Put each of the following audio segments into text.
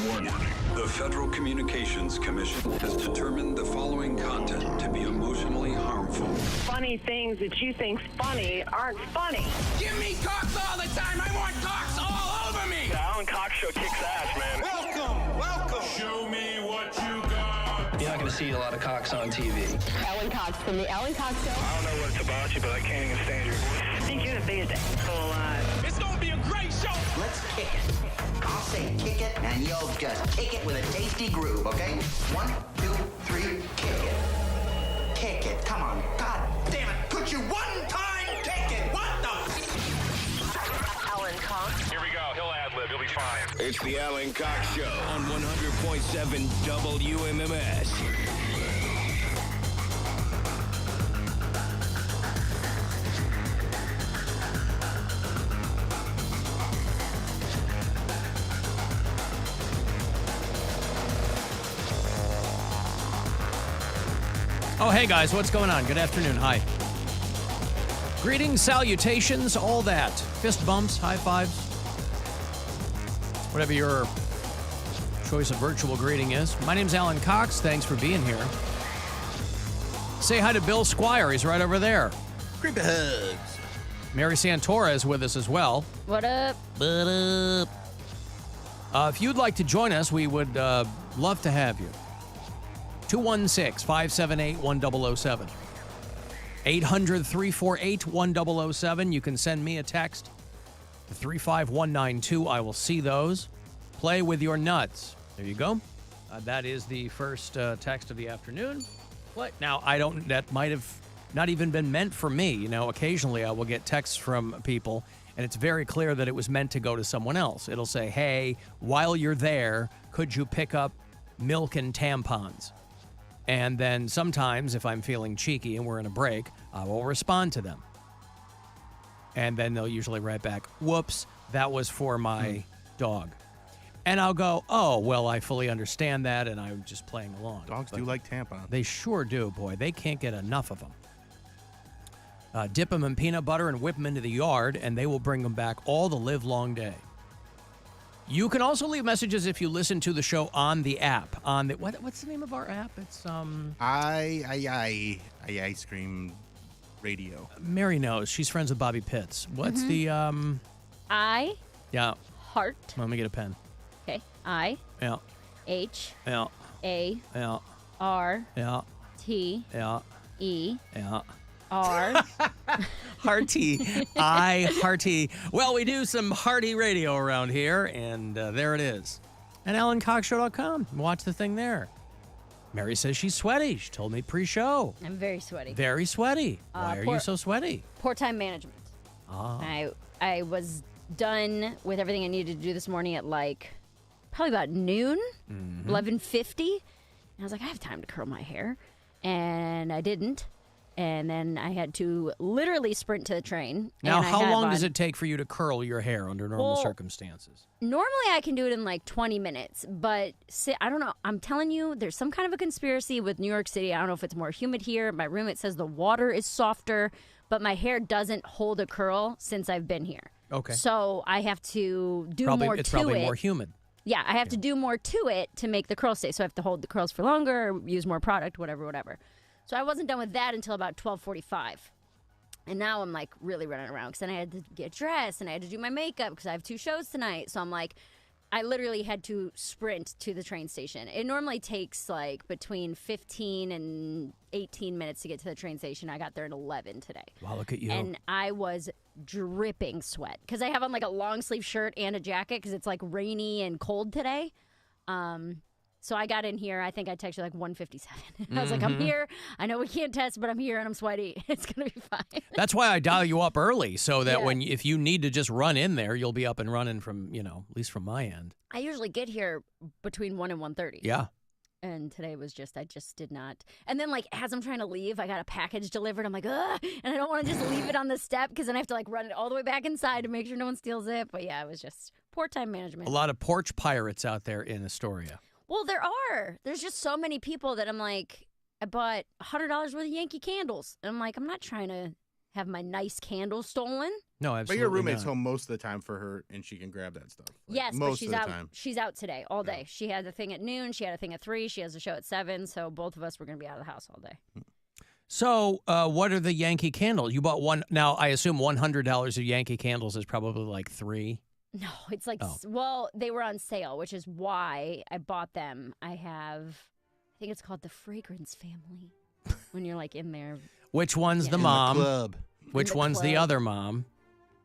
Warning. The Federal Communications Commission has determined the following content to be emotionally harmful. Funny things that you think's funny aren't funny. Give me cocks all the time. I want cocks all over me. The Alan Cox Show kicks ass, man. Welcome. Show me what you got. You're not going to see a lot of cocks on TV. Alan Cox from the Alan Cox Show. I don't know what it's about you, but I can't even stand your voice. I think you're the biggest asshole alive. It's going to be a great show. Let's kick it. I'll say kick it, and you'll just kick it with a tasty groove, okay? 1, 2, 3, kick it. Kick it. Come on. God damn it. Could you one time kick it? What the? Alan Cox. Here we go. He'll ad-lib. He'll be fine. It's the Alan Cox Show on 100.7 WMMS. Oh, hey guys, what's going on? Good afternoon. Hi. Greetings, salutations, all that. Fist bumps, high fives. Whatever your choice of virtual greeting is. My name's Alan Cox. Thanks for being here. Say hi to Bill Squire. He's right over there. Creepy hugs. Mary Santora is with us as well. What up? What up? If you'd like to join us, we would love to have you. 216-578-1007. 800-348-1007. You can send me a text to 35192. I will see those. Play with your nuts. There you go. That is the first text of the afternoon. What? Now, that might have not even been meant for me. You know, occasionally I will get texts from people, and it's very clear that it was meant to go to someone else. It'll say, hey, while you're there, could you pick up milk and tampons? And then sometimes, if I'm feeling cheeky and we're in a break, I will respond to them. And then they'll usually write back, whoops, that was for my dog. And I'll go, oh, well, I fully understand that, and I'm just playing along. Dogs do like tampons. They sure do, boy. They can't get enough of them. Dip them in peanut butter and whip them into the yard, and they will bring them back all the live long day. You can also leave messages if you listen to the show on the app. On the what's the name of our app? It's Ice Cream Radio. Mary knows. She's friends with Bobby Pitts. What's the I. Yeah. Heart. Let me get a pen. Okay. I. Yeah. H. Yeah. A. Yeah. R. Yeah. T. Yeah. E. Yeah. R. Hearty. Hearty. Well, we do some hearty radio around here, and there it is. And AlanCoxShow.com. Watch the thing there. Mary says she's sweaty. She told me pre-show. I'm very sweaty. Very sweaty. Why are you so sweaty? Poor time management. Ah. I was done with everything I needed to do this morning at probably about noon, 11:50. And I was like, I have time to curl my hair. And I didn't. And then I had to literally sprint to the train. Now, how long does it take for you to curl your hair under normal circumstances? Normally, I can do it in 20 minutes. But I don't know. I'm telling you, there's some kind of a conspiracy with New York City. I don't know if it's more humid here. My roommate says the water is softer, but my hair doesn't hold a curl since I've been here. Okay. So I have to do more to it. It's probably more humid. Yeah, I have to do more to it to make the curl stay. So I have to hold the curls for longer, or use more product, whatever. So I wasn't done with that until about 12:45. And now I'm really running around because then I had to get dressed and I had to do my makeup because I have 2 shows tonight. So I'm I literally had to sprint to the train station. It normally takes between 15 and 18 minutes to get to the train station. I got there at 11 today. Wow, look at you. And I was dripping sweat because I have on a long sleeve shirt and a jacket because it's rainy and cold today. So I got in here, I think I texted you 1:57. I was like, I'm here. I know we can't test, but I'm here and I'm sweaty. It's going to be fine. That's why I dial you up early so that if you need to just run in there, you'll be up and running from, at least from my end. I usually get here between 1 and 1:30. Yeah. And today was I just did not. And then as I'm trying to leave, I got a package delivered. I'm like, ugh. And I don't want to just leave it on the step because then I have to run it all the way back inside to make sure no one steals it. But yeah, it was just poor time management. A lot of porch pirates out there in Astoria. Well, there are. There's just so many people that I'm I bought $100 worth of Yankee Candles. And I'm I'm not trying to have my nice candle stolen. No, absolutely But your roommate's not. home most of the time for her, and she can grab that stuff. Like, Yes, most but she's of the out. time. She's out today all day. She had a thing at noon. She had a thing at 3. She has a show at 7. So both of us were going to be out of the house all day. So, what are the Yankee Candles? You bought one. Now, I assume $100 of Yankee Candles is probably like 3. No, it's like, well, they were on sale, which is why I bought them. I think it's called the Fragrance Family. When you're like in there. Which one's the In mom? the club. Which the one's the club. other mom?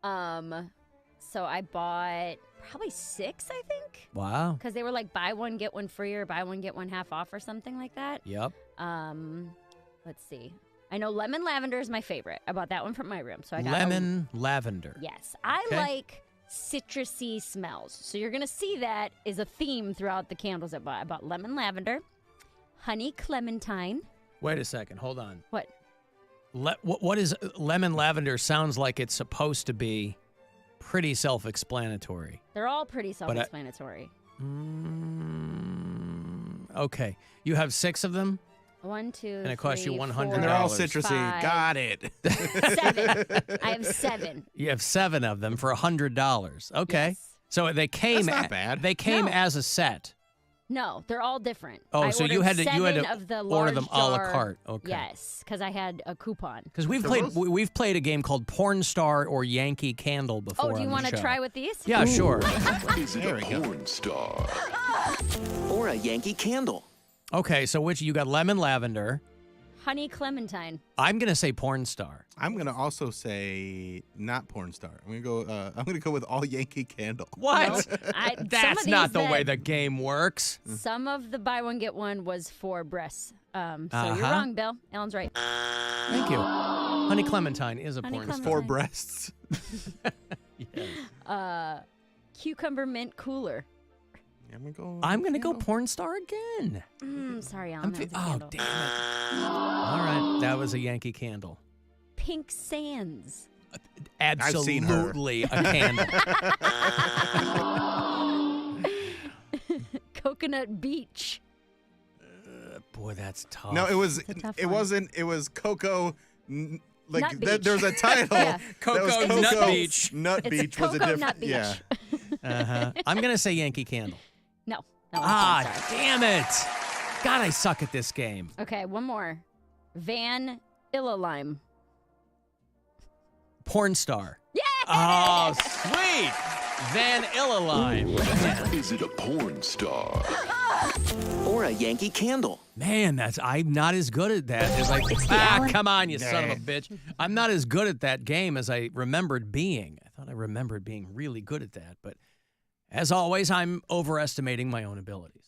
So I bought probably 6, I think. Wow. Because they were like buy one, get one free or buy one, get one half off or something like that. Yep. Let's see. I know lemon lavender is my favorite. I bought that one from my room. So I got Lemon lavender. Yes. I Okay. like citrusy smells. So you're going to see that is a theme throughout the candles I bought. I bought lemon lavender, honey clementine. Wait a second. Hold on. What? What is lemon lavender? Sounds like it's supposed to be pretty self-explanatory. They're all pretty self-explanatory. Okay. You have 6 of them? 1, 2, And it costs you three, $100. four, And they're all citrusy. 5, Got it. 7. I have 7. You have 7 of them for $100. Okay. Yes. So they came. That's not bad. They came No. as a set. No, they're all different. Oh, I so you ordered had to 7 of the order them large a la jar. carte. Okay. Yes, because I had a coupon. Because we've played a game called Porn Star or Yankee Candle before. Oh, do you want to try with these? Yeah, sure. Is it a porn star? Or a Yankee Candle. Okay, so which you got lemon lavender. Honey clementine. I'm gonna say porn star. I'm gonna also say not porn star. I'm gonna go with all Yankee Candle. What? That's not the way the game works. Some of the buy one get one was for breasts. So you're Uh-huh. wrong, Bill. Alan's right. Thank you. Honey clementine is a Honey porn clementine. star. 4 breasts. Yes. Cucumber mint cooler. I'm gonna go porn star again. Sorry, Alan. That was a Oh, candle. damn it. All right, that was a Yankee Candle. Pink sands. Absolutely seen her. a candle. Coconut beach. Boy, that's tough. No, it was. It's a tough It one. wasn't. It was Cocoa. Like Nut Beach. there's a title. Yeah. Cocoa that was Nut Beach. Nut It's Beach was a Cocoa different. Nut Beach. Yeah. Uh-huh. I'm gonna say Yankee Candle. No. That one's porn star. Damn it! God, I suck at this game. Okay, one more. Van Illalime. Porn star. Yeah! Oh, sweet. Van Illalime. Is it a porn star? Or a Yankee Candle. Man, I'm not as good at that as I. Come on, you son of a bitch! I'm not as good at that game as I remembered being. I thought I remembered being really good at that, but as always, I'm overestimating my own abilities.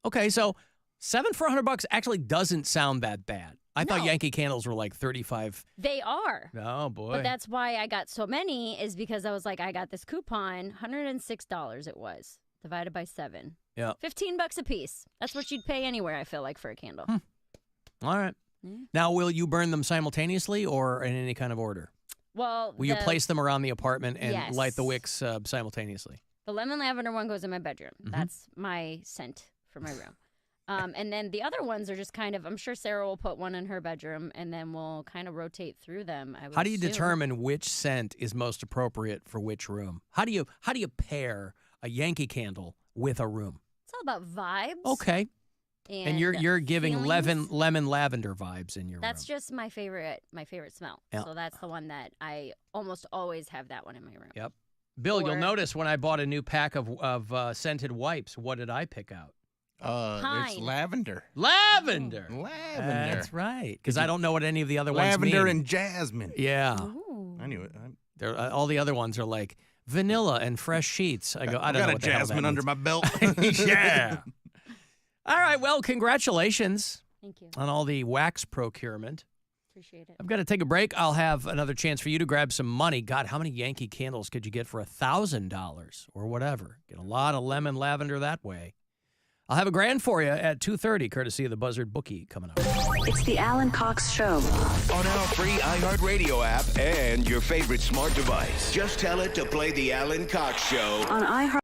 Okay, so 7 for $100 actually doesn't sound that bad. I thought No. Yankee Candles were like 35. They are. Oh boy! But that's why I got so many is because I was like, I got this coupon, $106 it was, divided by 7. Yeah. $15 a piece. That's what you'd pay anywhere, I feel like, for a candle. All right. Now, will you burn them simultaneously or in any kind of order? Well, Will you place them around the apartment and Yes. light the wicks simultaneously? The lemon lavender one goes in my bedroom. That's my scent for my room. And then the other ones are just kind of, I'm sure Sarah will put one in her bedroom and then we'll kind of rotate through them. I would How do you assume. determine which scent is most appropriate for which room? How do you pair a Yankee Candle with a room? It's all about vibes. Okay. And you're giving feelings. lemon lavender vibes in your That's room. just my favorite smell. Yeah. So that's the one that I almost always have that one in my room. Yep. Bill, you'll Or- notice when I bought a new pack of scented wipes, what did I pick out? It's Pine. lavender. Lavender. Lavender. That's right. Because I don't know what any of the other ones Lavender mean. and jasmine. Yeah. Ooh. I knew it. They're, all the other ones are like vanilla and fresh sheets. I go, I don't got know a what the hell that jasmine under means. my belt. Yeah. All right. Well, congratulations Thank you. on all the wax procurement. Appreciate it. I've got to take a break. I'll have another chance for you to grab some money. God, how many Yankee Candles could you get for $1,000 or whatever? Get a lot of lemon lavender that way. I'll have a grand for you at 2:30, courtesy of the Buzzard Bookie coming up. It's the Alan Cox Show. On our free iHeartRadio app and your favorite smart device. Just tell it to play the Alan Cox Show. On iHeart.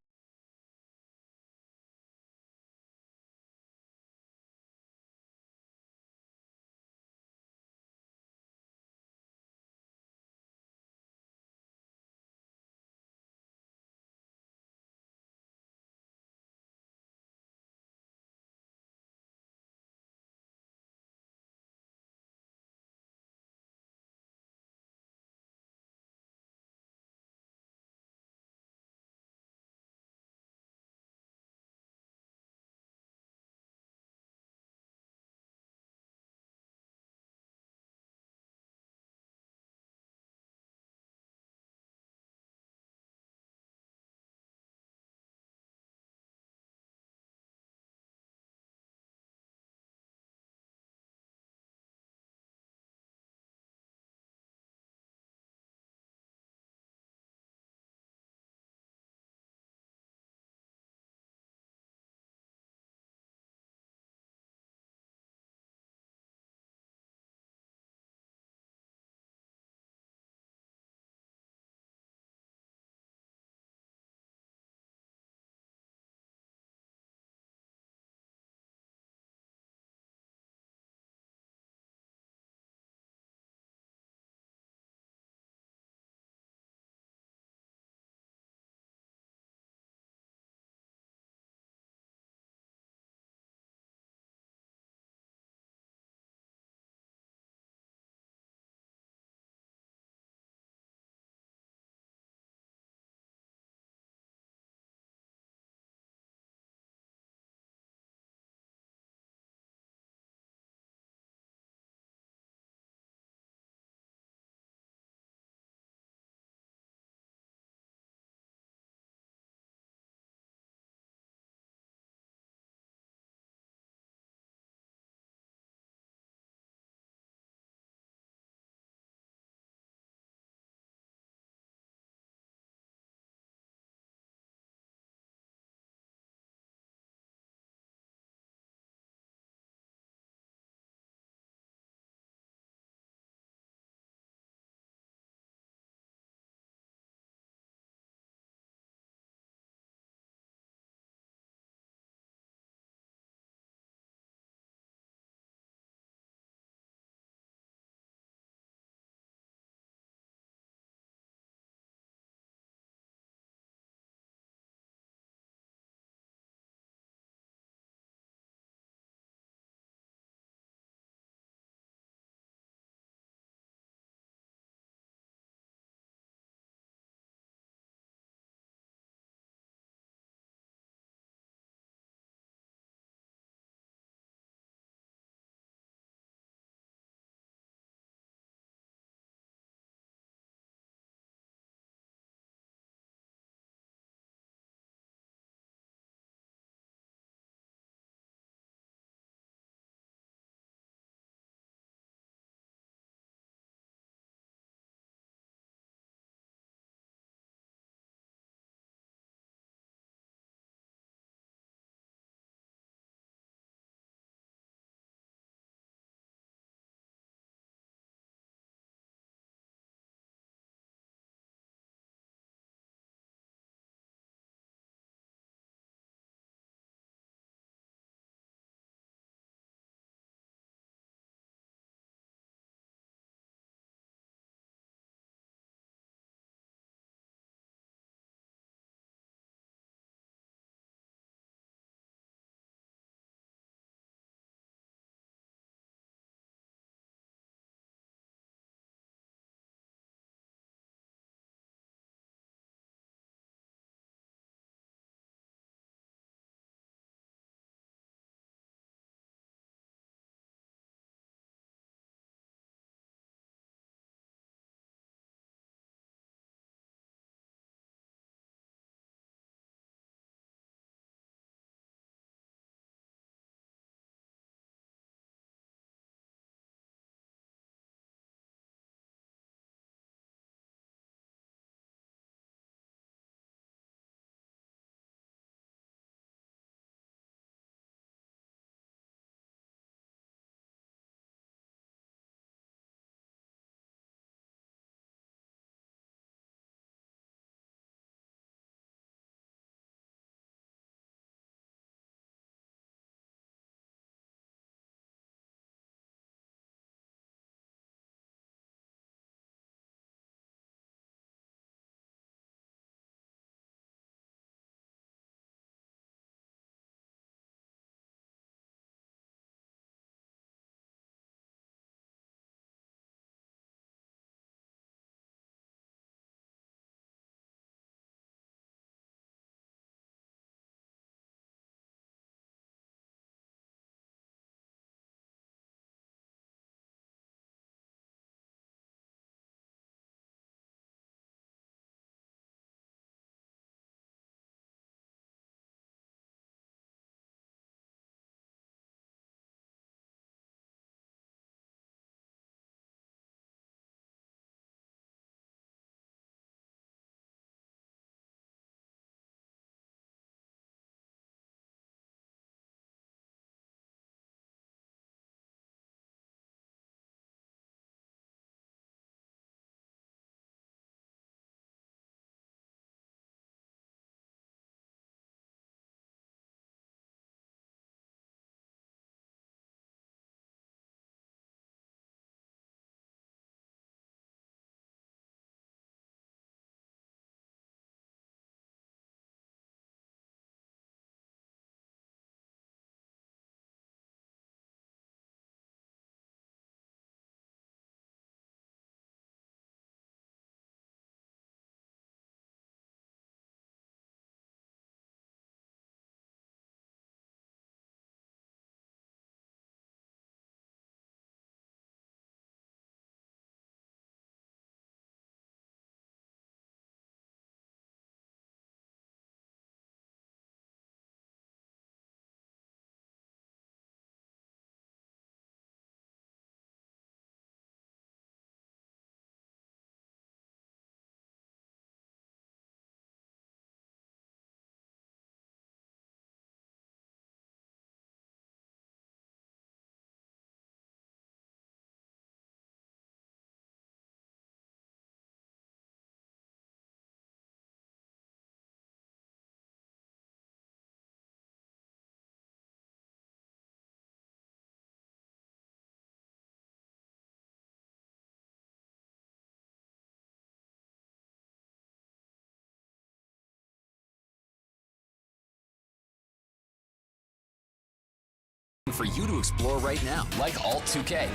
for you to explore right now, like Alt 2K.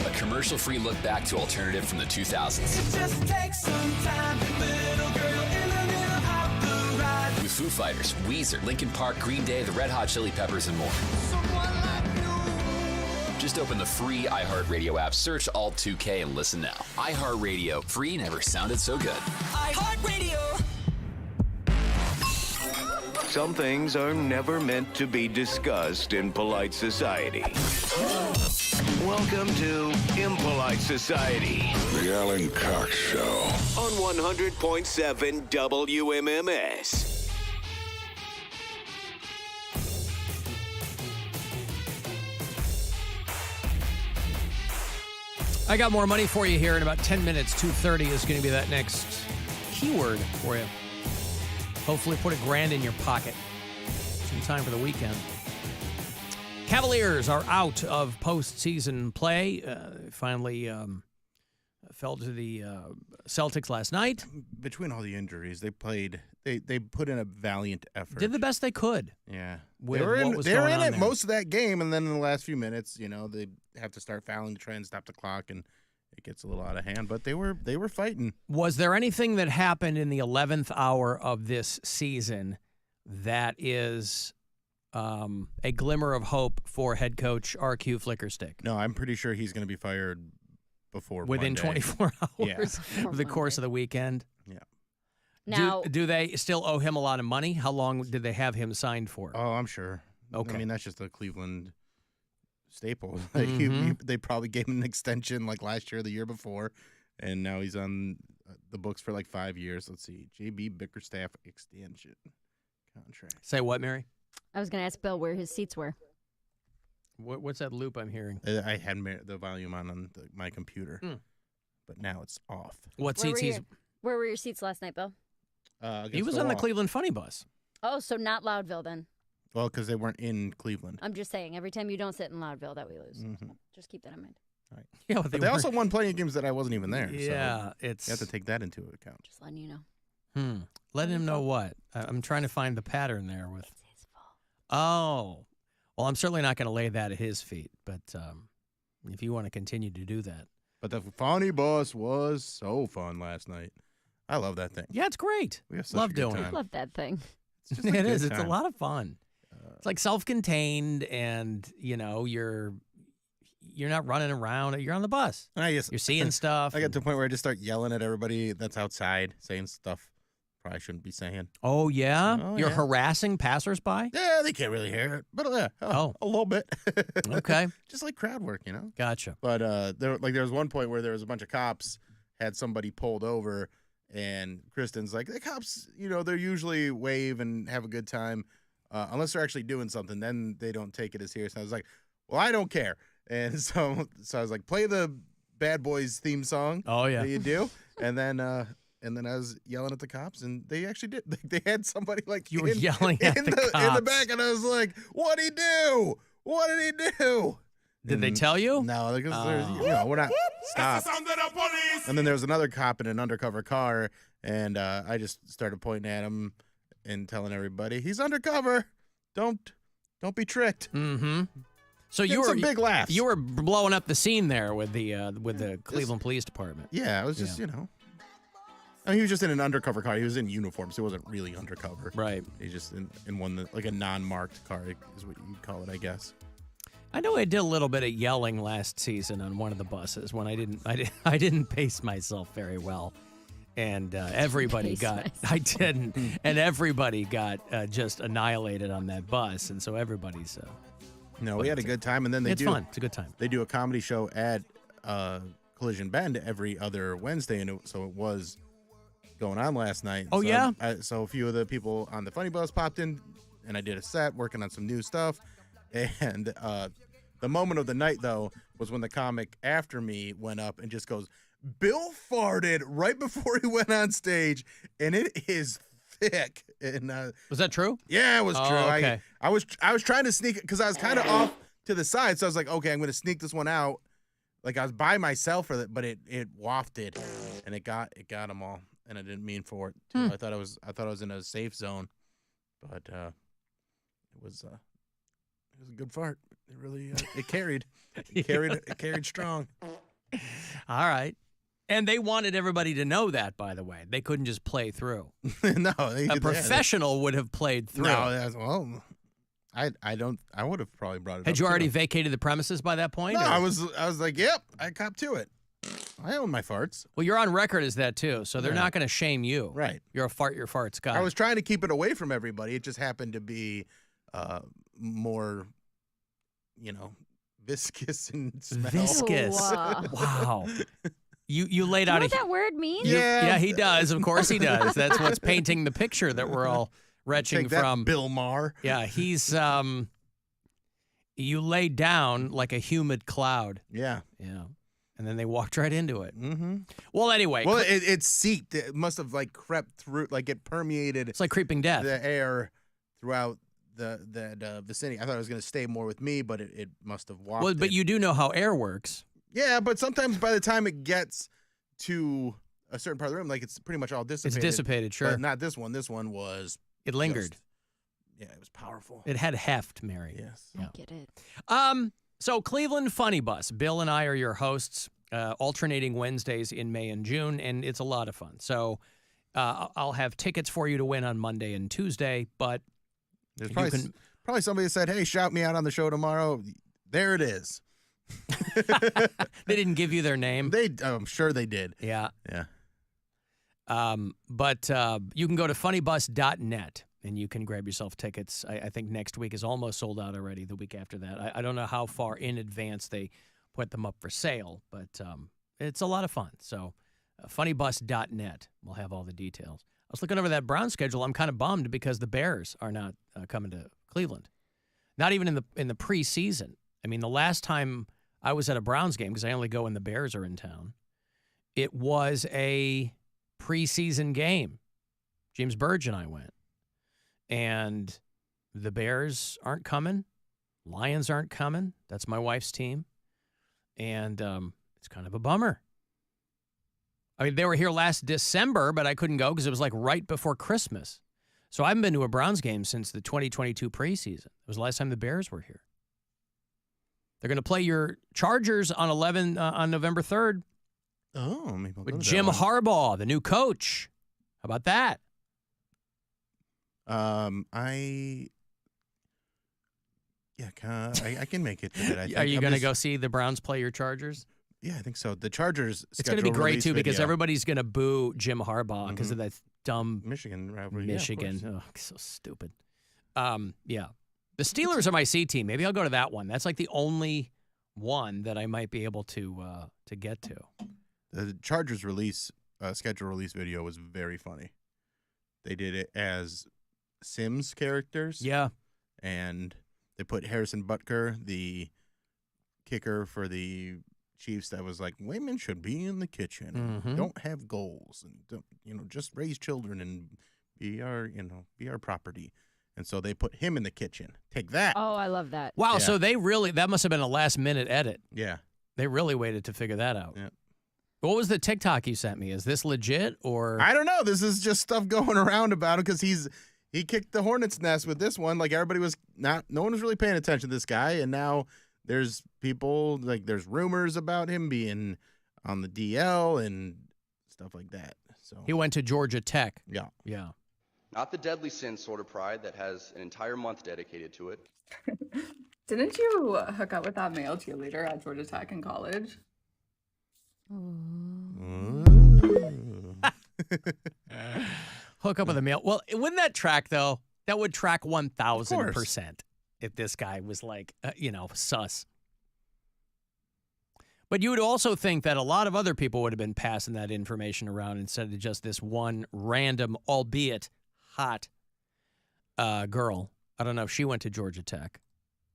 A commercial-free look back to alternative from the 2000s. Just take some time, little girl in the middle of the ride. With Foo Fighters, Weezer, Linkin Park, Green Day, the Red Hot Chili Peppers, and more. Just open the free iHeartRadio app, search Alt 2K, and listen now. iHeartRadio, free never sounded so good. iHeartRadio. Some things are never meant to be discussed in polite society. Welcome to Impolite Society. The Alan Cox Show. On 100.7 WMMS. I got more money for you here in about 10 minutes. 2:30 is going to be that next keyword for you. Hopefully put $1,000 in your pocket. In time for the weekend. Cavaliers are out of postseason play. Finally fell to the Celtics last night. Between all the injuries, they played. They put in a valiant effort. Did the best they could. Yeah, With they were in, what was they were going in on it there. most of that game, and then in the last few minutes, they have to start fouling to try and stop the clock, and it gets a little out of hand. But they were fighting. Was there anything that happened in the 11th hour of this season that is a glimmer of hope for head coach RQ Flickerstick? No, I'm pretty sure he's going to be fired before Within Monday. 24 Yeah. hours of the course of the weekend? Yeah. Now, Do they still owe him a lot of money? How long did they have him signed for? Oh, I'm sure. Okay. I mean, that's just a Cleveland staple. They probably gave him an extension like last year or the year before, and now he's on the books for like 5 years. Let's see. JB Bickerstaff extension contract. Say what, Mary? I was going to ask Bill where his seats were. What's that loop I'm hearing? I had the volume on my computer, but now it's off. What seats he's... Where were your seats last night, Bill? He was on the Cleveland Funny Bus. Oh, so not Loudville then. Well, because they weren't in Cleveland. I'm just saying, every time you don't sit in Loudville, that we lose. Mm-hmm. Just keep that in mind. Right. Yeah, but they also won plenty of games that I wasn't even there. Yeah, so you have to take that into account. Just letting you know. Let him know what? I'm trying to find the pattern there with. It's his fault. Oh, well, I'm certainly not going to lay that at his feet, but if you want to continue to do that. But the Funny Bus was so fun last night. I love that thing. Yeah, it's great. We have such love a good doing time. I love that thing. It's just a it good is. It's a time. lot of fun. It's like self-contained, and you're not running around. You're on the bus. You're seeing stuff. I got to a point where I just start yelling at everybody that's outside, saying stuff probably shouldn't be saying. Oh yeah, you're yeah. harassing passersby. Yeah, they can't really hear it, but yeah, a little bit. Okay, just like crowd work, Gotcha. But there was one point where there was a bunch of cops had somebody pulled over, and Kristen's like, the cops, they're usually wave and have a good time, unless they're actually doing something. Then they don't take it as serious. And I was like, well, I don't care. And so I was like, play the Bad Boys theme song. Oh yeah, that you do, and then I was yelling at the cops, and they actually did. They had somebody like you were yelling at the cops in the back, and I was like, "What'd he do? What did he do?" Did they tell you? No, because we're not stopped. And then there was another cop in an undercover car, and I just started pointing at him and telling everybody, "He's undercover. Don't be tricked." Mm-hmm. So you were some big laughs. You were blowing up the scene there with the Cleveland Police Department. Yeah, I was just I mean, he was just in an undercover car. He was in uniform, so he wasn't really undercover. Right. He's just in one like a non-marked car is what you'd call it, I guess. I know I did a little bit of yelling last season on one of the buses when I didn't pace myself very well, and everybody got I didn't, and everybody got just annihilated on that bus, and so everybody's. No, we had a good time, and then it's fun. It's a good time. They do a comedy show at Collision Bend every other Wednesday, and so it was going on last night. Oh, so yeah? So a few of the people on the Funny Bus popped in, and I did a set working on some new stuff. And the moment of the night, though, was when the comic after me went up and just goes, Bill farted right before he went on stage, and it is thick. And was that true? Yeah, it was true. Okay. I was trying to sneak it because I was kind of off to the side, so I was like, okay, I'm going to sneak this one out. Like I was by myself for it, but it wafted, and it got them all, and I didn't mean for it to. I thought I was in a safe zone, but it was was a good fart. It really it carried. It carried strong. All right. And they wanted everybody to know that, by the way. They couldn't just play through. No, a professional would have played through. No, I would have probably brought it. Had you already vacated the premises by that point? No, or? I was like, yep, I copped to it. I own my farts. Well, you're on record as that too, so they're not going to shame you. Right. You're a fart your farts guy. I was trying to keep it away from everybody. It just happened to be more, viscous and smell. Viscous. Wow. You laid out what that word means? Yeah, he does. Of course he does. That's what's painting the picture that we're all retching Take that, from. Bill Maher. Yeah, he's you laid down like a humid cloud. Yeah. Yeah. And then they walked right into it. Mm-hmm. Well, anyway. Well, it seeped. It must have crept through, it permeated. It's like creeping death. The air throughout the vicinity. I thought it was going to stay more with me, but it must have walked. Well, but you do know how air works. Yeah, but sometimes by the time it gets to a certain part of the room, it's pretty much all dissipated. It's dissipated, sure. But not this one. This one was. It lingered. Yeah, it was powerful. It had heft, Mary. Yes. I get it. So Cleveland Funny Bus. Bill and I are your hosts, alternating Wednesdays in May and June, and it's a lot of fun. So I'll have tickets for you to win on Monday and Tuesday, but there's probably somebody that said, hey, shout me out on the show tomorrow. There it is. They didn't give you their name. I'm sure they did. Yeah. Yeah. But you can go to funnybus.net and you can grab yourself tickets. I think next week is almost sold out already. The week after that, I don't know how far in advance they put them up for sale, but it's a lot of fun. So funnybus.net will have all the details. I was looking over that Brown schedule. I'm kind of bummed because the Bears are not coming to Cleveland. Not even in the preseason. I mean, the last time I was at a Browns game, because I only go when the Bears are in town, it was a preseason game. James Burge and I went. And the Bears aren't coming. Lions aren't coming. That's my wife's team. And it's kind of a bummer. I mean, they were here last December, but I couldn't go because it was right before Christmas. So I haven't been to a Browns game since the 2022 preseason. It was the last time the Bears were here. They're going to play your Chargers on November 3rd. Oh, maybe I'll with go to Jim that one. Harbaugh, the new coach. How about that? I can make it to that. I think. Are you going to go see the Browns play your Chargers? Yeah, I think so. The Chargers. It's going to be great too because video. everybody's going to boo Jim Harbaugh because of that dumb Michigan rivalry. Michigan. Oh, so stupid. Yeah. The Steelers are my C team. Maybe I'll go to that one. That's the only one that I might be able to get to. The Chargers schedule release video was very funny. They did it as Sims characters. Yeah. And they put Harrison Butker, the kicker for the Chiefs, that was like, women should be in the kitchen and don't have goals and don't, just raise children and be our property. And so they put him in the kitchen. Take that. Oh, I love that. Wow. Yeah. So that must have been a last minute edit. Yeah. They really waited to figure that out. Yeah. What was the TikTok you sent me? Is this legit or? I don't know. This is just stuff going around about him because he kicked the hornet's nest with this one. Everybody was no one was really paying attention to this guy. And now there's people, there's rumors about him being on the DL and stuff like that. So He went to Georgia Tech. Yeah. Yeah. Not the deadly sin sort of pride that has an entire month dedicated to it. Didn't you hook up with that male cheerleader at Georgia Tech in college? Hook up with a male. Well, wouldn't that track, though? That would track 1,000% if this guy was sus. But you would also think that a lot of other people would have been passing that information around instead of just this one random, albeit hot girl. I don't know if she went to Georgia Tech,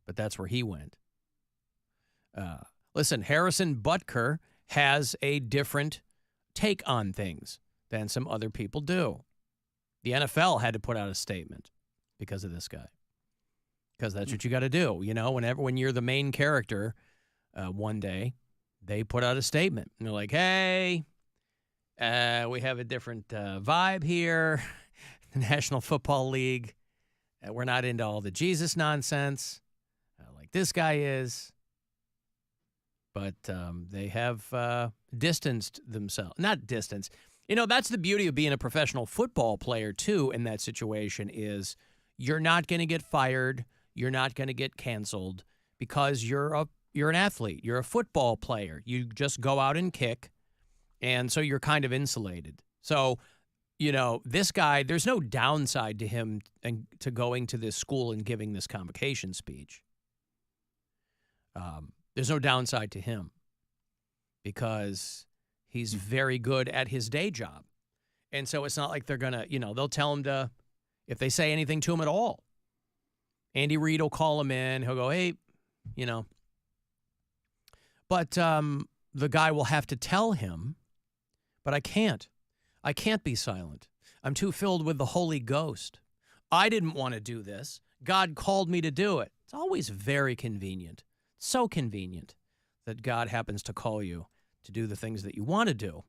but that's where he went. Listen, Harrison Butker has a different take on things than some other people do. The NFL had to put out a statement because of this guy. Because that's what you got to do. When you're the main character, one day, they put out a statement. And they're like, hey, we have a different vibe here. The National Football League. We're not into all the Jesus nonsense. like this guy is. But they have distanced themselves. Not distanced. You know, that's the beauty of being a professional football player, too, in that situation is you're not going to get fired. You're not going to get canceled because you're an athlete. You're a football player. You just go out and kick, and so you're kind of insulated. So, you know, this guy, there's no downside to him and to going to this school and giving this convocation speech. There's no downside to him because he's very good at his day job. And so it's not like they're going to, you know, they'll tell him to, if they say anything to him at all. Andy Reid will call him in. He'll go, hey, you know. But the guy will have to tell him, but I can't. I can't be silent. I'm too filled with the Holy Ghost. I didn't want to do this. God called me to do it. It's always very convenient. So convenient that God happens to call you to do the things that you want to do.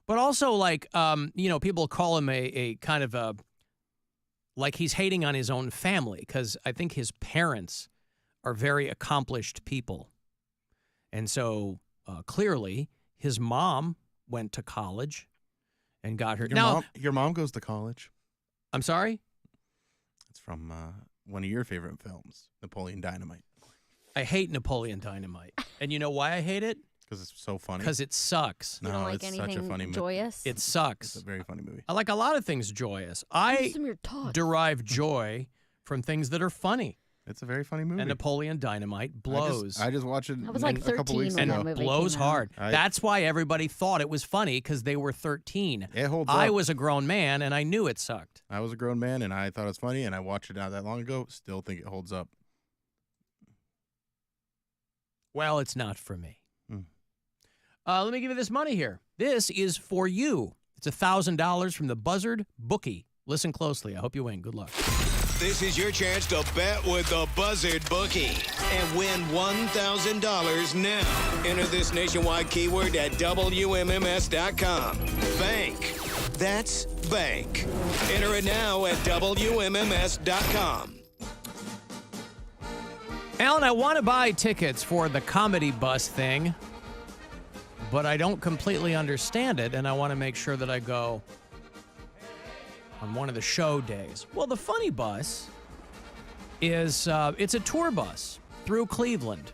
But also, like, you know, people call him a kind of a, like he's hating on his own family because I think his parents are very accomplished people. And so clearly his mom went to college and got her. Your mom goes to college. I'm sorry? It's from one of your favorite films, Napoleon Dynamite. I hate Napoleon Dynamite. And you know why I hate it? Because it's so funny. Because it sucks. You don't like it's anything such a funny joyous? It sucks. It's a very funny movie. I like a lot of things joyous. I derive joy from things that are funny. It's a very funny movie. And Napoleon Dynamite blows. I just watched it I was like a couple 13 weeks when ago. that movie Blows came out. hard. That's why everybody thought it was funny because they were 13. It holds I up. was a grown man and I knew it sucked. I was a grown man and I thought it was funny and I watched it not that long ago. Still think it holds up. Well, it's not for me. Let me give you this money here. This is for you. It's $1,000 from the Buzzard Bookie. Listen closely. I hope you win. Good luck. This is your chance to bet with the Buzzard Bookie and win $1,000 now. Enter this nationwide keyword at WMMS.com. Bank. That's bank. Enter it now at WMMS.com. Alan, I want to buy tickets for the comedy bus thing, but I don't completely understand it, and I want to make sure that I go on one of the show days. Well, the Funny Bus is it's a tour bus through Cleveland,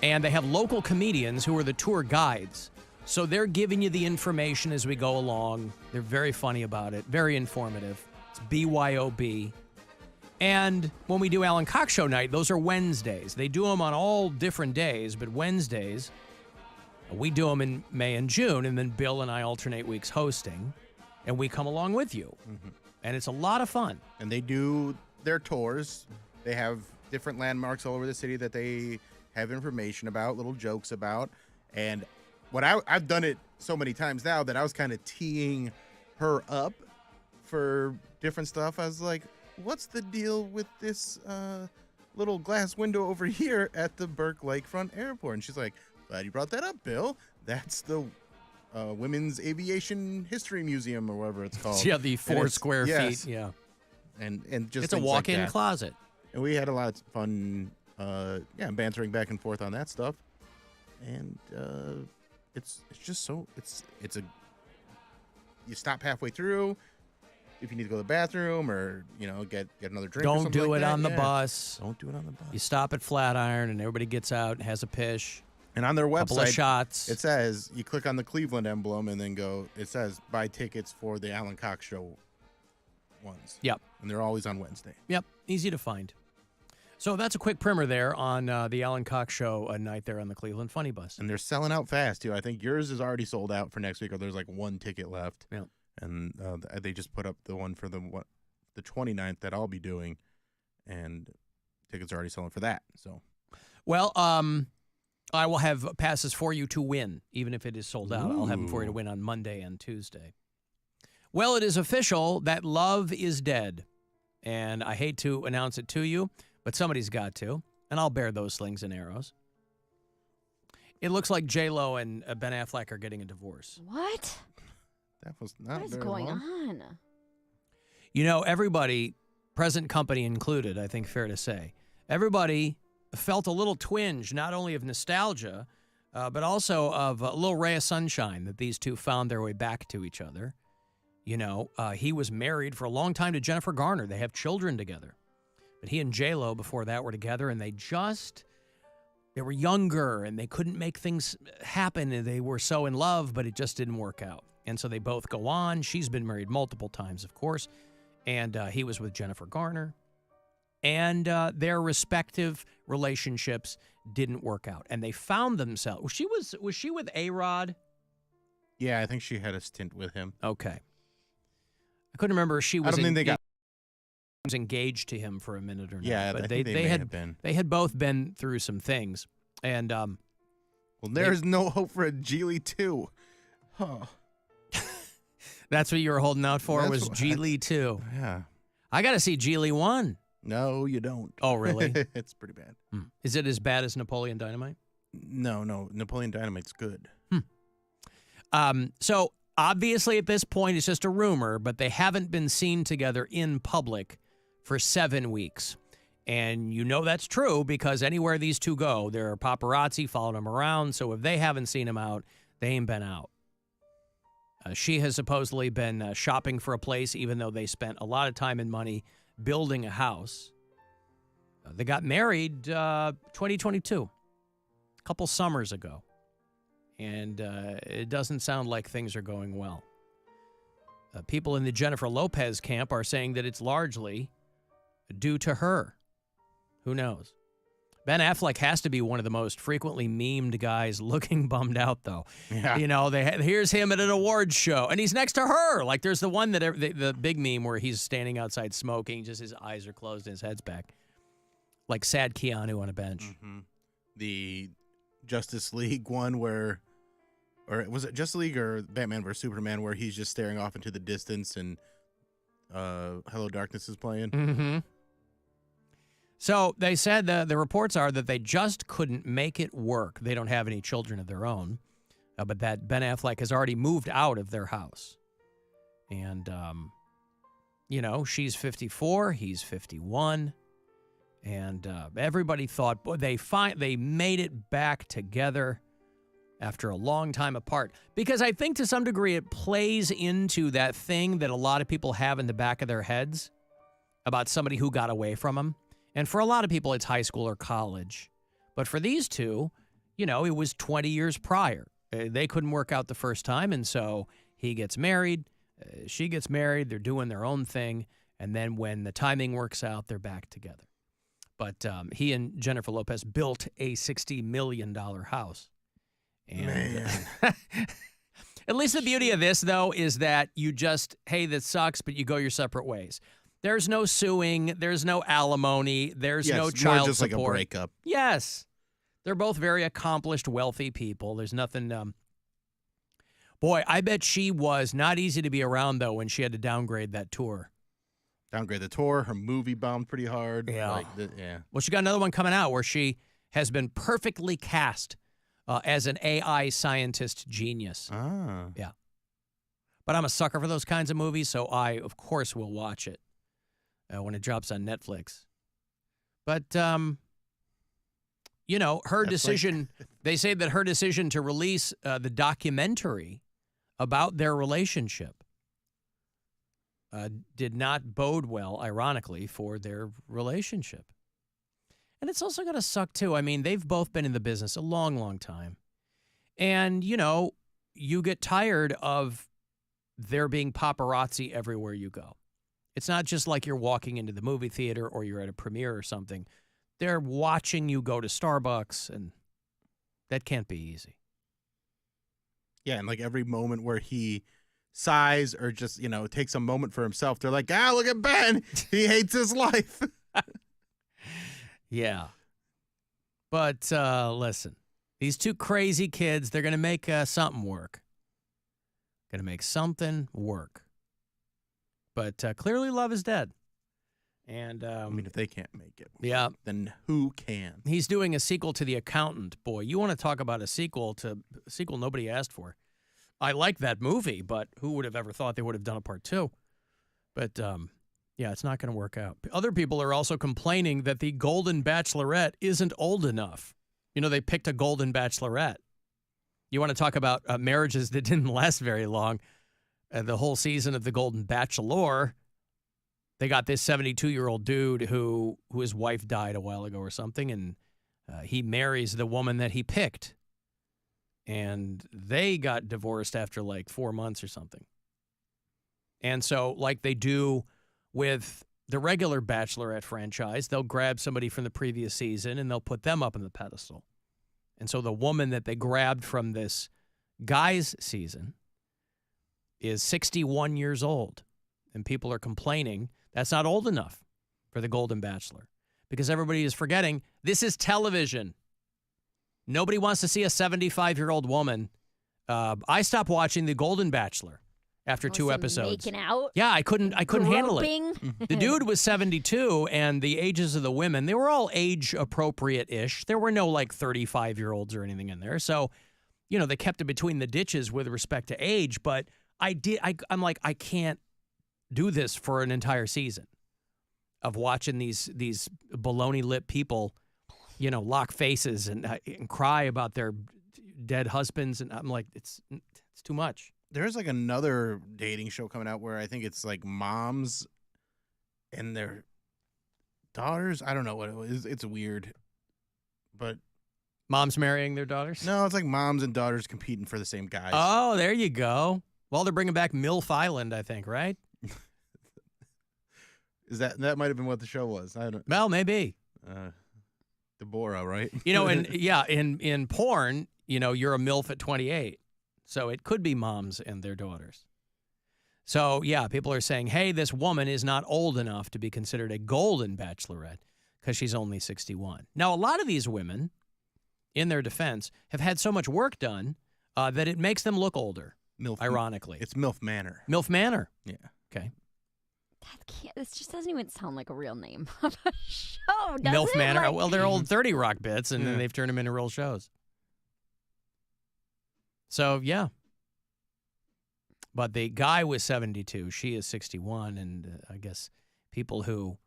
and they have local comedians who are the tour guides. So they're giving you the information as we go along. They're very funny about it, very informative. It's BYOB. And when we do Alan Cox Show night, those are Wednesdays. They do them on all different days, but Wednesdays, we do them in May and June, and then Bill and I alternate weeks hosting, and we come along with you. Mm-hmm. And it's a lot of fun. And they do their tours. They have different landmarks all over the city that they have information about, little jokes about. And what I've done it so many times now that I was kind of teeing her up for different stuff. I was like, what's the deal with this little glass window over here at the Burke Lakefront Airport? And she's like, glad you brought that up, Bill. That's the Women's Aviation History Museum or whatever it's called. Yeah, the 4 square feet. Yeah. And just it's a walk-in closet. And we had a lot of fun, bantering back and forth on that stuff. And it's just so you stop halfway through if you need to go to the bathroom or get another drink. Don't do like it that. on the bus. Don't do it on the bus. You stop at Flatiron and everybody gets out and has a pish. And on their website, couple of shots. It says you click on the Cleveland emblem and then it says buy tickets for the Alan Cox Show ones. Yep. And they're always on Wednesday. Yep. Easy to find. So that's a quick primer there on the Alan Cox Show night there on the Cleveland Funny Bus. And they're selling out fast, too. I think yours is already sold out for next week, or there's like one ticket left. Yeah. And they just put up the one for the 29th that I'll be doing, and tickets are already selling for that. So, well, I will have passes for you to win, even if it is sold out. I'll have them for you to win on Monday and Tuesday. Well, it is official that love is dead, and I hate to announce it to you, but somebody's got to, and I'll bear those slings and arrows. It looks like JLo and Ben Affleck are getting a divorce. What? That was not What is going on? You know, everybody present company included, I think fair to say. Everybody felt a little twinge, not only of nostalgia, but also of a little ray of sunshine that these two found their way back to each other. You know, he was married for a long time to Jennifer Garner. They have children together. But he and JLo before that were together, and they were younger, and they couldn't make things happen, and they were so in love, but it just didn't work out. And so they both go on. She's been married multiple times, of course, and he was with Jennifer Garner. And their respective relationships didn't work out. And they found themselves. Was she with A-Rod? Yeah, I think she had a stint with him. Okay. I couldn't remember if she was I don't think they got engaged to him for a minute or not. Yeah, but I think they had been. They had both been through some things. And well, there's no hope for a Geely 2. Huh. That's what you were holding out for, That's was Geely 2. Yeah. I got to see Geely 1. No, you don't. Oh, really? It's pretty bad. Is it as bad as Napoleon Dynamite? No. Napoleon Dynamite's good. So obviously at this point it's just a rumor, but they haven't been seen together in public for 7 weeks. And you know that's true because anywhere these two go, there are paparazzi following them around. So if they haven't seen him out, they ain't been out. She has supposedly been shopping for a place, even though they spent a lot of time and money building a house. They got married 2022, a couple summers ago. And it doesn't sound like things are going well. People in the Jennifer Lopez camp are saying that it's largely due to her. Who knows? Ben Affleck has to be one of the most frequently memed guys looking bummed out, though. Yeah. You know, here's him at an awards show, and he's next to her. Like, there's the one that the big meme where he's standing outside smoking, just his eyes are closed and his head's back. Like sad Keanu on a bench. Mm-hmm. The Justice League one or was it Justice League or Batman vs. Superman where he's just staring off into the distance and Hello Darkness is playing? Mm-hmm. So they said the reports are that they just couldn't make it work. They don't have any children of their own, but that Ben Affleck has already moved out of their house. And, you know, she's 54, he's 51. And everybody thought, boy, they made it back together after a long time apart. Because I think to some degree it plays into that thing that a lot of people have in the back of their heads about somebody who got away from them. And for a lot of people, it's high school or college. But for these two, you know, it was 20 years prior. They couldn't work out the first time, and so he gets married, she gets married, they're doing their own thing, and then when the timing works out, they're back together. But he and Jennifer Lopez built a $60 million house. And at least the beauty of this, though, is that you just, hey, that sucks, but you go your separate ways. There's no suing. There's no alimony. There's no child just support. Like a breakup. Yes. They're both very accomplished, wealthy people. There's nothing. Boy, I bet she was not easy to be around, though, when she had to downgrade that tour. Downgrade the tour. Her movie bombed pretty hard. Yeah. Yeah. Well, she got another one coming out where she has been perfectly cast as an AI scientist genius. Ah. Yeah. But I'm a sucker for those kinds of movies, so I, of course, will watch it. When it drops on Netflix. But, you know, her decision, they say that her decision to release the documentary about their relationship did not bode well, ironically, for their relationship. And it's also going to suck, too. I mean, they've both been in the business a long, long time. And, you know, you get tired of there being paparazzi everywhere you go. It's not just like you're walking into the movie theater or you're at a premiere or something. They're watching you go to Starbucks, and that can't be easy. Yeah, and like every moment where he sighs or just, you know, takes a moment for himself, they're like, look at Ben. He hates his life. Yeah. But listen, these two crazy kids, they're going to make something work. Going to make something work. But clearly love is dead. And I mean, if they can't make it, yeah, then who can? He's doing a sequel to The Accountant. Boy, you want to talk about a sequel nobody asked for. I like that movie, but who would have ever thought they would have done a part 2? But Yeah, it's not going to work out. Other people are also complaining that the Golden Bachelorette isn't old enough. You know, they picked a Golden Bachelorette. You want to talk about marriages that didn't last very long. The whole season of the Golden Bachelor, they got this 72-year-old dude who his wife died a while ago or something, and he marries the woman that he picked. And they got divorced after like 4 months or something. And so, like they do with the regular Bachelorette franchise, they'll grab somebody from the previous season and they'll put them up on the pedestal. And so the woman that they grabbed from this guy's season is 61 years old. And people are complaining that's not old enough for the Golden Bachelor because everybody is forgetting this is television. Nobody wants to see a 75-year-old woman. I stopped watching the Golden Bachelor after 2 episodes. Making out? Yeah, I couldn't handle it. The dude was 72, and the ages of the women, they were all age appropriate-ish. There were no like 35-year-olds or anything in there. So, you know, they kept it between the ditches with respect to age, but I'm like, I can't do this for an entire season of watching these baloney lip people, you know, lock faces and cry about their dead husbands, and I'm like, it's too much. There's like another dating show coming out where I think it's like moms and their daughters. I don't know what it was. It's weird, but moms marrying their daughters? No, it's like moms and daughters competing for the same guys. Oh, there you go. Well, they're bringing back MILF Island, I think, right? Is that might have been what the show was? I don't. Well, maybe. Deborah, right? You know, and yeah, in porn, you know, you're a MILF at 28. So it could be moms and their daughters. So, yeah, people are saying, hey, this woman is not old enough to be considered a golden bachelorette because she's only 61. Now, a lot of these women, in their defense, have had so much work done that it makes them look older, ironically. It's MILF Manor. MILF Manor. Yeah. Okay. This just doesn't even sound like a real name of a show, does MILF it? Manor. Like, Well, they're old 30 Rock bits, and then they've turned them into real shows. So, yeah. But the guy was 72. She is 61. And I guess people who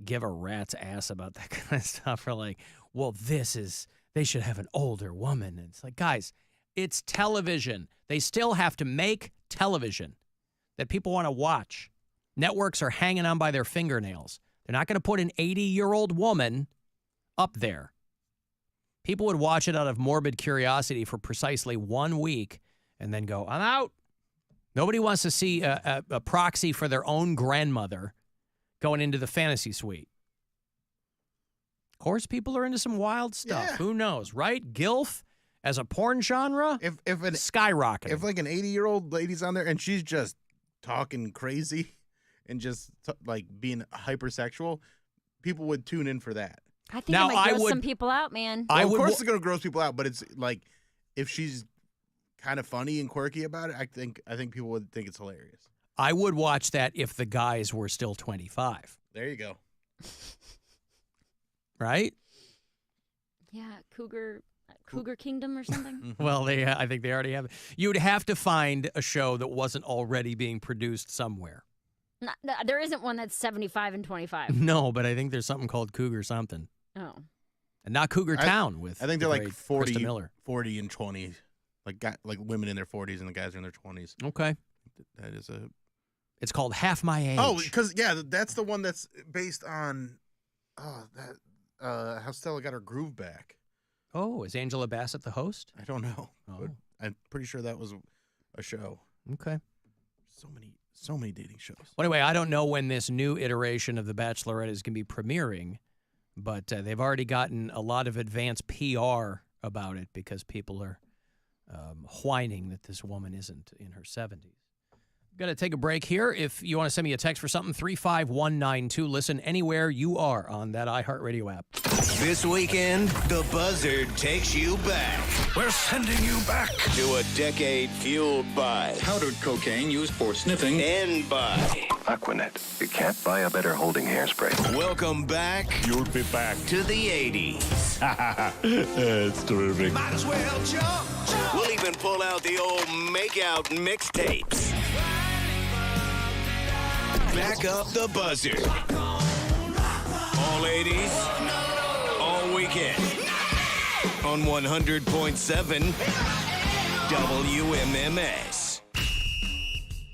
give a rat's ass about that kind of stuff are like, well, they should have an older woman. And it's like, guys, it's television. They still have to make television that people want to watch. Networks are hanging on by their fingernails. They're not going to put an 80-year-old woman up there. People would watch it out of morbid curiosity for precisely 1 week and then go, I'm out. Nobody wants to see a proxy for their own grandmother going into the fantasy suite. Of course, people are into some wild stuff. Yeah. Who knows, right? GILF as a porn genre, skyrocketing. If like an 80-year-old lady's on there and she's just talking crazy and just like being hypersexual, people would tune in for that. I think it might gross some people out, man. Well, of course it's going to gross people out, but it's like if she's kind of funny and quirky about it, I think people would think it's hilarious. I would watch that if the guys were still 25. There you go. Right? Yeah, Cougar Kingdom or something. Well, I think they already have it. You'd have to find a show that wasn't already being produced somewhere. No, there isn't one that's 75 and 25. No, but I think there's something called Cougar something. Oh. And not Cougar Town with I think they're like 40 and 20. Like women in their 40s and the guys are in their 20s. Okay. That is It's called Half My Age. Oh, because that's the one that's based on how Stella got her groove back. Oh, is Angela Bassett the host? I don't know. Oh. But I'm pretty sure that was a show. Okay. So many dating shows. Well, anyway, I don't know when this new iteration of The Bachelorette is going to be premiering, but they've already gotten a lot of advanced PR about it because people are whining that this woman isn't in her 70s. Got to take a break here. If you want to send me a text for something, 35192. Listen anywhere you are on that iHeartRadio app. This weekend, the Buzzard takes you back. We're sending you back to a decade fueled by powdered cocaine used for sniffing and by Aquanet. You can't buy a better holding hairspray. Welcome back. You'll be back to the 80s. It's terrific. Might as well jump. We'll even pull out the old makeout mixtapes. back up the buzzard. All 80s, all weekend. On 100.7 WMMS.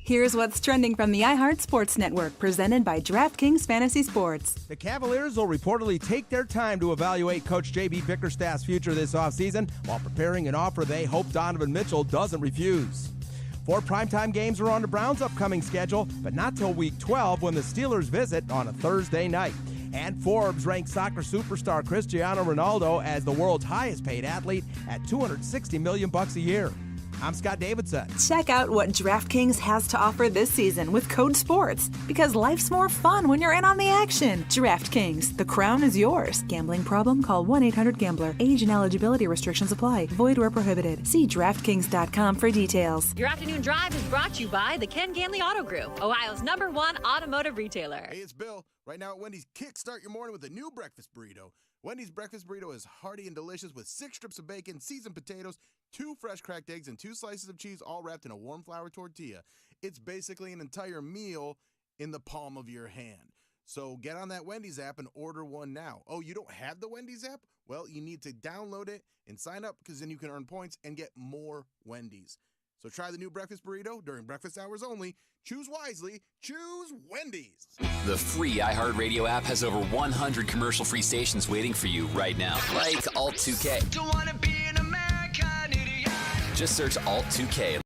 Here's what's trending from the iHeart Sports Network, presented by DraftKings Fantasy Sports. The Cavaliers will reportedly take their time to evaluate Coach J.B. Bickerstaff's future this offseason while preparing an offer they hope Donovan Mitchell doesn't refuse. 4 primetime games are on the Browns' upcoming schedule, but not till Week 12 when the Steelers visit on a Thursday night. And Forbes ranks soccer superstar Cristiano Ronaldo as the world's highest-paid athlete at $260 million a year. I'm Scott Davidson. Check out what DraftKings has to offer this season with code SPORTS, because life's more fun when you're in on the action. DraftKings, the crown is yours. Gambling problem? Call 1-800-GAMBLER. Age and eligibility restrictions apply. Void where prohibited. See DraftKings.com for details. Your afternoon drive is brought to you by the Ken Ganley Auto Group, Ohio's #1 automotive retailer. Hey, it's Bill. Right now at Wendy's, kickstart your morning with a new breakfast burrito. Wendy's breakfast burrito is hearty and delicious with 6 strips of bacon, seasoned potatoes, 2 fresh cracked eggs, and 2 slices of cheese, all wrapped in a warm flour tortilla. It's basically an entire meal in the palm of your hand. So get on that Wendy's app and order one now. Oh, you don't have the Wendy's app? Well, you need to download it and sign up, because then you can earn points and get more Wendy's. So try the new breakfast burrito during breakfast hours only. Choose wisely. Choose Wendy's. The free iHeartRadio app has over 100 commercial-free stations waiting for you right now, like Alt 2K. Don't wanna be an American idiot. Just search Alt 2K.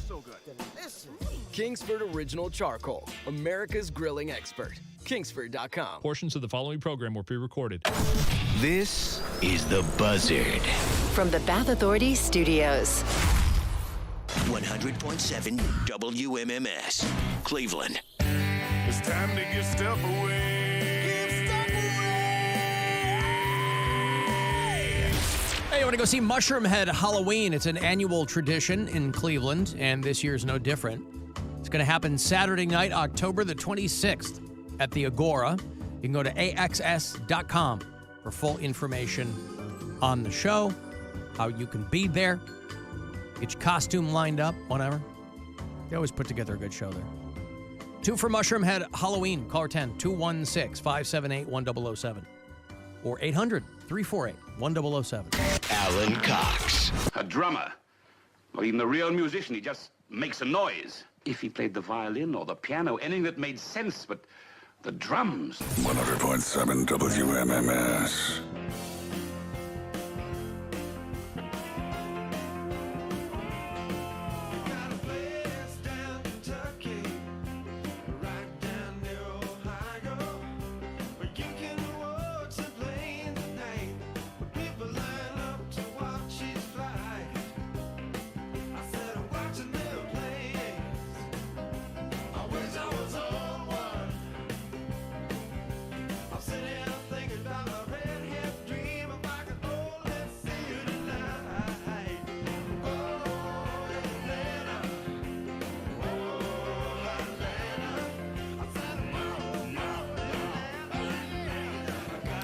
so good. Kingsford Original Charcoal, America's grilling expert. Kingsford.com. Portions of the following program were pre-recorded. This is The Buzzard. From the Bath Authority Studios. 100.7 WMMS, Cleveland. It's time to give stuff away. Hey, you want to go see Mushroom Head Halloween? It's an annual tradition in Cleveland, and this year's no different. It's going to happen Saturday night, October the 26th at the Agora. You can go to axs.com for full information on the show, how you can be there, get your costume lined up, whatever. They always put together a good show there. 2 for Mushroom Head Halloween. Caller 10, 216-578-1007. Or 800-348-1007. Alan Cox. A drummer, or even a real musician, he just makes a noise. If he played the violin or the piano, anything that made sense, but the drums. 100.7 WMMS.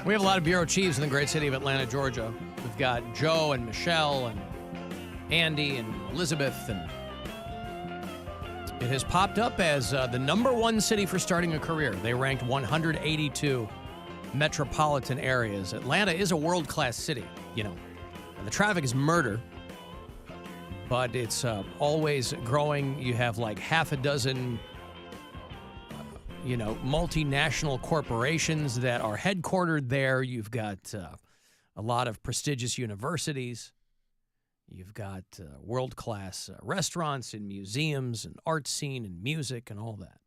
We have a lot of bureau chiefs in the great city of Atlanta, Georgia. We've got Joe and Michelle and Andy and Elizabeth, and it has popped up as the #1 city for starting a career. They ranked 182 metropolitan areas. Atlanta is a world-class city, you know. And the traffic is murder, but it's always growing. You have like half a dozen multinational corporations that are headquartered there. You've got a lot of prestigious universities. You've got world-class restaurants and museums and art scene and music and all that.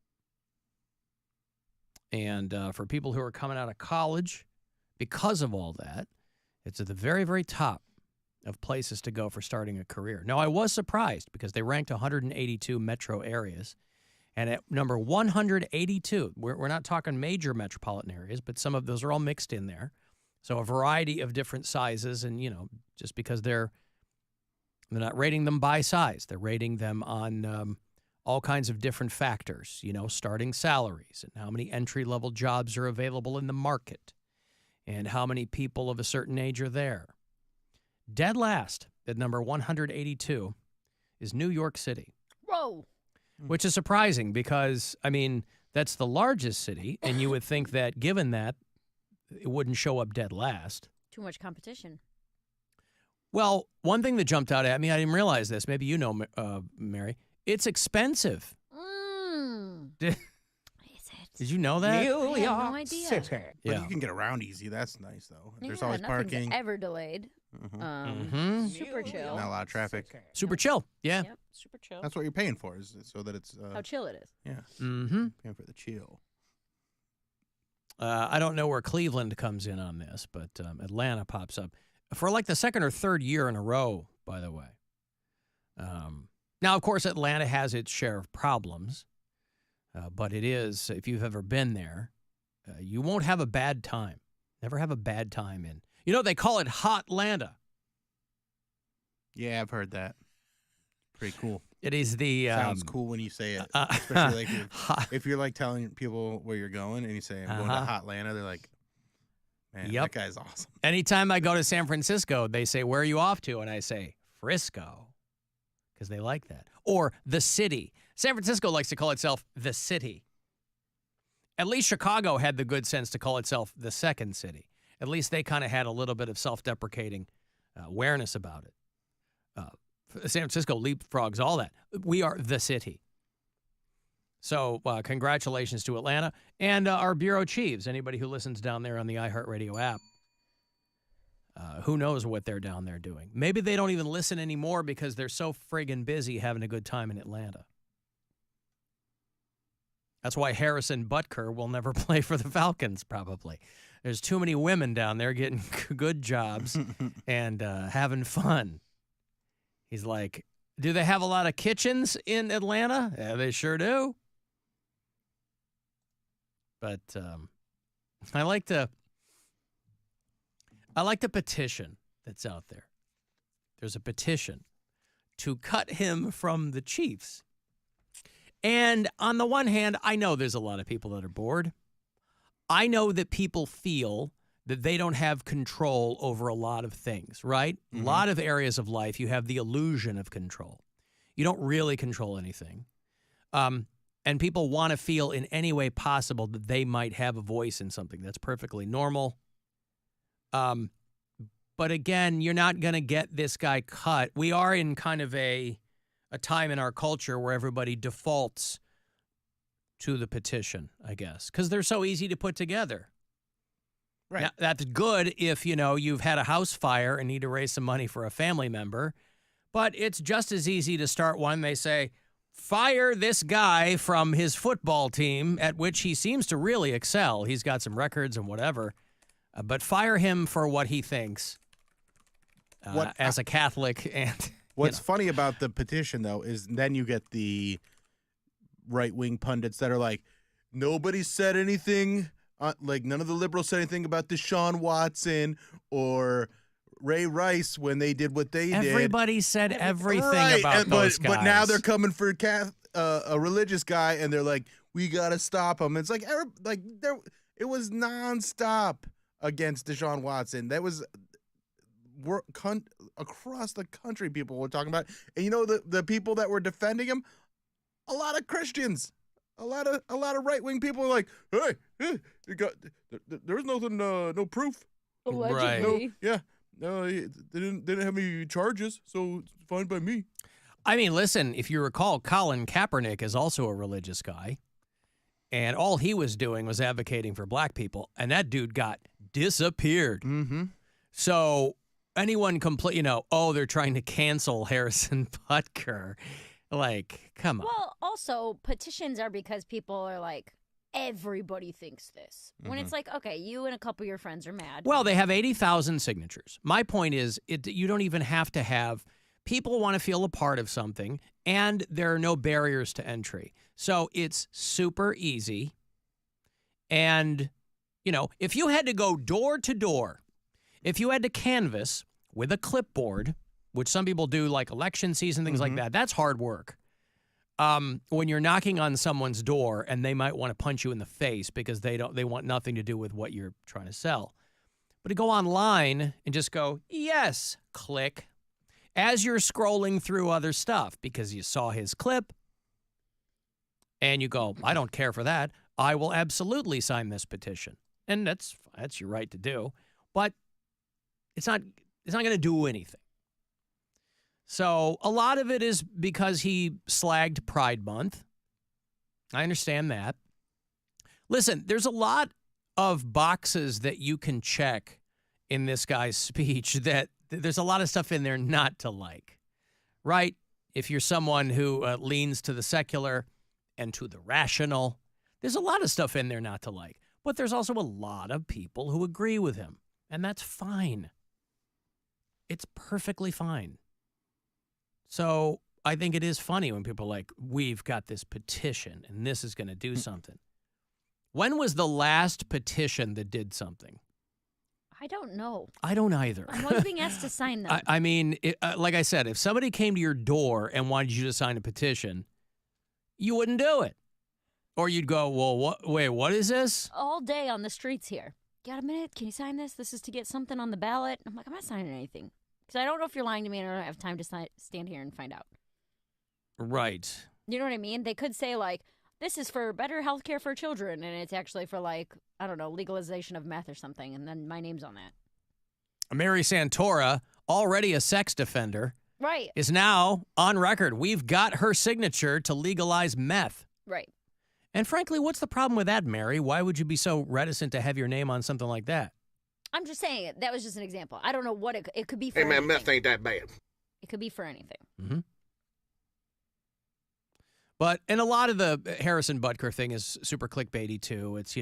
And for people who are coming out of college, because of all that, it's at the very, very top of places to go for starting a career. Now, I was surprised because they ranked 182 metro areas. And at number 182, we're not talking major metropolitan areas, but some of those are all mixed in there. So a variety of different sizes, and, just because they're not rating them by size. They're rating them on all kinds of different factors, starting salaries and how many entry-level jobs are available in the market and how many people of a certain age are there. Dead last at number 182 is New York City. Whoa. Which is surprising because, that's the largest city, and you would think that given that, it wouldn't show up dead last. Too much competition. Well, one thing that jumped out at me, I didn't realize this. Maybe you know, Mary. It's expensive. Did you know that? New York City. But Yeah. you can get around easy. That's nice, though. There's Yeah, always nothing's parking. ever delayed. Super chill. Not a lot of traffic. Super chill. Yeah. Yep, super chill. That's what you're paying for, is so that it's... How chill it is. Yeah. Mm-hmm. Paying for the chill. I don't know where Cleveland comes in on this, but Atlanta pops up for like the second or third year in a row, by the way. Now, of course, Atlanta has its share of problems, but it is, if you've ever been there, you won't have a bad time. Never have a bad time in. They call it Hotlanta. Yeah, I've heard that. Pretty cool. It is the... Sounds cool when you say it. Especially if you're like telling people where you're going and you say, I'm going to Hotlanta, they're like, man, that guy's awesome. Anytime I go to San Francisco, they say, where are you off to? And I say, Frisco, because they like that. Or the city. San Francisco likes to call itself the city. At least Chicago had the good sense to call itself the second city. At least they kind of had a little bit of self-deprecating awareness about it. San Francisco leapfrogs all that. We are the city. So congratulations to Atlanta and our bureau chiefs, anybody who listens down there on the iHeartRadio app. Who knows what they're down there doing? Maybe they don't even listen anymore because they're so friggin' busy having a good time in Atlanta. That's why Harrison Butker will never play for the Falcons, probably. There's too many women down there getting good jobs and having fun. He's like, do they have a lot of kitchens in Atlanta? Yeah, they sure do. But I like the petition that's out there. There's a petition to cut him from the Chiefs. And on the one hand, I know there's a lot of people that are bored. I know that people feel that they don't have control over a lot of things, right? A lot of areas of life, you have the illusion of control. You don't really control anything. And people want to feel in any way possible that they might have a voice in something. That's perfectly normal. But again, you're not going to get this guy cut. We are in kind of a time in our culture where everybody defaults to the petition, I guess, because they're so easy to put together. Right. Now, that's good if, you've had a house fire and need to raise some money for a family member, but it's just as easy to start one. They say, fire this guy from his football team, at which he seems to really excel. He's got some records and whatever, but fire him for what he thinks as a Catholic. And what's funny about the petition, though, is then you get the right-wing pundits that are like, nobody said anything, like none of the liberals said anything about Deshaun Watson or Ray Rice when they did what they did. Everybody said everything about those guys. But now they're coming for a religious guy, and they're like, we got to stop him. It's like it was nonstop against Deshaun Watson. That was across the country people were talking about. And the people that were defending him, a lot of Christians, a lot of right-wing people are like, hey, there's nothing, no proof. Allegedly. No, they didn't have any charges, so it's fine by me. I mean, listen, if you recall, Colin Kaepernick is also a religious guy, and all he was doing was advocating for black people, and that dude got disappeared. Mm-hmm. So anyone they're trying to cancel Harrison Butker. Like, come on. Well, also, petitions are because people are like, everybody thinks this. When it's like, okay, you and a couple of your friends are mad. Well, they have 80,000 signatures. My point is, you don't even have to have, people want to feel a part of something, and there are no barriers to entry. So it's super easy. And, if you had to go door to door, if you had to canvass with a clipboard, which some people do like election season, things like that, that's hard work. When you're knocking on someone's door and they might want to punch you in the face because they want nothing to do with what you're trying to sell. But to go online and just go, yes, click, as you're scrolling through other stuff because you saw his clip and you go, I don't care for that. I will absolutely sign this petition. And that's your right to do. But it's not going to do anything. So a lot of it is because he slagged Pride Month. I understand that. Listen, there's a lot of boxes that you can check in this guy's speech that there's a lot of stuff in there not to like, right? If you're someone who leans to the secular and to the rational, there's a lot of stuff in there not to like. But there's also a lot of people who agree with him, and that's fine. It's perfectly fine. So I think it is funny when people are like, we've got this petition and this is going to do something. When was the last petition that did something? I don't know. I don't either. I'm always being asked to sign them. I mean, like I said, if somebody came to your door and wanted you to sign a petition, you wouldn't do it. Or you'd go, well, what is this? All day on the streets here. Got a minute? Can you sign this? This is to get something on the ballot. I'm like, I'm not signing anything. Because I don't know if you're lying to me and I don't have time to stand here and find out. Right. You know what I mean? They could say, like, this is for better health care for children, and it's actually for, like, I don't know, legalization of meth or something, and then my name's on that. Mary Santora, already a sex defender, right, is now on record. We've got her signature to legalize meth. Right. And frankly, what's the problem with that, Mary? Why would you be so reticent to have your name on something like that? I'm just saying that was just an example. I don't know what it could be for Hey, man, anything. meth ain't that bad. It could be for anything. Mm-hmm. But, and a lot of the Harrison Butker thing is super clickbaity, too. It's,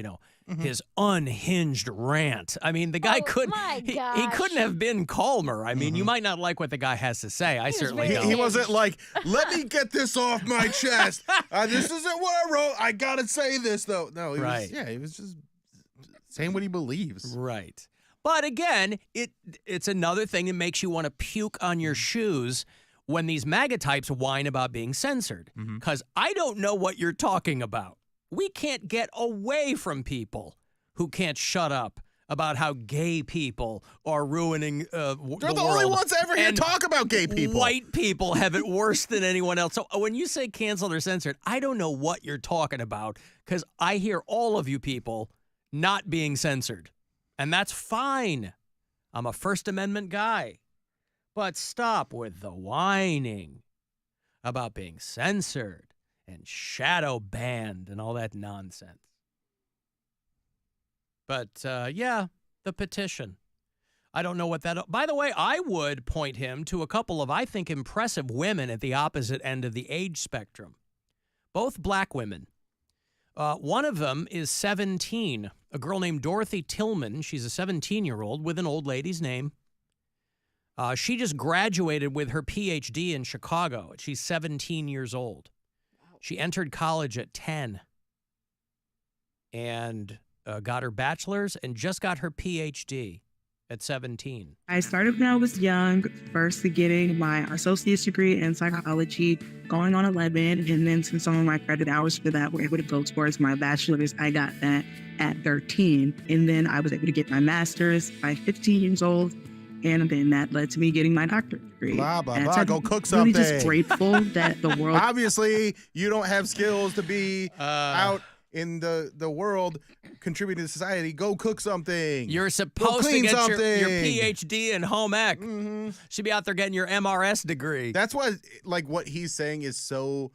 his unhinged rant. I mean, the guy he couldn't have been calmer. I mean, you might not like what the guy has to say. I certainly don't. He wasn't like, let me get this off my chest. This isn't what I wrote. I got to say this, though. No, he was just saying what he believes. Right. But again, it's another thing that makes you want to puke on your shoes when these MAGA types whine about being censored. Because I don't know what you're talking about. We can't get away from people who can't shut up about how gay people are ruining the world. They're the only ones ever here to talk about gay people. White people have it worse than anyone else. So when you say canceled or censored, I don't know what you're talking about because I hear all of you people not being censored. And that's fine. I'm a First Amendment guy. But stop with the whining about being censored and shadow banned and all that nonsense. But, the petition. I don't know what that... By the way, I would point him to a couple of, I think, impressive women at the opposite end of the age spectrum. Both black women. One of them is 17, a girl named Dorothy Tillman. She's a 17-year-old with an old lady's name. She just graduated with her PhD in Chicago. She's 17 years old. Wow. She entered college at 10 and got her bachelor's and just got her PhD at 17. I started when I was young, first getting my associate's degree in psychology, going on 11, and then since some of my credit hours for that were able to go towards my bachelor's, I got that at 13. And then I was able to get my master's by 15 years old. And then that led to me getting my doctorate degree. Blah, blah, and blah. so Go I'm cook really something. just grateful that the world... Obviously, you don't have skills to be out in the world contributing to society. Go cook something. You're supposed to get your PhD in home ec. Mm-hmm. Should be out there getting your MRS degree. That's why, what he's saying is so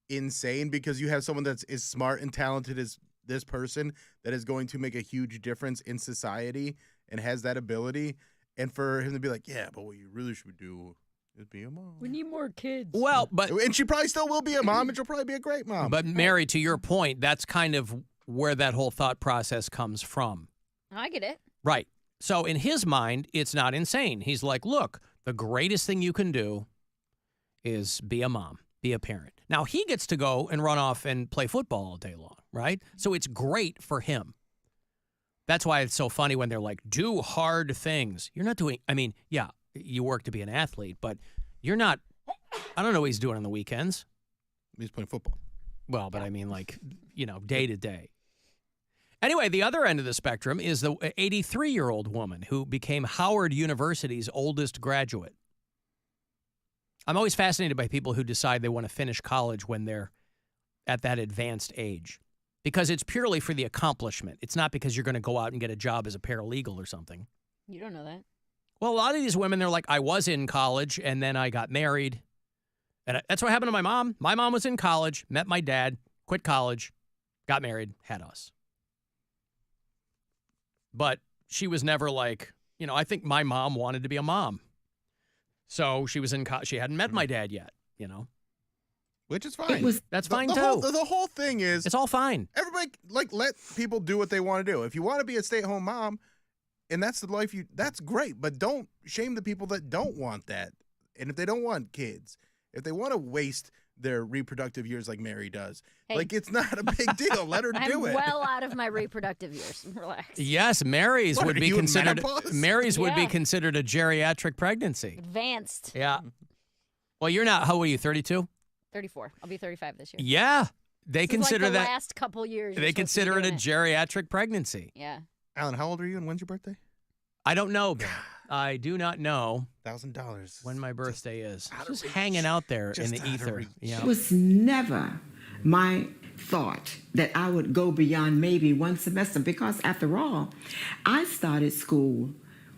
insane because you have someone that's as smart and talented as this person that is going to make a huge difference in society and has that ability. And for him to be like, yeah, but what you really should do is be a mom. We need more kids. Well, and she probably still will be a mom, and she'll probably be a great mom. But Mary, to your point, that's kind of where that whole thought process comes from. I get it. Right. So in his mind, it's not insane. He's like, look, the greatest thing you can do is be a mom, be a parent. Now, he gets to go and run off and play football all day long, right? So it's great for him. That's why it's so funny when they're like, do hard things. You're not doing, yeah, you work to be an athlete, but you're not, I don't know what he's doing on the weekends. He's playing football. Well, but day to day. Anyway, the other end of the spectrum is the 83-year-old woman who became Howard University's oldest graduate. I'm always fascinated by people who decide they want to finish college when they're at that advanced age. Because it's purely for the accomplishment. It's not because you're going to go out and get a job as a paralegal or something. You don't know that. Well, a lot of these women, they're like, I was in college, and then I got married. And that's what happened to my mom. My mom was in college, met my dad, quit college, got married, had us. But she was never like, I think my mom wanted to be a mom. So she was in college. She hadn't met my dad yet, Which is fine. That's fine, too. The whole thing is... It's all fine. Everybody, let people do what they want to do. If you want to be a stay-at-home mom, and that's the life that's great. But don't shame the people that don't want that. And if they don't want kids, if they want to waste their reproductive years like Mary does, it's not a big deal. Let her do it. I'm well out of my reproducctive years. Relax. Yes, Mary's would be considered... Mary's would be considered a geriatric pregnancy. Advanced. Yeah. Well, you're not... How old are you, 32? 34. I'll be 35 this year. Yeah. They consider that last couple years. They consider it a geriatric pregnancy. Yeah. Alan, how old are you and when's your birthday? I don't know, Bill. I do not know $1,000 when my birthday is. Just hanging out there in the ether. It was never my thought that I would go beyond maybe one semester because after all, I started school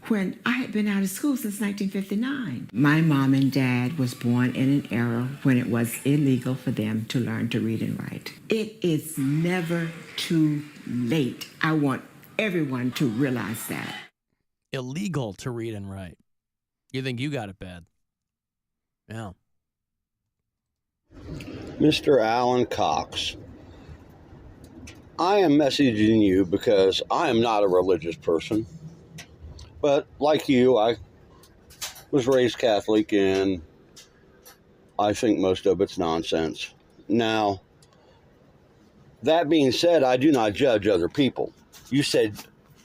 when I had been out of school since 1959. My mom and dad was born in an era when it was illegal for them to learn to read and write. It is never too late. I want everyone to realize that. illegal to read and write. You think you got it bad. Yeah. Mr. Alan Cox, I am messaging you because I am not a religious person. But like you, I was raised Catholic, and I think most of it's nonsense. Now, that being said, I do not judge other people. You said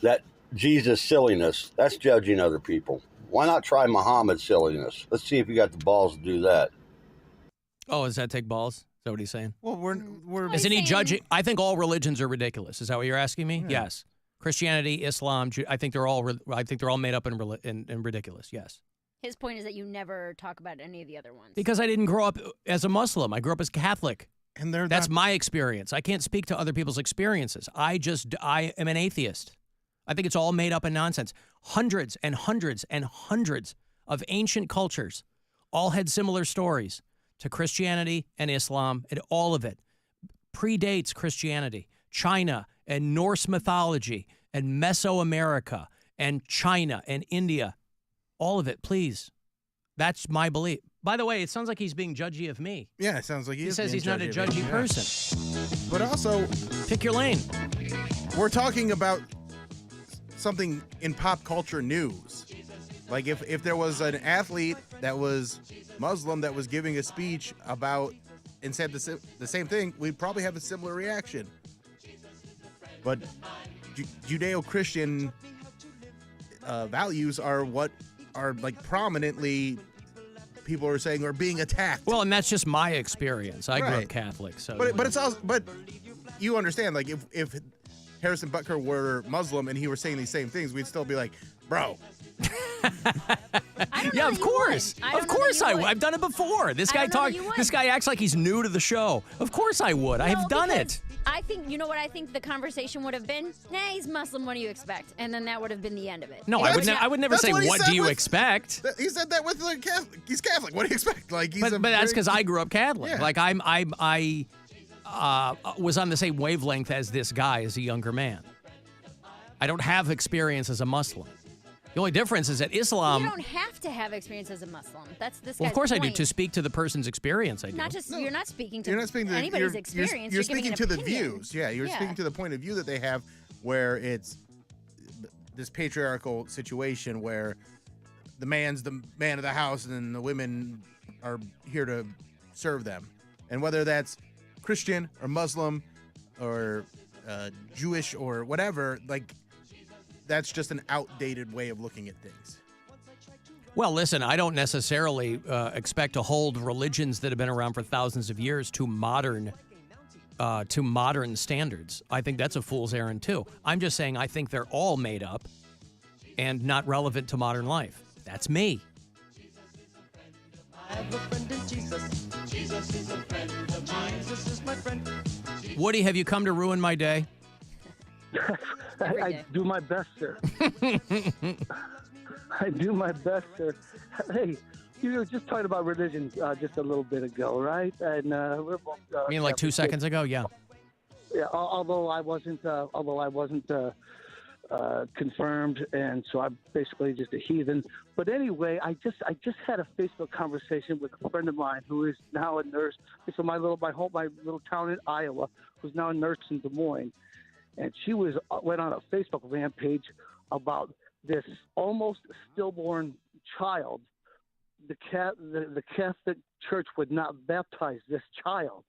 that Jesus silliness, that's judging other people. Why not try Muhammad's silliness? Let's see if you got the balls to do that. Oh, does that take balls? Is that what he's saying? Well, we're Isn't he judging? I think all religions are ridiculous. Is that what you're asking me? Yeah. Yes. Christianity, Islam, I think they're all made up and ridiculous. Yes. His point is that you never talk about any of the other ones. Because I didn't grow up as a Muslim. I grew up as Catholic. And that's my experience. I can't speak to other people's experiences. I am an atheist. I think it's all made up and nonsense. Hundreds and hundreds and hundreds of ancient cultures all had similar stories to Christianity and Islam, and all of it predates Christianity. China and Norse mythology and Mesoamerica and China and India, all of it, please. That's my belief. By the way, it sounds like he's being judgy of me. Yeah, it sounds like he says being he's not a of judgy me, yeah. person. But also, pick your lane. We're talking about something in pop culture news. Like if there was an athlete that was Muslim that was giving a speech about and said the same thing, we'd probably have a similar reaction. But Judeo-Christian values are what are like prominently people are saying are being attacked. Well, and that's just my experience. I grew up Right. Catholic, so. But it's also you understand, like if Harrison Butker were Muslim and he were saying these same things, we'd still be like, bro. Yeah, of course. Of course I would. I've done it before. This guy This guy acts like he's new to the show. Of course I would. I have done it. I think, you know what I think the conversation would have been? Nah, he's Muslim, what do you expect? And then that would have been the end of it. No, I would never say, what do you expect? He said that with the Catholic. He's Catholic. What do you expect? Like, But that's because I grew up Catholic. Yeah. Like I was on the same wavelength as this guy as a younger man. I don't have experience as a Muslim. The only difference is that Islam. You don't have to have experience as a Muslim. That's this Well, guy's of course I do. point. To speak to the person's experience, I do. Not just you're not speaking to You're not speaking to anybody's you're experience. You're giving speaking an to the opinion. views. Yeah, you're speaking to the point of view that they have, where it's this patriarchal situation where the man's the man of the house and the women are here to serve them, and whether that's Christian or Muslim or Jewish or whatever, like that's just an outdated way of looking at things. Well, listen, I don't necessarily expect to hold religions that have been around for thousands of years to modern standards. I think that's a fool's errand, too. I'm just saying I think they're all made up and not relevant to modern life. That's me. I have a friend in Jesus. Jesus is a friend of mine. Jesus is my friend. Woody, have you come to ruin my day? I do my best, sir. I do my best, sir. Hey, you were just talking about religion just a little bit ago, right? And we're both. I mean, like 2 seconds ago? Yeah. Yeah. Although I wasn't confirmed, and so I'm basically just a heathen. But anyway, I just had a Facebook conversation with a friend of mine who is now a nurse. So my little town in Iowa, who's now a nurse in Des Moines, and she went on a Facebook rampage about this almost stillborn child. The Catholic Church would not baptize this child.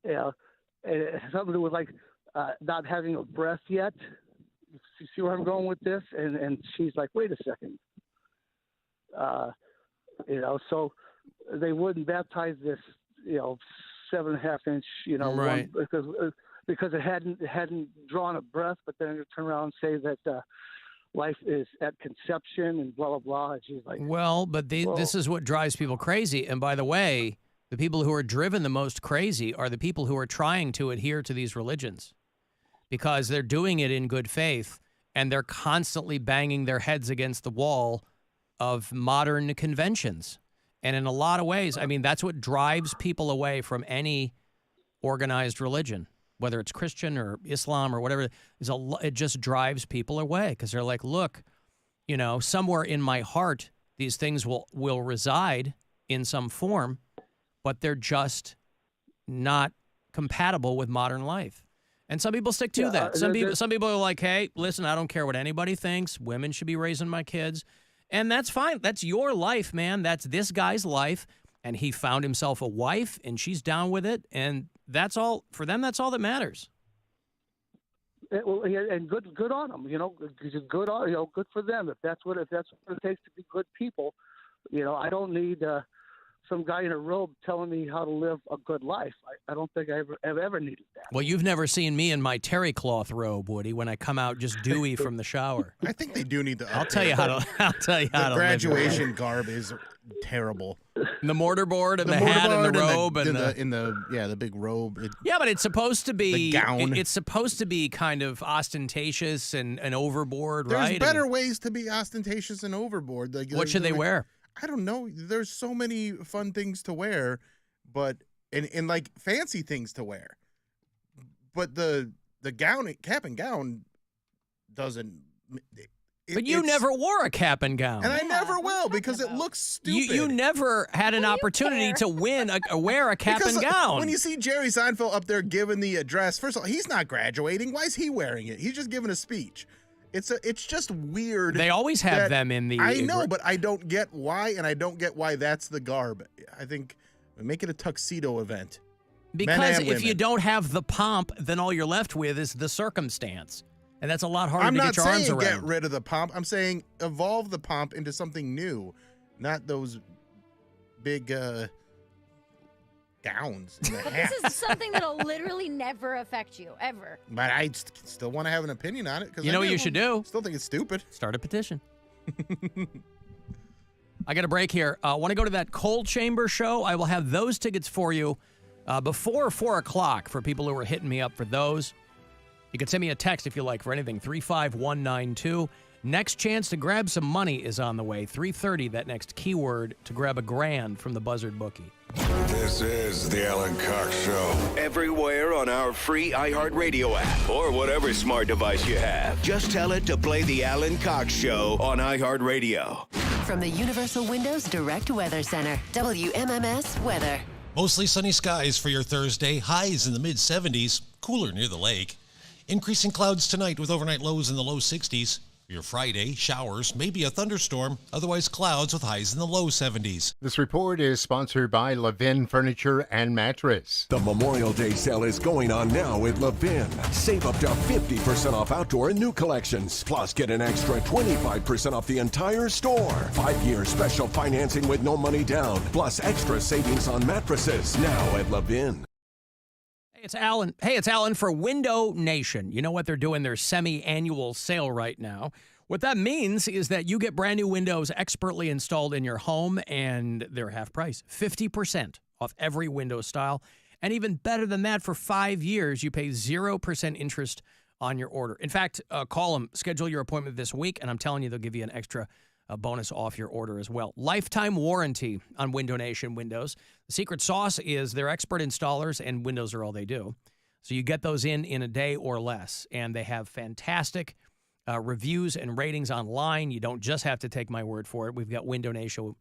Yeah, it has something to do with like not having a breath yet. You see where I'm going with this? And she's like, wait a second. So they wouldn't baptize this, 7.5 inch, Right. one, because it hadn't drawn a breath, but then it turn around and say that life is at conception and blah, blah, blah. And she's like, Well, but this is what drives people crazy. And by the way, the people who are driven the most crazy are the people who are trying to adhere to these religions because they're doing it in good faith and they're constantly banging their heads against the wall of modern conventions. And in a lot of ways, I mean, that's what drives people away from any organized religion, whether it's Christian or Islam or whatever. It just drives people away because they're like, look, You know, somewhere in my heart, these things will reside in some form, but they're just not compatible with modern life. And some people stick to that. Some people are like, hey, listen, I don't care what anybody thinks. Women should be raising my kids. And that's fine. That's your life, man. That's this guy's life. And he found himself a wife, and she's down with it. And that's all for them. That's all that matters. And good on them. You know, good on good for them. If that's what it takes to be good people, you know, I don't need some guy in a robe telling me how to live a good life. I don't think I ever needed that. Well, you've never seen me in my terry cloth robe, Woody, when I come out just dewy from the shower. I think they do need to. I'll tell you how to. The graduation garb is terrible. The mortarboard and the hat and the robe and the big robe. Yeah, but it's supposed to be the gown. It's supposed to be kind of ostentatious and overboard, There's right? There's better ways to be ostentatious and overboard. Like, what should they wear? I don't know. There's so many fun things to wear, but and like fancy things to wear. But the gown, cap and gown, doesn't. But you never wore a cap and gown, and I never will because it looks stupid. You never had an opportunity to wear a cap and gown. When you see Jerry Seinfeld up there giving the address, first of all, he's not graduating. Why is he wearing it? He's just giving a speech. It's just weird. They always have them in the. I know, but I don't get why, and I don't get why that's the garb. I think make it a tuxedo event. Because if you don't have the pomp, then all you're left with is the circumstance, and that's a lot harder to get your arms around. I'm not saying get rid of the pomp. I'm saying evolve the pomp into something new, not those big gowns. But this is something that'll literally never affect you, ever. But I still want to have an opinion on it. You know what you should do? Still think it's stupid. Start a petition. I got a break here. Want to go to that Cold Chamber show? I will have those tickets for you before 4 o'clock for people who are hitting me up for those. You can send me a text if you like for anything, 35192. Next chance to grab some money is on the way. 3:30, that next keyword to grab $1,000 from the Buzzard bookie. This is the Alan Cox Show. Everywhere on our free iHeartRadio app or whatever smart device you have. Just tell it to play the Alan Cox Show on iHeartRadio. From the Universal Windows Direct Weather Center, WMMS Weather. Mostly sunny skies for your Thursday. Highs in the mid-70s. Cooler near the lake. Increasing clouds tonight with overnight lows in the low 60s. Your Friday, showers, maybe a thunderstorm, otherwise clouds with highs in the low 70s. This report is sponsored by Levin Furniture and Mattress. The Memorial Day sale is going on now at Levin. Save up to 50% off outdoor and new collections. Plus, get an extra 25% off the entire store. 5-year special financing with no money down. Plus, extra savings on mattresses now at Levin. It's Alan. Hey, it's Alan for Window Nation. You know what they're doing? Their semi-annual sale right now. What that means is that you get brand new windows expertly installed in your home, and they're half price. 50% off every window style. And even better than that, for 5 years, you pay 0% interest on your order. In fact, call them, schedule your appointment this week, and I'm telling you, they'll give you an extra bonus off your order as well. Lifetime warranty on Window Nation windows. The secret sauce is they're expert installers, and windows are all they do. So you get those in a day or less, and they have fantastic reviews and ratings online. You don't just have to take my word for it. We've got Window Nation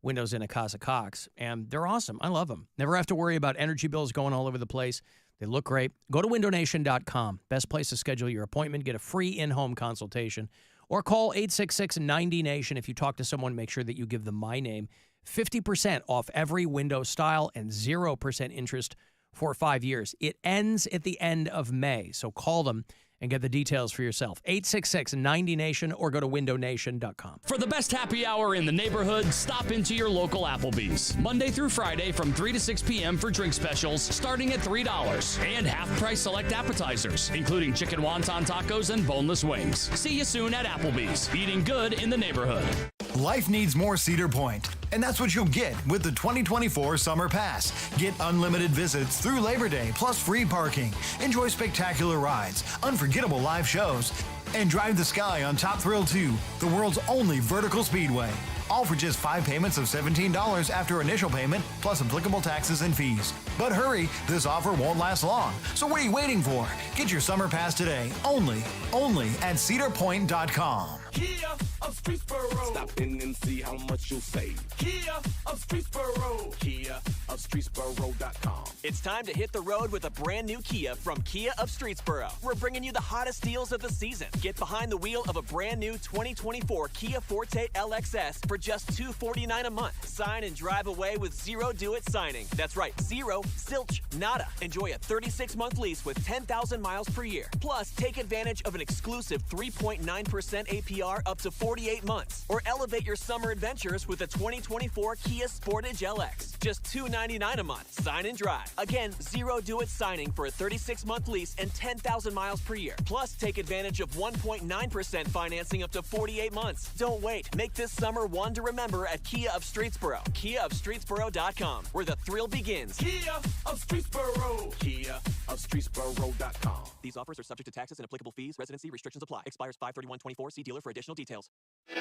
windows in Casa Cox, and they're awesome. I love them. Never have to worry about energy bills going all over the place. They look great. Go to windownation.com. Best place to schedule your appointment. Get a free in-home consultation. Or call 866-90-NATION. If you talk to someone, make sure that you give them my name. 50% off every window style and 0% interest for 5 years. It ends at the end of May, so call them and get the details for yourself. 866-90-NATION or go to windownation.com. For the best happy hour in the neighborhood, stop into your local Applebee's. Monday through Friday from 3 to 6 p.m. for drink specials starting at $3. And half-price select appetizers, including chicken wonton tacos and boneless wings. See you soon at Applebee's. Eating good in the neighborhood. Life needs more Cedar Point, and that's what you'll get with the 2024 Summer Pass. Get unlimited visits through Labor Day, plus free parking. Enjoy spectacular rides, unforgettable live shows, and drive the sky on Top Thrill 2, the world's only vertical speedway. All for just 5 payments of $17 after initial payment, plus applicable taxes and fees. But hurry, this offer won't last long. So what are you waiting for? Get your summer pass today, only at cedarpoint.com. Kia of Streetsboro. Stop in and see how much you'll save. Kia of Streetsboro. Kia of Streetsboro.com. It's time to hit the road with a brand new Kia from Kia of Streetsboro. We're bringing you the hottest deals of the season. Get behind the wheel of a brand new 2024 Kia Forte LXS for just $249 a month. Sign and drive away with zero do-it signing. That's right, zero, zilch, nada. Enjoy a 36-month lease with 10,000 miles per year. Plus, take advantage of an exclusive 3.9% APR up to 48 months. Or elevate your summer adventures with a 2024 Kia Sportage LX. Just $299 a month. Sign and drive. Again, zero do-it signing for a 36-month lease and 10,000 miles per year. Plus, take advantage of 1.9% financing up to 48 months. Don't wait. Make this summer one to remember at Kia of Streetsboro. KiaofStreetsboro.com, where the thrill begins. Kia of Streetsboro. Kia of Streetsboro.com. These offers are subject to taxes and applicable fees. Residency restrictions apply. Expires 5/31/24. See dealer for additional details.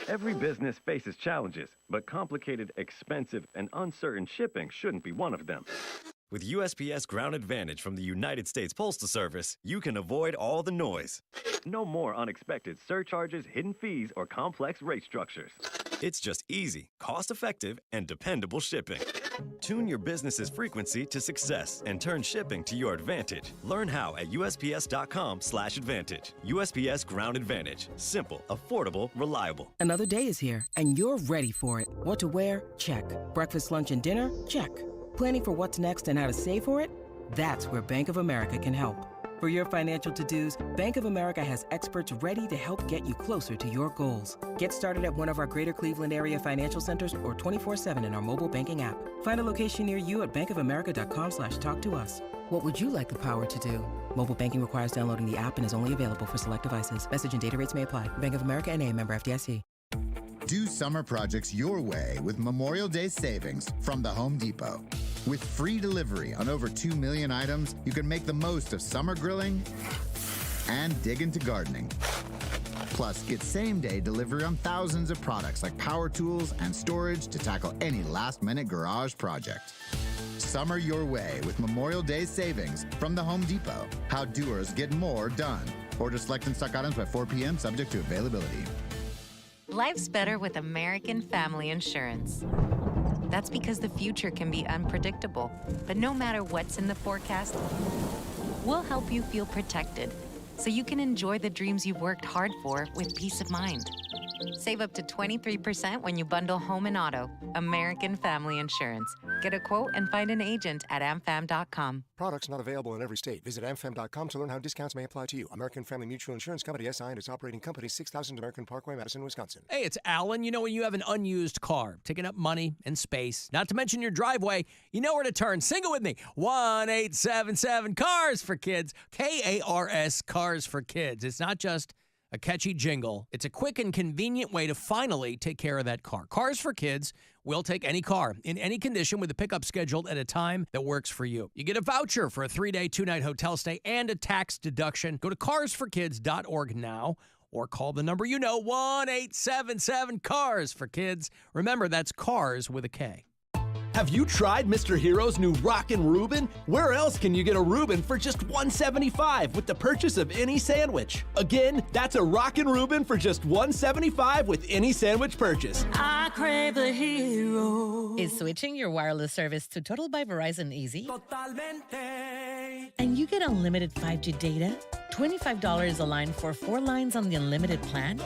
Every business faces challenges, but complicated, expensive, and uncertain shipping shouldn't be one of them. With USPS Ground Advantage from the United States Postal Service, you can avoid all the noise. No more unexpected surcharges, hidden fees, or complex rate structures. It's just easy, cost-effective, and dependable shipping. Tune your business's frequency to success and turn shipping to your advantage. Learn how at USPS.com/advantage. USPS Ground Advantage. Simple, affordable, reliable. Another day is here, and you're ready for it. What to wear? Check. Breakfast, lunch, and dinner? Check. Planning for what's next and how to save for it? That's where Bank of America can help. For your financial to-dos, Bank of America has experts ready to help get you closer to your goals. Get started at one of our Greater Cleveland area financial centers or 24/7 in our mobile banking app. Find a location near you at bankofamerica.com/talktous. What would you like the power to do? Mobile banking requires downloading the app and is only available for select devices. Message and data rates may apply. Bank of America N.A., member FDIC. Do summer projects your way with Memorial Day savings from the Home Depot. With free delivery on over 2 million items, you can make the most of summer grilling and dig into gardening. Plus, get same-day delivery on thousands of products like power tools and storage to tackle any last-minute garage project. Summer your way with Memorial Day savings from the Home Depot. How doers get more done. Order select and stock items by 4 p.m. subject to availability. Life's better with American Family Insurance. That's because the future can be unpredictable, but no matter what's in the forecast, we'll help you feel protected so you can enjoy the dreams you've worked hard for with peace of mind. Save up to 23% when you bundle home and auto. American Family Insurance. Get a quote and find an agent at amfam.com. Products not available in every state. Visit amfam.com to learn how discounts may apply to you. American Family Mutual Insurance Company, SI, and its operating company, 6000 American Parkway, Madison, Wisconsin. Hey, it's Alan. You know when you have an unused car, taking up money and space, not to mention your driveway, you know where to turn. Sing it with me. 1-877-CARS for kids. KARS, Cars for Kids. It's not just a catchy jingle. It's a quick and convenient way to finally take care of that car. Cars for Kids will take any car in any condition with a pickup scheduled at a time that works for you. You get a voucher for a 3-day, 2-night hotel stay and a tax deduction. Go to carsforkids.org now or call the number you know, 1-877-CARS for Kids. Remember, that's cars with a K. Have you tried Mr. Hero's new Rockin' Reuben? Where else can you get a Reuben for just $1.75 with the purchase of any sandwich? Again, that's a Rockin' Reuben for just $1.75 with any sandwich purchase. I crave the hero. Is switching your wireless service to Total by Verizon easy? Totalmente. And you get unlimited 5G data, $25 a line for 4 lines on the unlimited plan,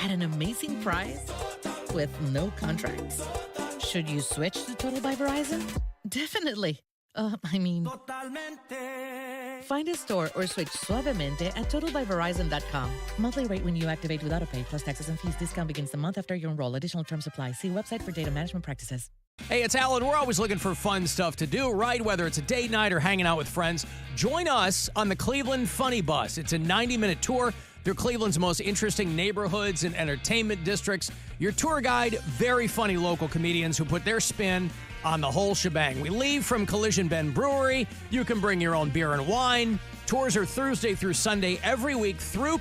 at an amazing price with no contracts. Should you switch to Total by Verizon? Definitely. Totalmente. Find a store or switch suavemente at totalbyverizon.com. Monthly rate when you activate with autopay plus taxes and fees. Discount begins the month after you enroll. Additional terms apply. See website for data management practices. Hey, it's Alan. We're always looking for fun stuff to do, right? Whether it's a date night or hanging out with friends. Join us on the Cleveland Funny Bus. It's a 90-minute tour through Cleveland's most interesting neighborhoods and entertainment districts. Your tour guide, very funny local comedians who put their spin on the whole shebang. We leave from Collision Bend Brewery. You can bring your own beer and wine. Tours are Thursday through Sunday every week through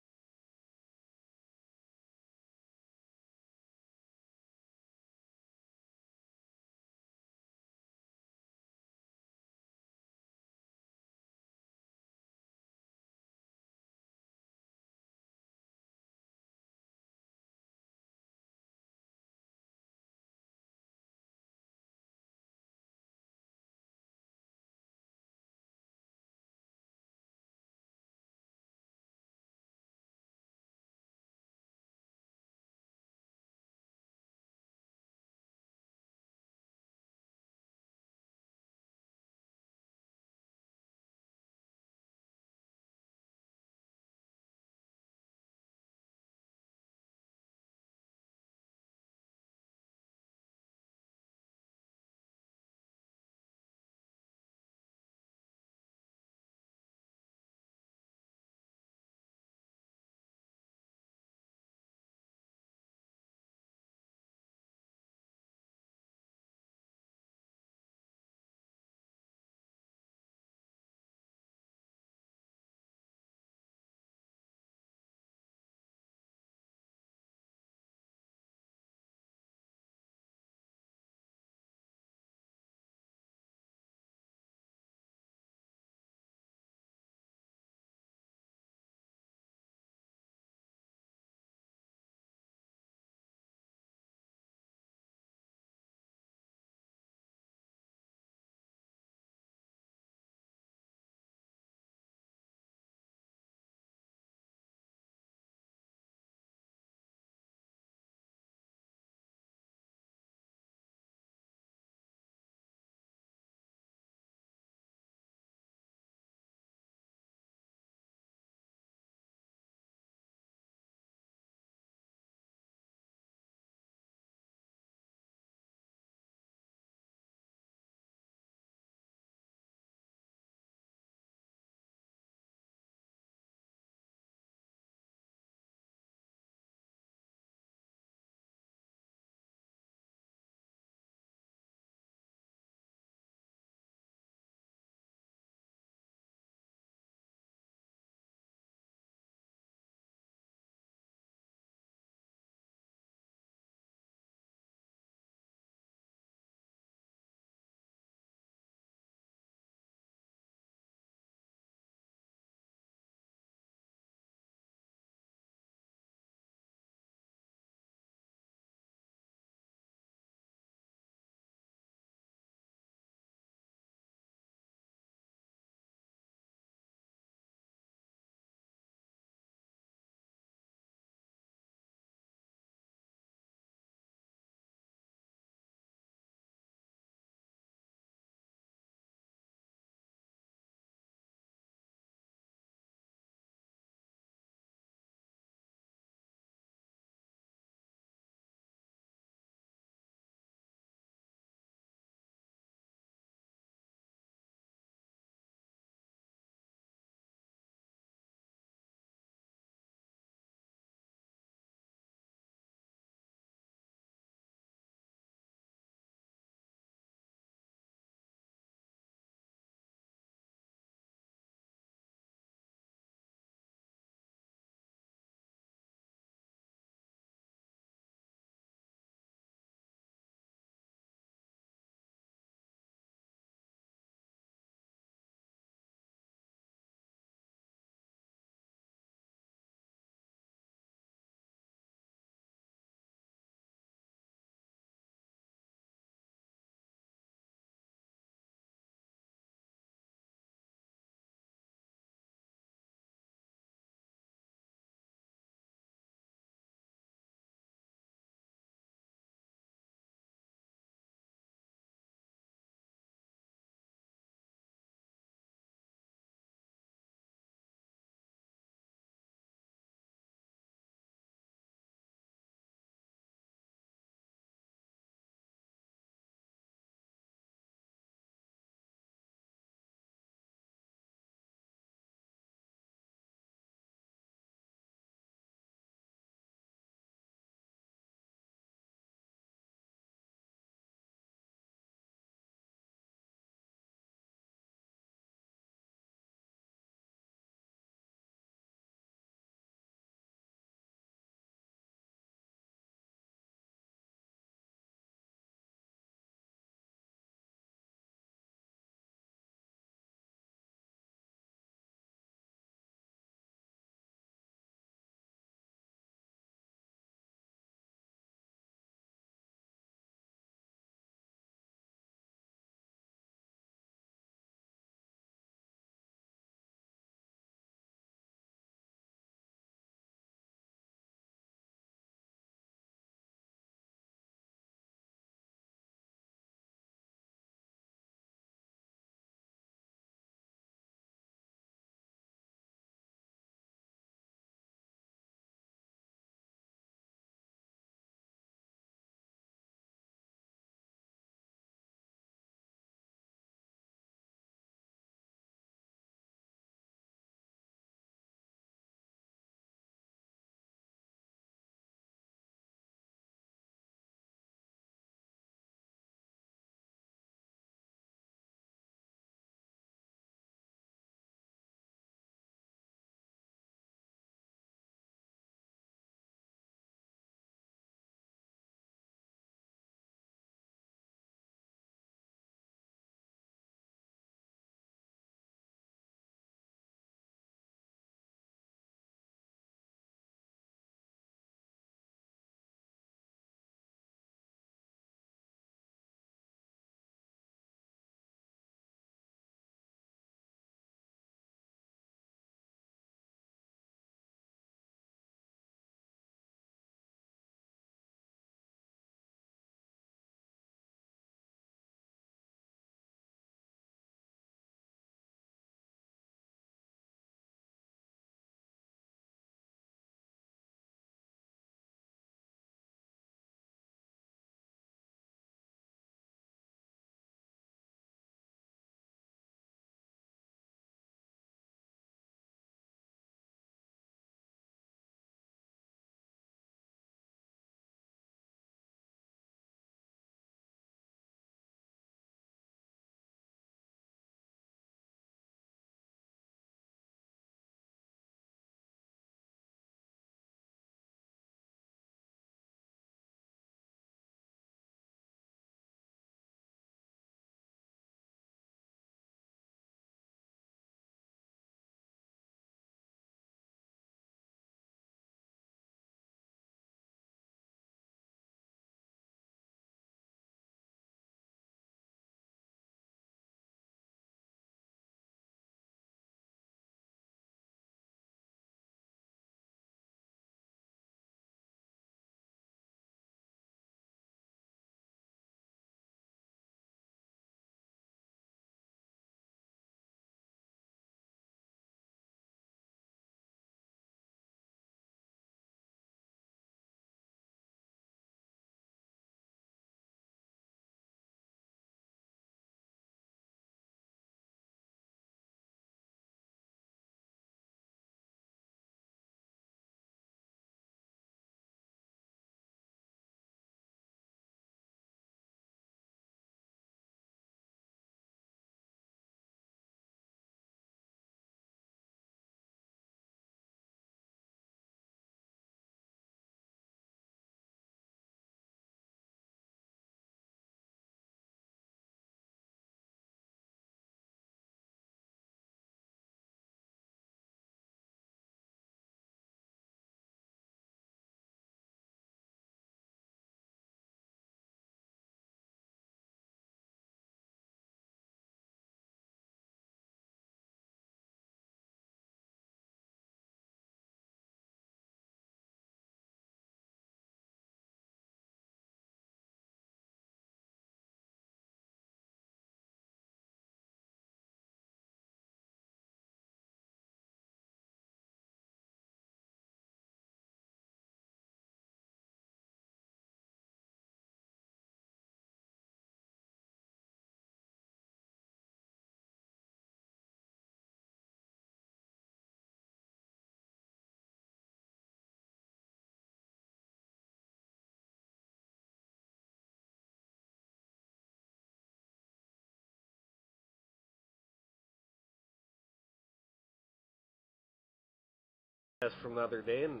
from the other day, and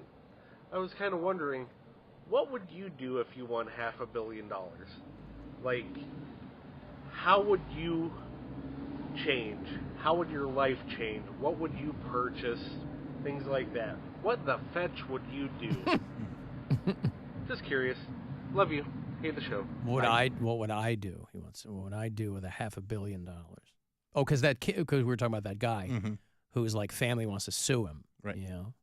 I was kind of wondering, what would you do if you won $500 million? Like, how would you change? How would your life change? What would you purchase? Things like that. What the fetch would you do? Just curious. Love you. Hate the show. What would I do? He wants. What would I do with $500 million? Oh, because we were talking about that guy whose like family wants to sue him. Right. You know.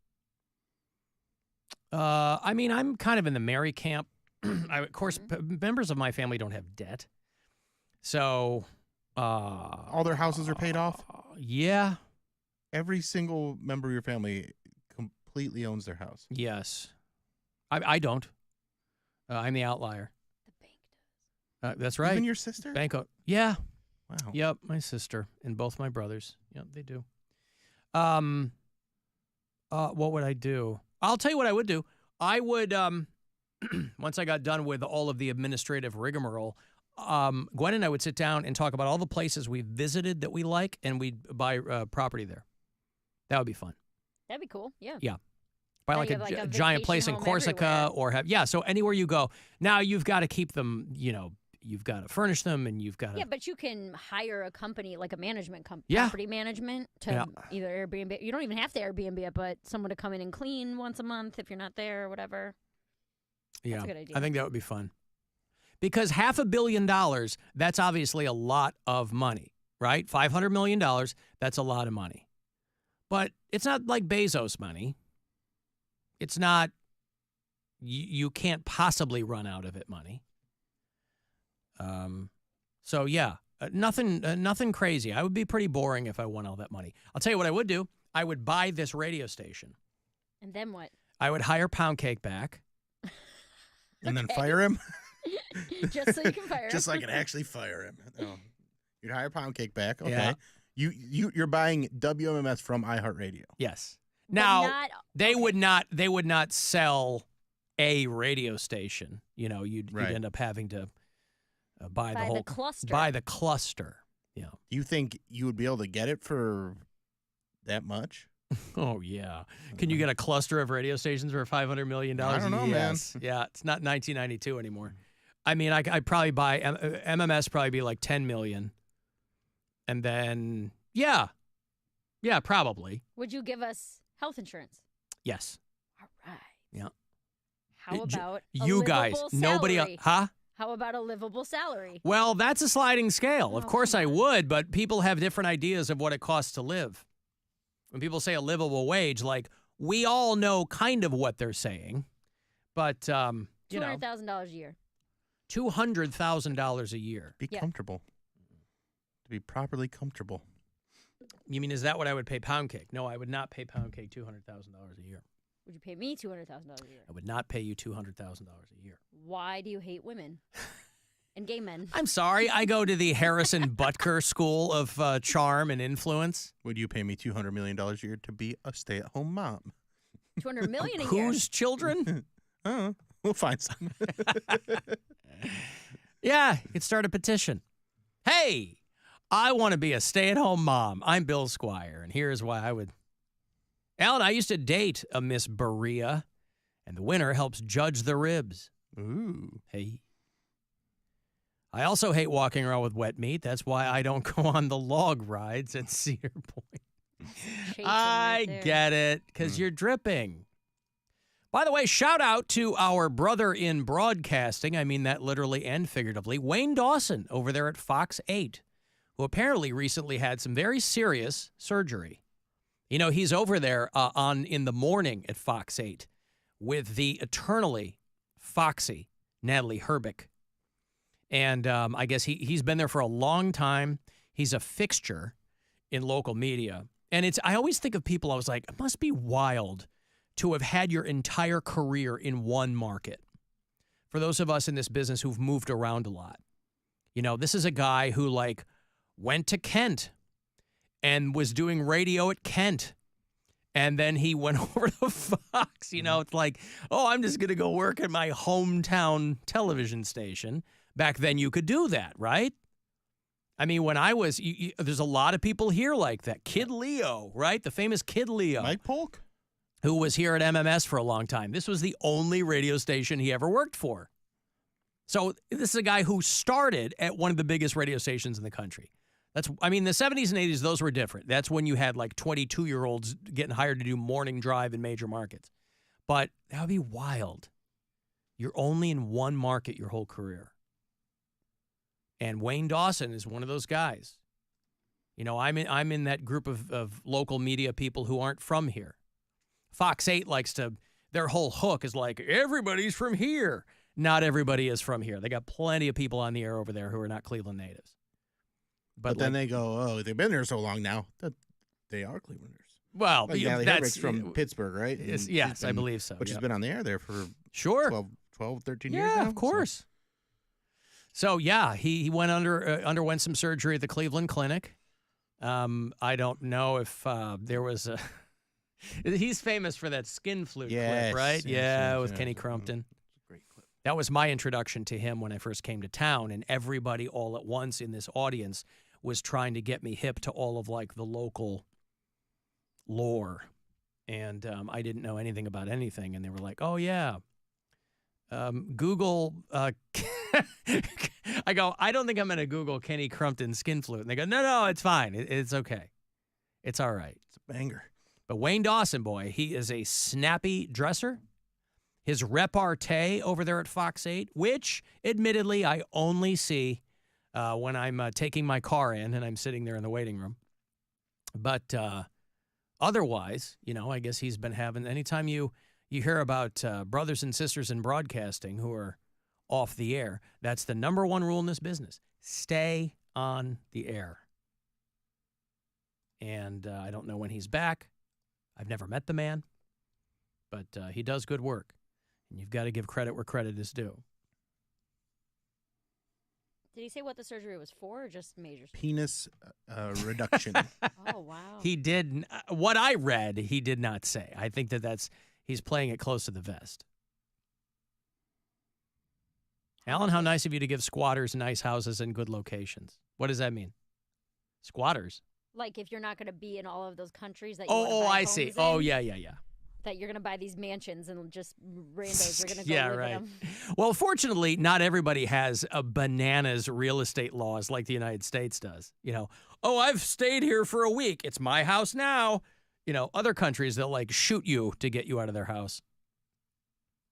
I mean, I'm kind of in the Mary camp. Of course, members of my family don't have debt, so all their houses are paid off. Yeah. Every single member of your family completely owns their house. Yes. I don't. I'm the outlier. The bank does. That's right. Even your sister? Yeah. Wow. Yep, my sister and both my brothers. Yep, they do. What would I do? I'll tell you what I would do. I would, once I got done with all of the administrative rigmarole, Gwen and I would sit down and talk about all the places we visited that we like, and we'd buy property there. That would be fun. That'd be cool. Yeah. Yeah. Buy like you have a giant place in Corsica everywhere. so anywhere you go. Now you've got to keep them, you've got to furnish them and you've got to. Yeah, but you can hire a company, like a management company, Yeah. property management, to either Airbnb. You don't even have to Airbnb it, but someone to come in and clean once a month if you're not there or whatever. Yeah. That's a good idea. I think that would be fun. Because $500 million, that's obviously a lot of money, right? $500 million, that's a lot of money. But it's not like Bezos money. It's not, you can't possibly run out of it money. So yeah, nothing crazy. I would be pretty boring if I won all that money. I'll tell you what I would do. I would buy this radio station. And then what? I would hire Pound Cake back. And then fire him? Just so you can fire him. Just so I can actually fire him. Oh. You'd hire Pound Cake back. Okay. Yeah. You're buying WMMS from iHeartRadio. Yes. Now, they would not sell a radio station. You'd end up having to buy the cluster. Buy the cluster. Yeah. Do you think you would be able to get it for that much? Oh yeah. Can you get a cluster of radio stations for $500 million? I don't know, man. Yeah, it's not 1992 anymore. I mean, I'd probably buy MMS probably be like 10 million, and then yeah, probably. Would you give us health insurance? Yes. All right. Yeah. How about you guys? Nobody else, huh? How about a livable salary? Well, that's a sliding scale. Of course I would, but people have different ideas of what it costs to live. When people say a livable wage, like, we all know kind of what they're saying, but $200,000 a year. $200,000 a year. Be comfortable. To be properly comfortable. You mean, is that what I would pay Pound Cake? No, I would not pay Pound Cake $200,000 a year. Would you pay me $200,000 a year? I would not pay you $200,000 a year. Why do you hate women and gay men? I'm sorry. I go to the Harrison Butker School of Charm and Influence. Would you pay me $200 million a year to be a stay-at-home mom? $200 million a year. Whose children? We'll find some. Yeah, you could start a petition. Hey, I want to be a stay-at-home mom. I'm Bill Squire, and here's why I would. Alan, I used to date a Miss Berea, and the winner helps judge the ribs. Ooh. Hey. I also hate walking around with wet meat. That's why I don't go on the log rides at Cedar Point. I get it, because you're dripping. By the way, shout out to our brother in broadcasting, I mean that literally and figuratively, Wayne Dawson over there at Fox 8, who apparently recently had some very serious surgery. He's over there in the morning at Fox 8 with the eternally foxy Natalie Herbeck. And I guess he's been there for a long time. He's a fixture in local media. And I always think of people, I was like, it must be wild to have had your entire career in one market. For those of us in this business who've moved around a lot. This is a guy who went to Kent and was doing radio at Kent. And then he went over to Fox. It's like, oh, I'm just going to go work at my hometown television station. Back then you could do that, right? I mean, when I was, there's a lot of people here like that. Kid Leo, right? The famous Kid Leo. Mike Polk? who was here at MMS for a long time. This was the only radio station he ever worked for. So this is a guy who started at one of the biggest radio stations in the country. The 70s and 80s, those were different. That's when you had like 22-year-olds getting hired to do morning drive in major markets. But that would be wild. You're only in one market your whole career. And Wayne Dawson is one of those guys. You know, I'm in that group of local media people who aren't from here. Fox 8 likes to, their whole hook is like, everybody's from here. Not everybody is from here. They got plenty of people on the air over there who are not Cleveland natives. But then they go, oh, they've been there so long now that they are Clevelanders. Well, Natalie that's Herrick's from Pittsburgh, right? Yes, I believe so. But she's been on the air there for 12, 13 years now. Yeah, of course. So yeah, he underwent some surgery at the Cleveland Clinic. I don't know if there was a. He's famous for that skin flute clip, right? Yes, with Kenny Crumpton. Great clip. That was my introduction to him when I first came to town, and everybody all at once in this audience was trying to get me hip to all of like the local lore, and I didn't know anything about anything, and they were like, "Oh yeah, Google." I go, I don't think I'm going to Google Kenny Crumpton skin flute, and they go, No, it's fine, it's okay, it's all right. It's a banger. But Wayne Dawson, boy, he is a snappy dresser. His repartee over there at Fox 8, which admittedly I only see when I'm taking my car in and I'm sitting there in the waiting room. But otherwise, you know, I guess he's been having, anytime you hear about brothers and sisters in broadcasting who are off the air, that's the number one rule in this business. Stay on the air. And I don't know when he's back. I've never met the man, but he does good work. And you've got to give credit where credit is due. Did he say what the surgery was for, or just major? Penis reduction. Oh, wow. He did. What I read, he did not say. I think he's playing it close to the vest. Alan, how nice of you to give squatters nice houses and good locations. What does that mean? Squatters? Like if you're not going to be in all of those countries that you Oh, I see. homes Oh, in, yeah. that you're going to buy these mansions and just randos are going to go Yeah, live right. in them. Well, fortunately, not everybody has a bananas real estate laws like the United States does. You know, oh, I've stayed here for a week. It's my house now. You know, other countries, they'll like shoot you to get you out of their house.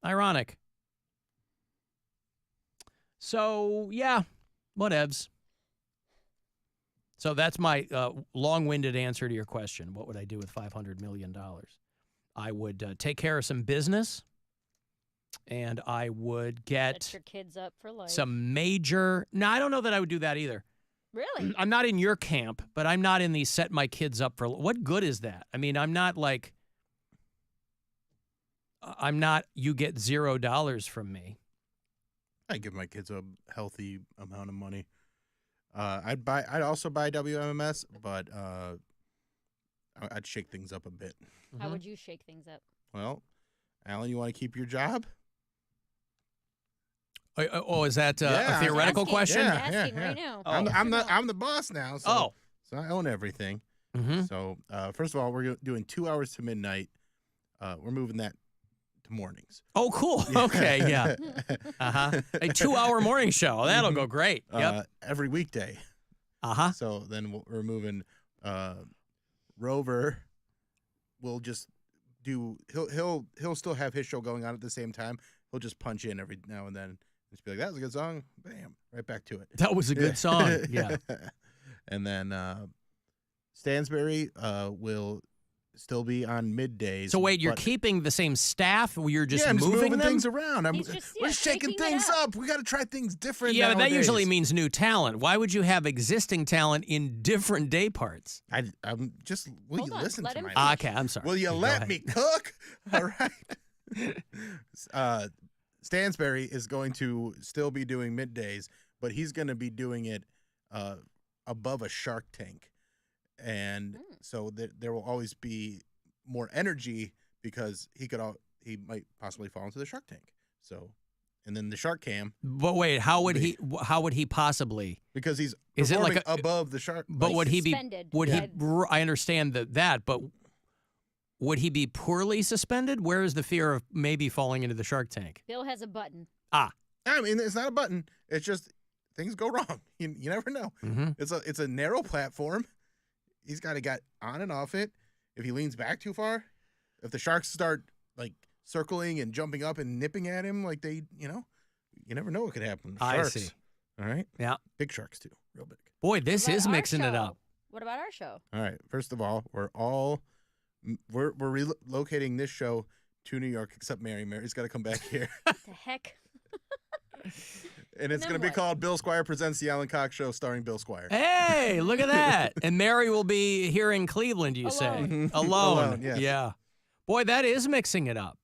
Ironic. So, yeah, whatevs. So that's my long-winded answer to your question. What would I do with $500 million? I would take care of some business, and I would Set your kids up for life. some major... No, I don't know that I would do that either. Really? I'm not in your camp, but I'm not in the set my kids up for... What good is that? I mean, I'm not like... I'm not, you get $0 from me. I give my kids a healthy amount of money. I'd also buy WMMS, but I'd shake things up a bit. How would you shake things up? Well, Alan, you want to keep your job? Oh, is that a theoretical question? Asking right now. I'm the boss now. So I own everything. Mm-hmm. So first of all, we're doing 2 hours to midnight. We're moving that to mornings. Oh, cool. Okay, yeah. A 2-hour morning show. That'll go great. Yep. Every weekday. So then we're moving. Rover will just do. He'll still have his show going on at the same time. He'll just punch in every now and then. Just be like, that was a good song. Bam, right back to it. That was a good song. Yeah. And then Stansberry will still be on middays. So wait, you're keeping the same staff? You're just I'm moving them? things around. We're shaking things up. We got to try things different. Yeah, but that nowadays. usually means new talent. Why would you have existing talent in different day parts? I'm just. Will you listen to my? Okay, I'm sorry. Will you let me cook? All right. Stansberry is going to still be doing middays, but he's going to be doing it above a Shark Tank. And so there will always be more energy because he might possibly fall into the Shark Tank. So, and then the Shark Cam. But wait, how would he possibly? Because he's is it like above the Shark? But would he be? Suspended. Would he? I understand that, but would he be poorly suspended? Where is the fear of maybe falling into the shark tank? Bill has a button. Ah. I mean, it's not a button. It's just things go wrong. You never know. Mm-hmm. It's a narrow platform. He's got to get on and off it. If he leans back too far, if the sharks start like circling and jumping up and nipping at him, like they, you never know what could happen. Sharks. I see. All right. Yeah. Big sharks too, real big. Boy, this is mixing it up. What about our show? All right. First of all, we're relocating this show to New York, except Mary. Mary's got to come back here. What the heck? And it's going to be called Bill Squire Presents the Alan Cox Show, starring Bill Squire. Hey, look at that. And Mary will be here in Cleveland, you say? Alone. Yes. Yeah. Boy, that is mixing it up.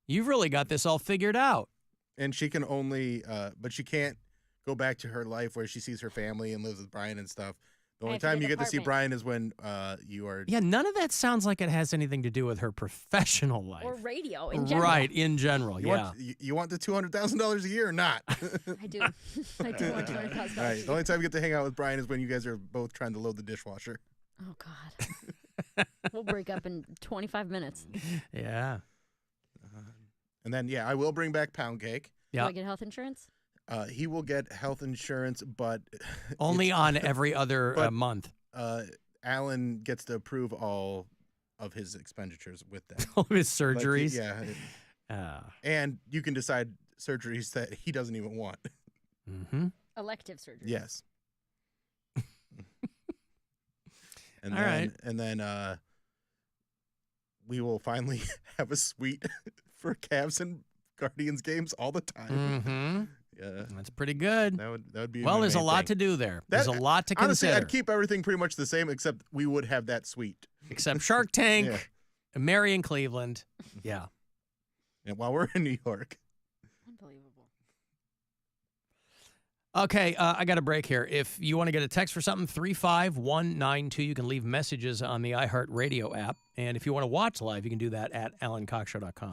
You've really got this all figured out. And she can only, but she can't go back to her life where she sees her family and lives with Brian and stuff. The only time you get to see Brian is when you are. Yeah, none of that sounds like it has anything to do with her professional life. Or radio in general. Right, in general, You want the $200,000 a year or not? I do. I do want $200,000. All right, the only time you get to hang out with Brian is when you guys are both trying to load the dishwasher. Oh, God. We'll break up in 25 minutes. Yeah. And then, I will bring back Pound Cake. Do I get health insurance? He will get health insurance, but only on every other month. Alan gets to approve all of his expenditures with that. All of his surgeries? And you can decide surgeries that he doesn't even want. Mm-hmm. Elective surgery. Yes. All right. And then we will finally have a suite for Cavs and Guardians games all the time. Mm-hmm. Yeah, that's pretty good. That would be well. There's a lot to do there. There's a lot to honestly, consider. I'd keep everything pretty much the same, except we would have that suite. Except Shark Tank, and Mary in Cleveland. Yeah. And while we're in New York. Unbelievable. Okay, I got a break here. If you want to get a text for something, 35192. You can leave messages on the iHeartRadio app. And if you want to watch live, you can do that at alancoxshow.com.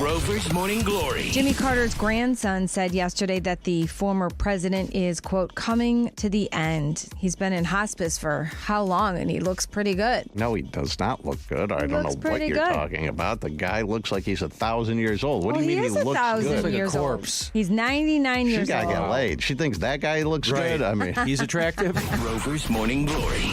Rover's Morning Glory. Jimmy Carter's grandson said yesterday that the former president is, quote, coming to the end. He's been in hospice for how long, and he looks pretty good. No, he does not look good. I don't know what pretty you're good. talking about. The guy looks like he's 1,000 years old. What Well, do you he mean is he looks 1,000 good? years old. He's 99 She years gotta old. get laid. She thinks that guy looks good. I mean, He's attractive. Rover's Morning Glory.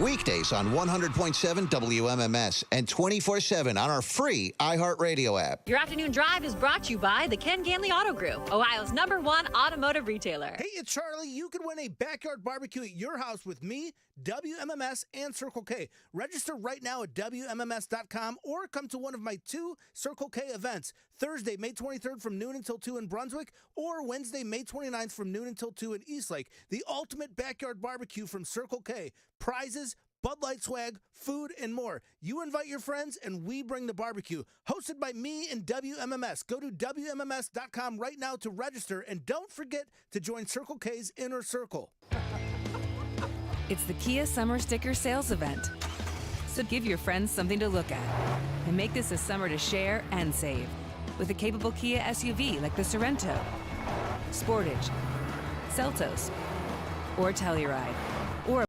Weekdays on 100.7 WMMS and 24/7 on our free iHeartRadio app. Your afternoon drive is brought to you by the Ken Ganley Auto Group, Ohio's #1 automotive retailer. Hey, it's Charlie. You could win a backyard barbecue at your house with me, WMMS, and Circle K. Register right now at WMMS.com or come to one of my 2 Circle K events, Thursday, May 23rd from noon until 2 in Brunswick, or Wednesday, May 29th from noon until 2 in Eastlake. The ultimate backyard barbecue from Circle K. Prizes, Bud Light swag, food, and more. You invite your friends, and we bring the barbecue. Hosted by me and WMMS. Go to WMMS.com right now to register, and don't forget to join Circle K's Inner Circle. It's the Kia Summer Sticker Sales Event. So give your friends something to look at and make this a summer to share and save with a capable Kia SUV like the Sorento, Sportage, Seltos, or Telluride, or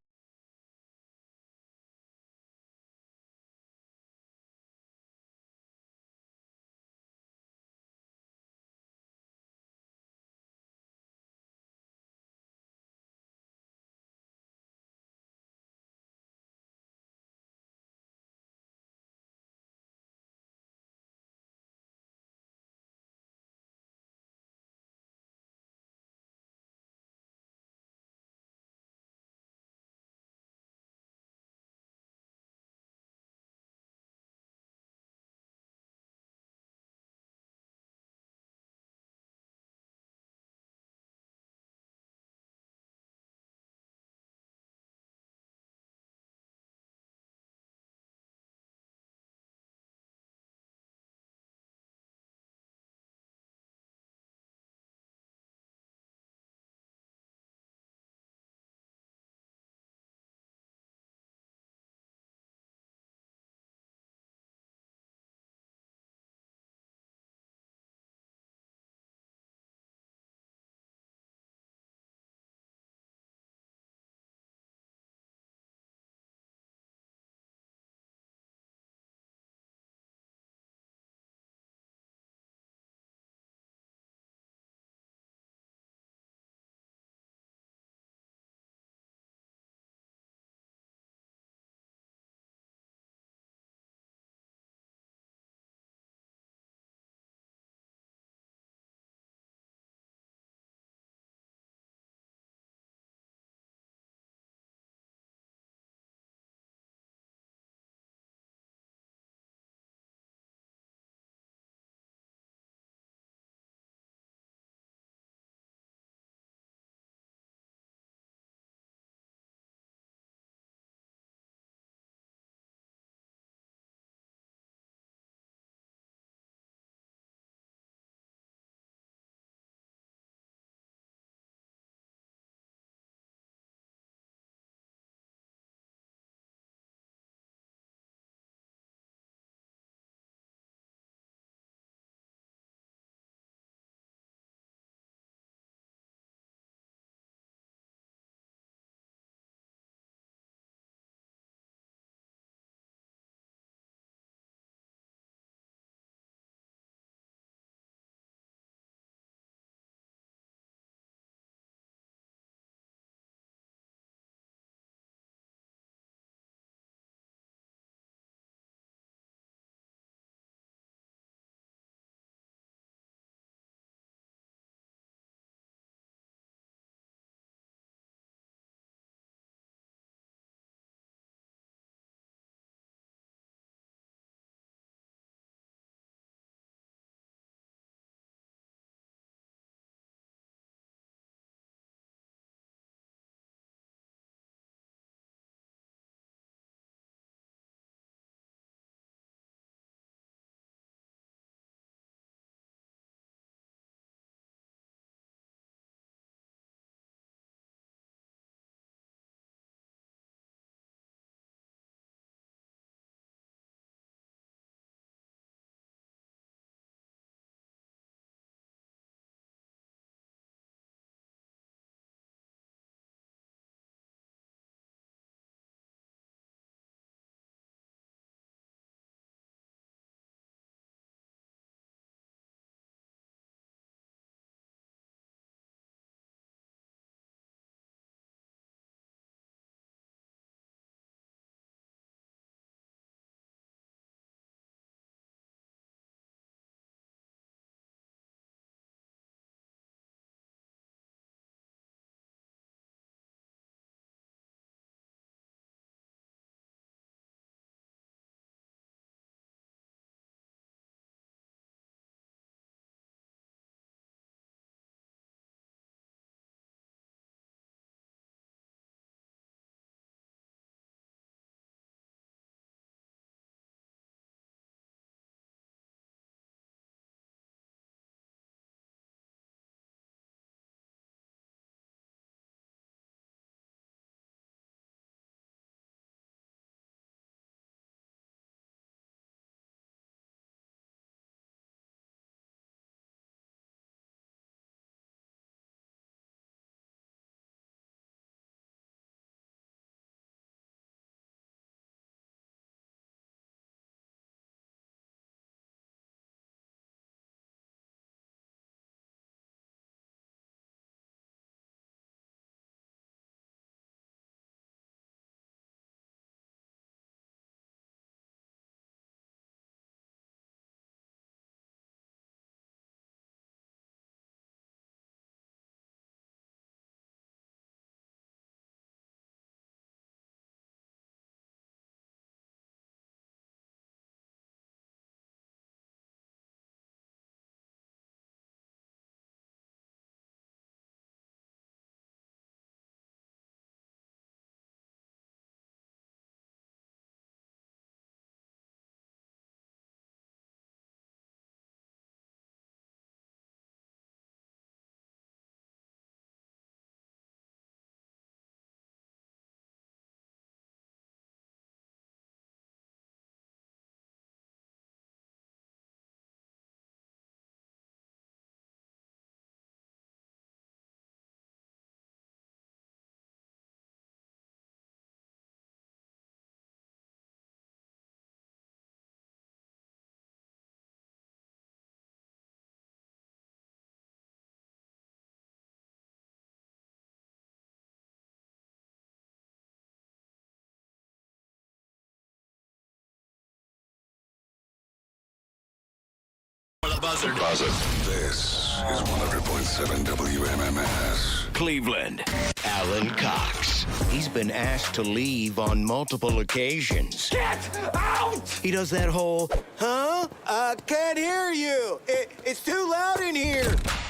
Buzzard. This is 100.7 WMMS. Cleveland. Alan Cox. He's been asked to leave on multiple occasions. Get out! He does that whole, huh? I can't hear you. It's too loud in here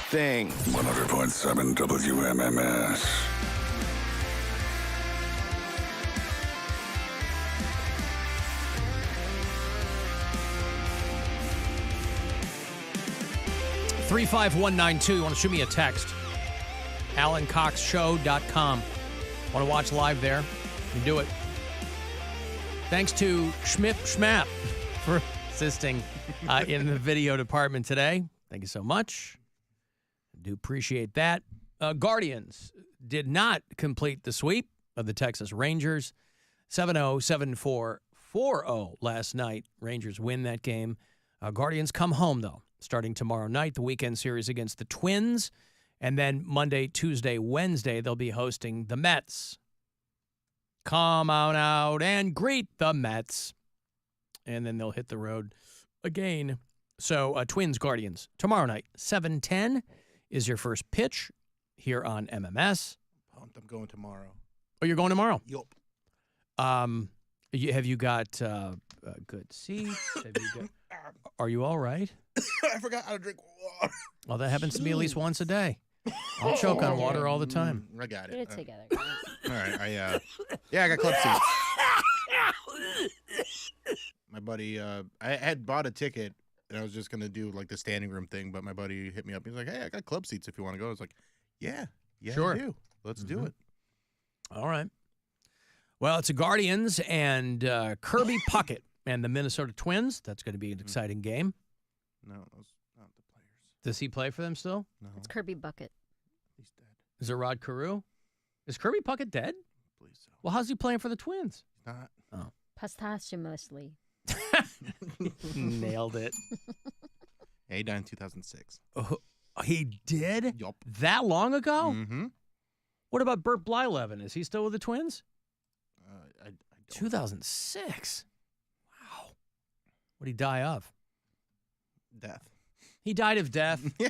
thing. 100.7 WMMS. Three 35192. You want to shoot me a text? AlanCoxShow.com. Want to watch live there? You can do it. Thanks to Schmip Schmap for assisting in the video department today. Thank you so much. I do appreciate that. Guardians did not complete the sweep of the Texas Rangers. 7-0, 7-4, 4-0 last night. Rangers win that game. Guardians come home, though, starting tomorrow night, the weekend series against the Twins. And then Monday, Tuesday, Wednesday, they'll be hosting the Mets. Come on out and greet the Mets. And then they'll hit the road again. So, Twins, Guardians, tomorrow night, 7:10 is your first pitch here on MMS. I'm going tomorrow. Oh, you're going tomorrow? Yup. Have you got good seats? Are you all right? I forgot how to drink water. Well, that happens to me at least once a day. I'll choke on water all the time. I got it. Get it together. All right. I got club seats. My buddy, I had bought a ticket, and I was just going to do, like, the standing room thing, but my buddy hit me up. He's like, hey, I got club seats if you want to go. I was like, yeah, sure. I do. Let's do it. All right. Well, it's a Guardians and Kirby Puckett and the Minnesota Twins. That's going to be an exciting game. No, those not the players. Does he play for them still? No. It's Kirby Bucket. He's dead. Is it Rod Carew? Is Kirby Puckett dead? I believe so. Well, how's he playing for the Twins? He's not. Oh. Posthumously. Nailed it. Yeah, he died in 2006. Oh, he did? Yup. That long ago? Mm-hmm. What about Burt Blyleven? Is he still with the Twins? I don't 2006. Wow. What did he die of? Death. He died of death. Yeah.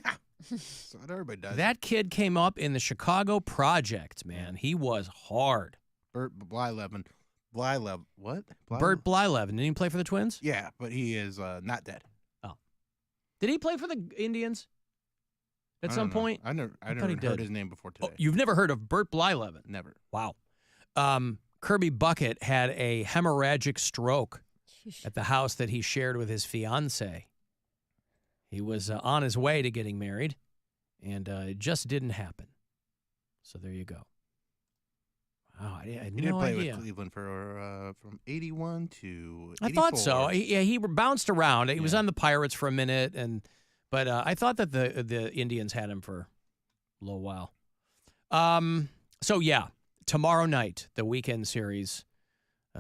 So everybody does. That kid came up in the Chicago Project, man. He was hard. Burt Blyleven. What? Burt Blyleven. Didn't he play for the Twins? Yeah, but he is not dead. Oh. Did he play for the Indians at some point? I never he heard his name before today. Oh, you've never heard of Burt Blyleven? Never. Wow. Kirby Bucket had a hemorrhagic stroke at the house that he shared with his fiancée. He was on his way to getting married, and it just didn't happen. So there you go. Wow, I had He no did play idea. with Cleveland for from 81 to 84. I thought so. He bounced around. He was on the Pirates for a minute, but I thought that the Indians had him for a little while. So yeah, tomorrow night the weekend series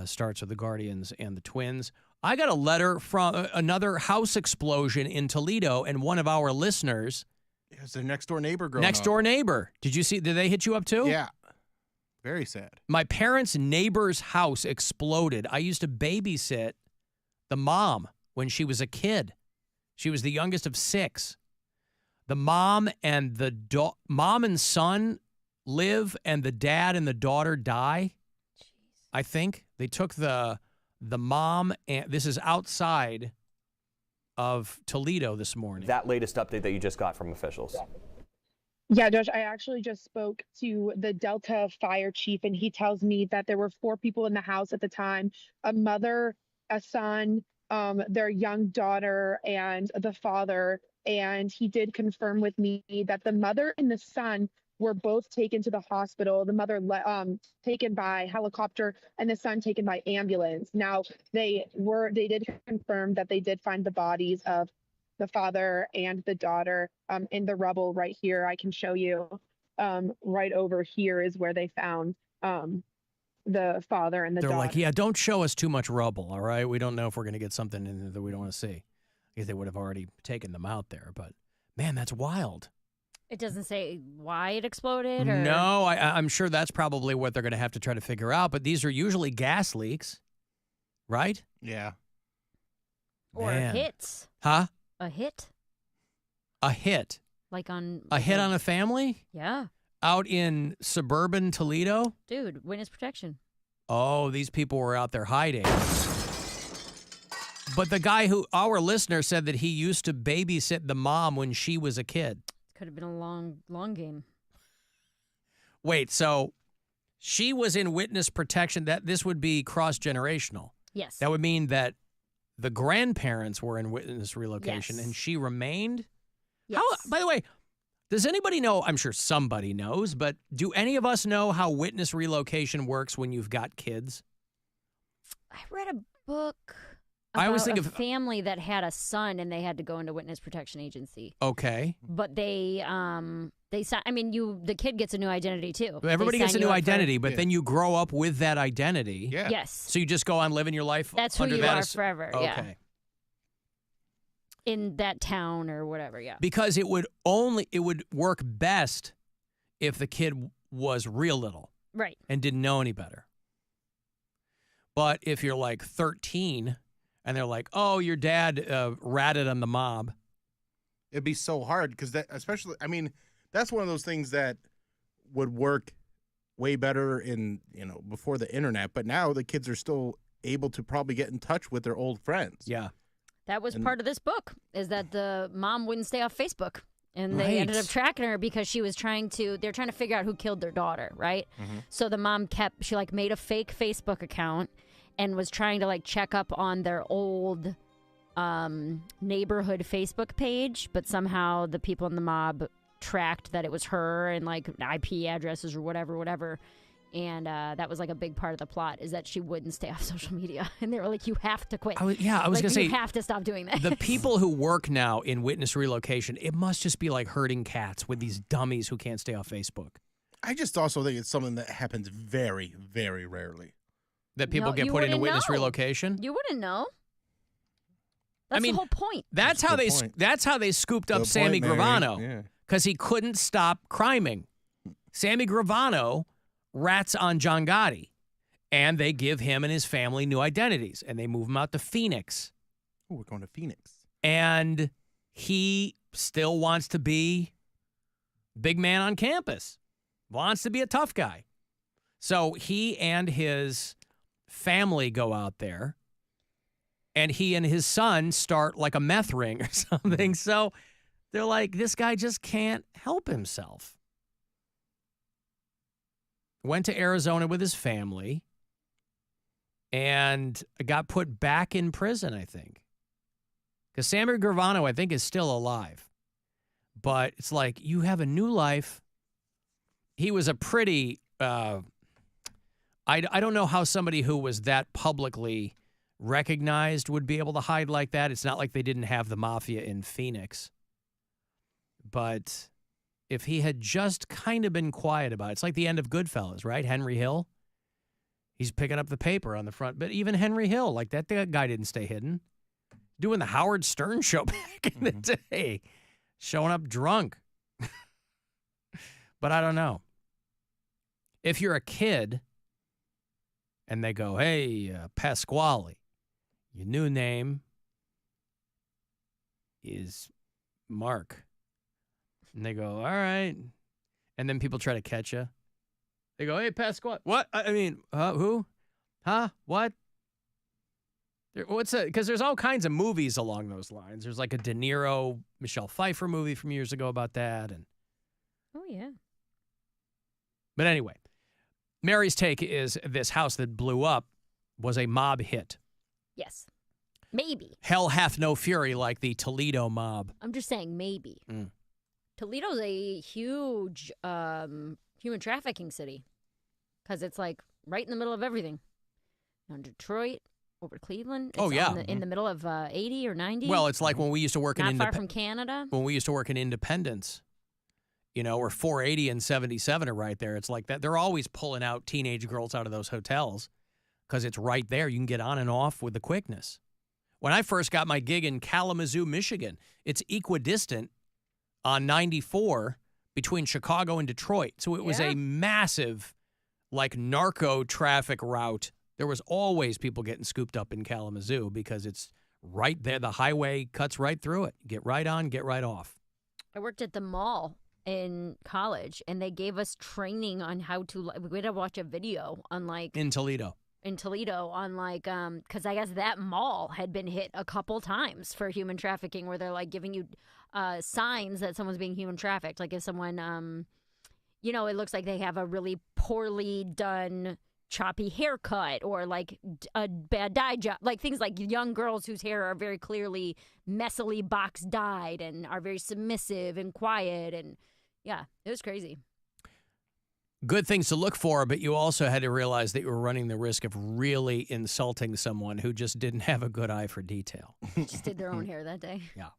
starts with the Guardians and the Twins. I got a letter from another house explosion in Toledo, and one of our listeners. Yeah, it's their next door neighbor growing Next door neighbor. Did you see? Did they hit you up too? Yeah. Very sad. My parents' neighbor's house exploded. I used to babysit the mom when she was a kid. She was the youngest of 6. The mom and the mom and son live, and the dad and the daughter die. Jeez. I think they took the mom, and this is outside of Toledo this morning. That latest update that you just got from officials. Yeah, Josh, I actually just spoke to the Delta fire chief, and he tells me that there were 4 people in the house at the time, a mother, a son, their young daughter, and the father. And he did confirm with me that the mother and the son were both taken to the hospital. The mother taken by helicopter, and the son taken by ambulance. Now, they did confirm that they did find the bodies of the father and the daughter in the rubble right here. I can show you right over here is where they found the father and the daughter. They're like, yeah, don't show us too much rubble, all right? We don't know if we're going to get something in there that we don't want to see. I guess they would have already taken them out there, but man, that's wild. It doesn't say why it exploded? Or? No, I'm sure that's probably what they're going to have to try to figure out, but these are usually gas leaks, right? Yeah. Or hits. Huh? A hit? A hit. Like on A hit on a family? Yeah. Out in suburban Toledo? Dude, witness protection. Oh, these people were out there hiding. But the guy who, our listener, said that he used to babysit the mom when she was a kid. Could have been a long game. Wait, so she was in witness protection. That this would be cross-generational. Yes. That would mean that the grandparents were in witness relocation and she remained? Yes. How, by the way, does anybody know, I'm sure somebody knows, but do any of us know how witness relocation works when you've got kids? I read a book I always think about of a family that had a son and they had to go into witness protection agency. Okay. But they the kid gets a new identity too. Everybody They gets a sign new you up identity, but then you grow up with that identity. Yeah. Yes. So you just go on living your life That's who under you that are as- forever. Okay. Yeah. In that town or whatever. Yeah. Because it would work best if the kid was real little. Right. And didn't know any better. But if you're like 13 and they're like, "Oh, your dad ratted on the mob." It'd be so hard because that's one of those things that would work way better before the internet. But now the kids are still able to probably get in touch with their old friends. Yeah. That was part of this book, is that the mom wouldn't stay off Facebook. And they ended up tracking her because they're trying to figure out who killed their daughter, right? Mm-hmm. So the mom she made a fake Facebook account and was trying to check up on their old neighborhood Facebook page, but somehow the people in the mob tracked that it was her and IP addresses or whatever. And that was a big part of the plot, is that she wouldn't stay off social media. And they were like, you have to quit. I was going to say, you have to stop doing that. The people who work now in witness relocation, it must just be like herding cats with these dummies who can't stay off Facebook. I just also think it's something that happens very, very rarely. That people get put into witness relocation? You wouldn't know. That's the whole point. That's how they scooped up Sammy Gravano, because he couldn't stop criming. Sammy Gravano rats on John Gotti, and they give him and his family new identities, and they move him out to Phoenix. Oh, we're going to Phoenix. And he still wants to be big man on campus, wants to be a tough guy. So he and his family go out there, and he and his son start like a meth ring or something. So they're like, this guy just can't help himself. Went to Arizona with his family and got put back in prison, I think. Because Sammy Gravano, I think, is still alive. But it's like, you have a new life. He was a pretty, I don't know how somebody who was that publicly recognized would be able to hide like that. It's not like they didn't have the mafia in Phoenix. But if he had just kind of been quiet about it, it's like the end of Goodfellas, right? Henry Hill. He's picking up the paper on the front. But even Henry Hill, that guy didn't stay hidden. Doing the Howard Stern show back in the day. Showing up drunk. But I don't know. If you're a kid and they go, hey, Pasquale, your new name is Mark. And they go, all right. And then people try to catch you. They go, hey, Pasquale. What? Who? Huh? What? What's that? Because there's all kinds of movies along those lines. There's like a De Niro, Michelle Pfeiffer movie from years ago about that. Oh, yeah. But anyway, Mary's take is this house that blew up was a mob hit. Yes. Maybe. Hell hath no fury like the Toledo mob. I'm just saying maybe. Toledo's a huge human trafficking city because it's right in the middle of everything. On Detroit, over Cleveland. It's in the middle of 80 or 90. Well, it's like when we used to work in Not far from Canada. When we used to work in Independence, where 480 and 77 are right there. It's like that. They're always pulling out teenage girls out of those hotels because it's right there. You can get on and off with the quickness. When I first got my gig in Kalamazoo, Michigan, it's equidistant on 94 between Chicago and Detroit. So it was a massive, narco traffic route. There was always people getting scooped up in Kalamazoo because it's right there. The highway cuts right through it. Get right on, get right off. I worked at the mall in college, and they gave us training on how to. We had to watch a video on like In Toledo on like because I guess that mall had been hit a couple times for human trafficking, where they're like giving you signs that someone's being human trafficked. Like if someone, it looks like they have a really poorly done choppy haircut or like a bad dye job, like things like young girls whose hair are very clearly messily box dyed and are very submissive and quiet, and yeah, it was crazy. Good things to look for, but you also had to realize that you were running the risk of really insulting someone who just didn't have a good eye for detail. Just did their own hair that day. Yeah.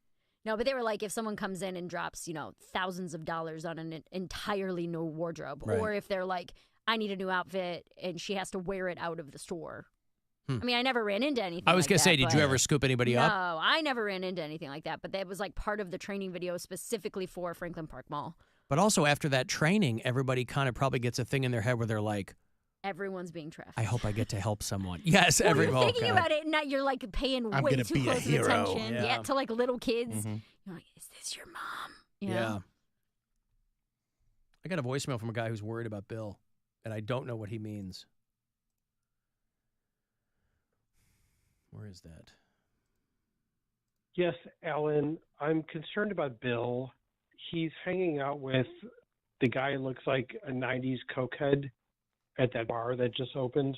No, but they were like, if someone comes in and drops, thousands of dollars on an entirely new wardrobe, Right. or if they're like, I need a new outfit and she has to wear it out of the store. I mean, I never ran into anything I was like going to say, that, did you but- ever scoop anybody No, up? I never ran into anything like that, but that was like part of the training video specifically for Franklin Park Mall. But also after that training, everybody kind of probably gets a thing in their head where they're like, Everyone's being trafficked. I hope I get to help someone. Yes, Well, everyone. you're thinking about it, and now you're like paying I'm way gonna too be a close of hero. attention. Yeah. Yeah, to like little kids. Mhm. You're like, is this your mom? You Yeah. know? I got a voicemail from a guy who's worried about Bill, and I don't know what he means. Where is that? Yes, Alan, I'm concerned about Bill. He's hanging out with the guy who looks like a 90s cokehead at that bar that just opened.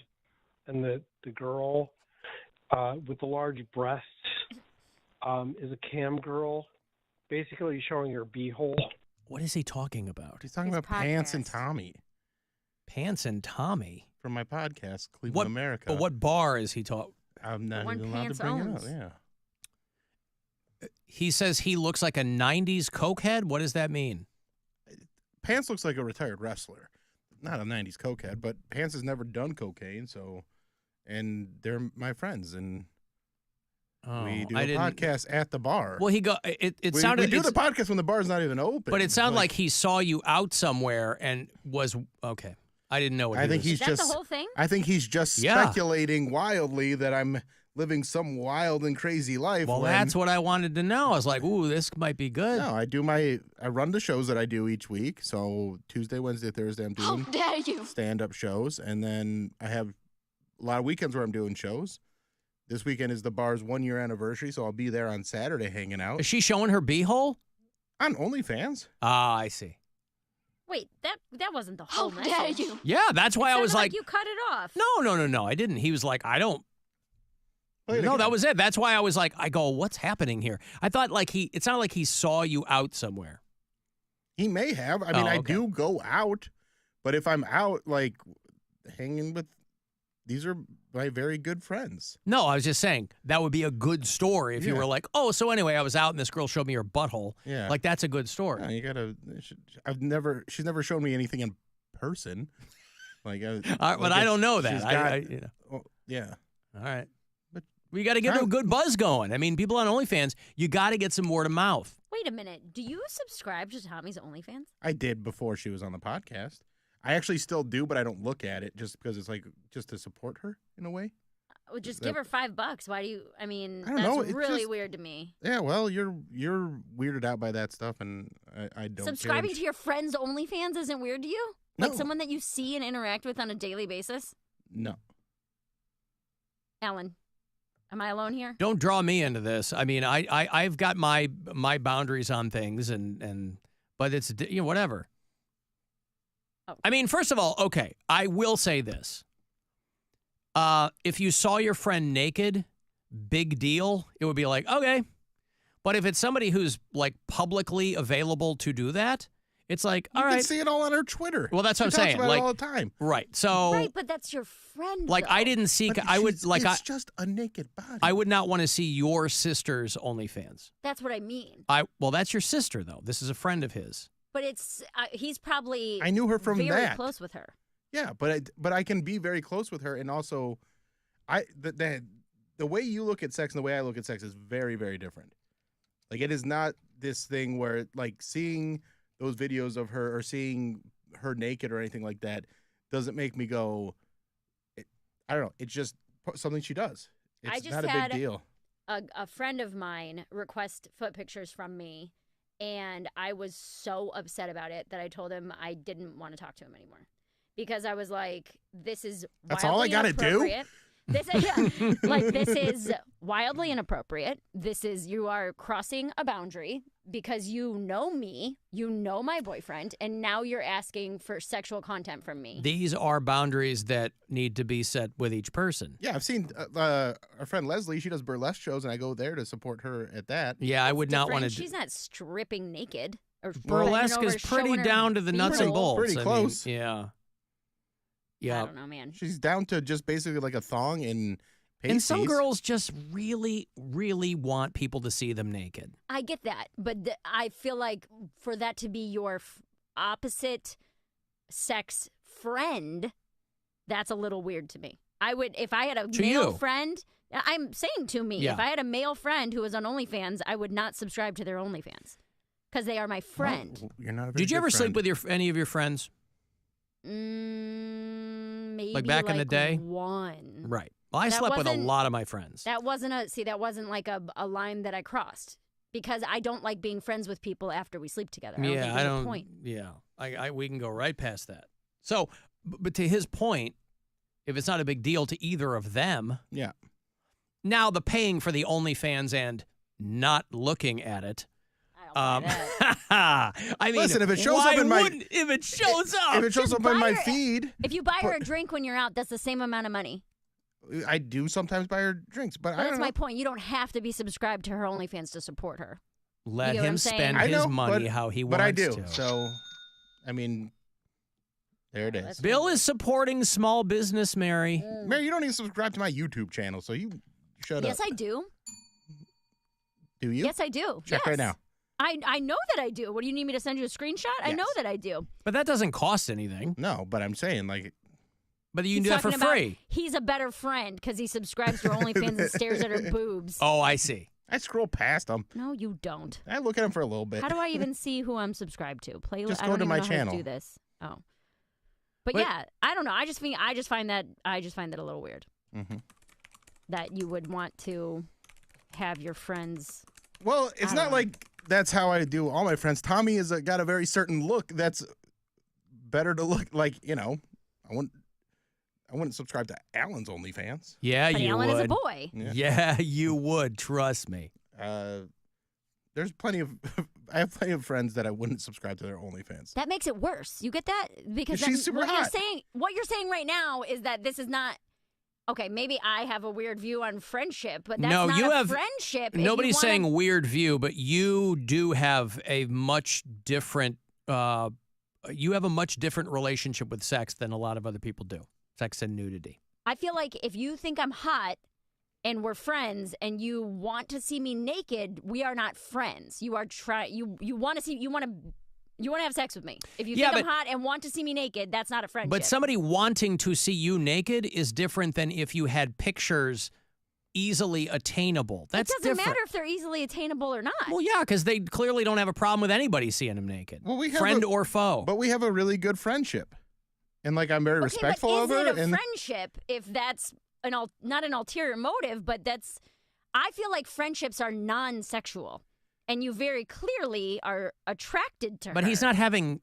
And the girl with the large breasts is a cam girl, basically showing her beehole. What is he talking about? He's talking about Pants and Tommy. Pants and Tommy? From my podcast, Cleveland, What, America. But what bar is he talking? I'm not one even allowed to Pants bring owns. it up. Yeah. He says he looks like a 90s cokehead? What does that mean? Pants looks like a retired wrestler. Not a 90s cokehead, but Pants has never done cocaine, so... And they're my friends, and we do I a didn't- podcast at the bar. Well, he got it. It we, sounded we do it's- the podcast when the bar's not even open. but it sounded like he saw you out somewhere and was okay. I didn't know what I he think was. he's just. I think he's just Yeah. speculating wildly that I'm living some wild and crazy life. Well, when- that's what I wanted to know. I was like, "Ooh, this might be good." No, I run the shows that I do each week. So Tuesday, Wednesday, Thursday, I'm doing dare you. stand-up shows, and then I have a lot of weekends where I'm doing shows. This weekend is the bar's 1-year anniversary, so I'll be there on Saturday hanging out. Is she showing her beehole? On OnlyFans. Ah, I see. Wait, that wasn't the whole message. Dare you? Yeah, that's why I was like, you cut it off. No, I didn't. He was like, I don't. Play it No, again. that was it. That's why I was like, I go, what's happening here? I thought like it sounded like he saw you out somewhere. He may have. I mean, Oh, I okay. do go out, but if I'm out, like, hanging with, these are my very good friends. No, I was just saying that would be a good story if you Yeah. were like, oh, so anyway, I was out and this girl showed me her butthole. Yeah. Like that's a good story. Yeah, you gotta. She's never shown me anything in person. Like, But I don't know that. she's I- got- you know. oh, yeah. All right. But we got to get a good buzz going. I mean, people on OnlyFans, you got to get some word of mouth. Wait a minute. Do you subscribe to Tommy's OnlyFans? I did before she was on the podcast. I actually still do, but I don't look at it just because it's like just to support her in a way. Well, just That- give her $5. Why do you? I mean, I don't that's know, it's really just- weird to me. Yeah, well, you're weirded out by that stuff, and I don't. Subscribing judge. to your friend's OnlyFans isn't weird to you? No. Like someone that you see and interact with on a daily basis? No. Alan, am I alone here? Don't draw me into this. I mean, I've got my boundaries on things, but it's whatever. Oh. I mean, first of all, okay, I will say this. If you saw your friend naked, big deal. It would be like, okay. But if it's somebody who's like publicly available to do that, it's like, all You right. can see it all on her Twitter. Well, that's what She I'm talks saying. about it Like all the time. Right. So Right, but that's your friend. like I though. didn't see But I would she's- like it's just a naked body. I would not want to see your sister's OnlyFans. That's what I mean. Well, that's your sister though. This is a friend of his. But it's he's probably I knew her from very that. close with her. Yeah, but I can be very close with her, and also, the way you look at sex and the way I look at sex is very, very different. Like, it is not this thing where like seeing those videos of her or seeing her naked or anything like that doesn't make me go. I don't know. It's just something she does. It's I just not a had big deal. A friend of mine request foot pictures from me, And I was so upset about it that I told him I didn't want to talk to him anymore. Because I was like, this is That's all I gotta do? This is wildly inappropriate. You are crossing a boundary because you know me, you know my boyfriend, and now you're asking for sexual content from me. These are boundaries that need to be set with each person. Yeah, I've seen our friend Leslie. She does burlesque shows, and I go there to support her at that. Yeah, I would not want to. She's not stripping naked. Or burlesque is pretty down to the nuts and bolts. Pretty close. Yeah. I don't know, man. She's down to just basically like a thong and pasties. And some girls just really, really want people to see them naked. I get that, but I feel like for that to be your opposite sex friend, that's a little weird to me. I would, if I had a male friend, I'm saying to me, if I had a male friend who was on OnlyFans, I would not subscribe to their OnlyFans because they are my friend. Well, you're not a very Did you ever good sleep friend. with any of your friends? Maybe like back in the day? One. Right. Well, I slept with a lot of my friends. That wasn't like a line that I crossed because I don't like being friends with people after we sleep together. I don't think there's a point. Yeah, we can go right past that. So, but to his point, if it's not a big deal to either of them, yeah. Now the paying for the OnlyFans and not looking at it. I mean, listen, if it shows up in my if it shows up in my feed, if you buy her a drink when you're out, that's the same amount of money. I do sometimes buy her drinks, but I don't that's know. my point. You don't have to be subscribed to her OnlyFans to support her. Let him spend his money how he wants but I do. to. So, I mean, there it is. Bill is supporting small business, Mary. Mary, you don't even subscribe to my YouTube channel, so you shut up. Yes, I do. Do you? Yes, I do. Check right now. I know that I do. What do you need me to send you a screenshot? I know that I do. But that doesn't cost anything. No, but I'm saying like. But you can do that for free. He's a better friend because he subscribes to her OnlyFans and stares at her boobs. Oh, I see. I scroll past them. No, you don't. I look at them for a little bit. How do I even see who I'm subscribed to? Just I go don't to even my know channel. How to do this. Oh, but yeah, I don't know. I just find that a little weird. Mm-hmm. That you would want to have your friends. Well, it's not like that's how I do all my friends. Tommy has got a very certain look that's better to look like. You know, I wouldn't subscribe to Alan's OnlyFans. Yeah, but you Alan would. is a boy. Yeah, you would. Trust me. There's plenty of. I have plenty of friends that I wouldn't subscribe to their OnlyFans. That makes it worse. You get that? Because she's super hot. What you're saying right now is that this is not. Okay, maybe I have a weird view on friendship, but that's not a friendship. Nobody's saying weird view, but you do have a much different. You have a much different relationship with sex than a lot of other people do. Sex and nudity. I feel like if you think I'm hot and we're friends and you want to see me naked, we are not friends. You are you want to have sex with me. If you think I'm hot and want to see me naked, that's not a friendship. But somebody wanting to see you naked is different than if you had pictures easily attainable. That's different. It doesn't different. matter if they're easily attainable or not. Well, yeah, because they clearly don't have a problem with anybody seeing them naked. Well, we have friend or foe. But we have a really good friendship. And like I'm very respectful but of her. Is it a friendship if that's not an ulterior motive, but that's I feel like friendships are non-sexual. And you very clearly are attracted to her. But he's not having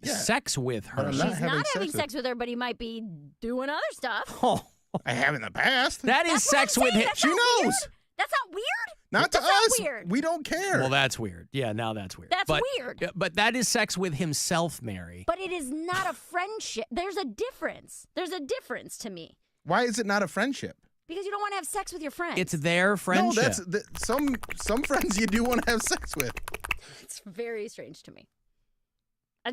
sex with her. He's not having sex with her, but he might be doing other stuff. Oh, I have in the past. That is sex with him. She knows. Weird. That's not weird. Not to that's us. Not weird. We don't care. Well, that's weird. Yeah, now that's weird. That's weird. But that is sex with himself, Mary. But it is not a friendship. There's a difference. There's a difference to me. Why is it not a friendship? Because you don't want to have sex with your friends. It's their friendship. No, some friends you do want to have sex with. It's very strange to me. I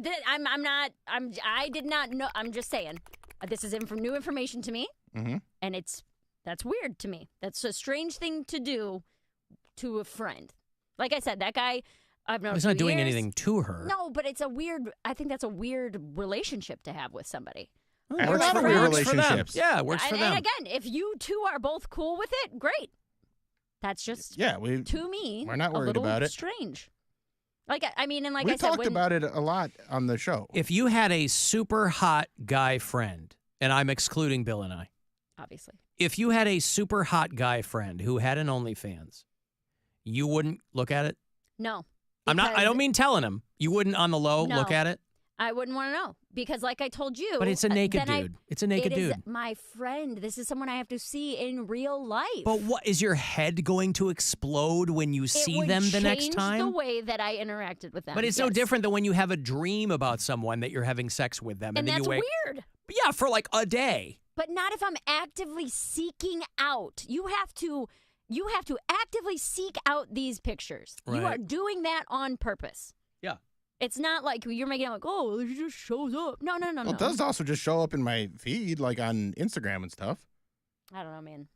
did not know. I'm just saying. This is new information to me, and that's weird to me. That's a strange thing to do to a friend. Like I said, that guy, I've known. He's not doing anything to her. No, but it's a weird. I think that's a weird relationship to have with somebody. A lot of weird relationships. Yeah, it works for them. And again, if you two are both cool with it, great. That's just to me. We're not worried about it. Strange. Like I mean, and like we I said, talked about it a lot on the show. If you had a super hot guy friend, and I'm excluding Bill and I, obviously. If you had a super hot guy friend who had an OnlyFans, you wouldn't look at it? No. I don't mean telling him. You wouldn't on the low No. look at it? I wouldn't want to know because, like I told you, But it's a naked then dude. It's a naked it is dude. my friend. This is someone I have to see in real life. But what is your head going to explode when you see would them the next change time? the way that I interacted with them. But it's no yes. different than when you have a dream about someone that you're having sex with them, And then that's you wake. weird. Yeah, for like a day. But not if I'm actively seeking out. You have to actively seek out these pictures. You Right. are doing that on purpose. Yeah. It's not like you're making it like, oh, it just shows up. No. Well, it does also just show up in my feed, like on Instagram and stuff. I don't know, man.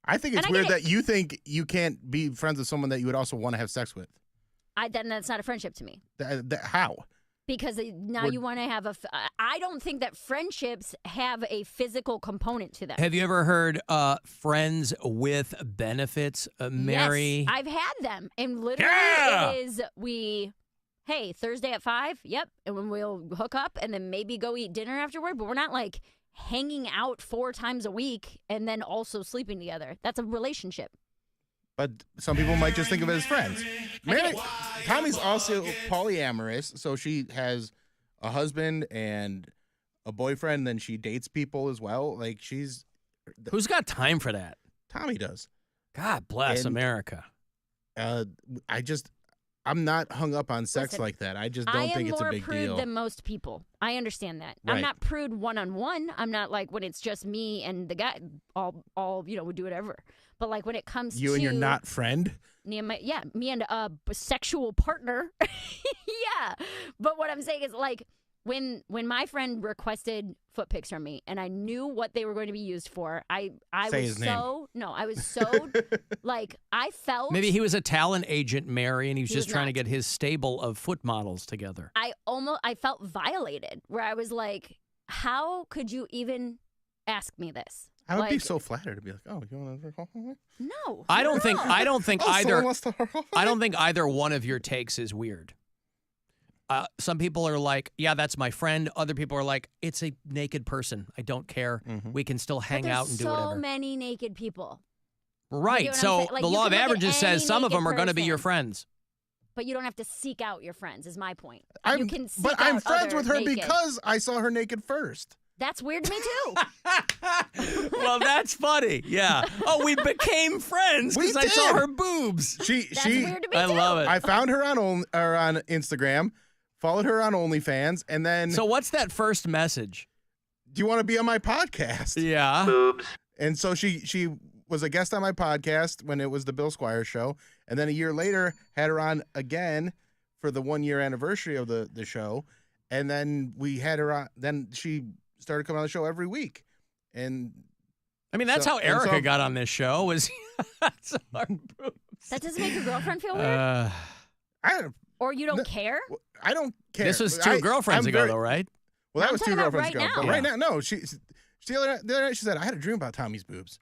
I think it's And I weird get it. that you think you can't be friends with someone that you would also want to have sex with. Then that's not a friendship to me. How? Because now you want to have I don't think that friendships have a physical component to them. Have you ever heard friends with benefits, Mary? Yes, I've had them. And literally it is hey, Thursday at 5, yep, and when we'll hook up and then maybe go eat dinner afterward, but we're not like hanging out 4 times a week and then also sleeping together. That's a relationship. But some people might just think of it as friends. Tommy's also polyamorous, so she has a husband and a boyfriend, then she dates people as well. Like Who's got time for that? Tommy does. God bless America. I'm not hung up on sex Listen, I just don't think it's a big I am more prude deal. than most people. I understand that. Right. I'm not prude one-on-one. I'm not like when it's just me and the guy, all would do whatever. But like when it comes You to and your not friend? me and a sexual partner. Yeah. But what I'm saying is like when my friend requested foot pics from me and I knew what they were going to be used for, I was so like I felt Maybe he was a talent agent, Mary, and he was He just was trying to not. get his stable of foot models together. I felt violated where I was like, how could you even ask me this? I would be Like, so flattered to be like, oh, you want to call me? No. I don't think Oh, either someone wants to- I don't think either one of your takes is weird. Some people are like, yeah, that's my friend. Other people are like, it's a naked person. I don't care. We can still But hang there's out and do so whatever. many naked people. Right. You know what I'm So saying? Like, the you law can of look at averages says any some of them naked are going to be your person, friends. But you don't have to seek out your friends, is my point. I'm You can seek but I'm out friends other with her naked. because I saw her naked first. That's weird to me, too. Well, that's funny. Yeah. Oh, we became friends We because I saw did. her boobs. That's weird to me, I too. love it. I found her on Instagram, followed her on OnlyFans, and then. So what's that first message? Do you want to be on my podcast? Yeah. Boobs. And so she was a guest on my podcast when it was the Bill Squire show, and then a year later had her on again for the 1-year anniversary of the show, and then we had her on. Then she started coming on the show every week, and I mean, that's how Erica got on this show. Was saw her boobs. That doesn't make your girlfriend feel weird? Or you don't care? I don't care. This was two girlfriends ago, though, right? Well, that I'm was two talking about girlfriends right ago. now. But right now, no. The other night she said, I had a dream about Tommy's boobs.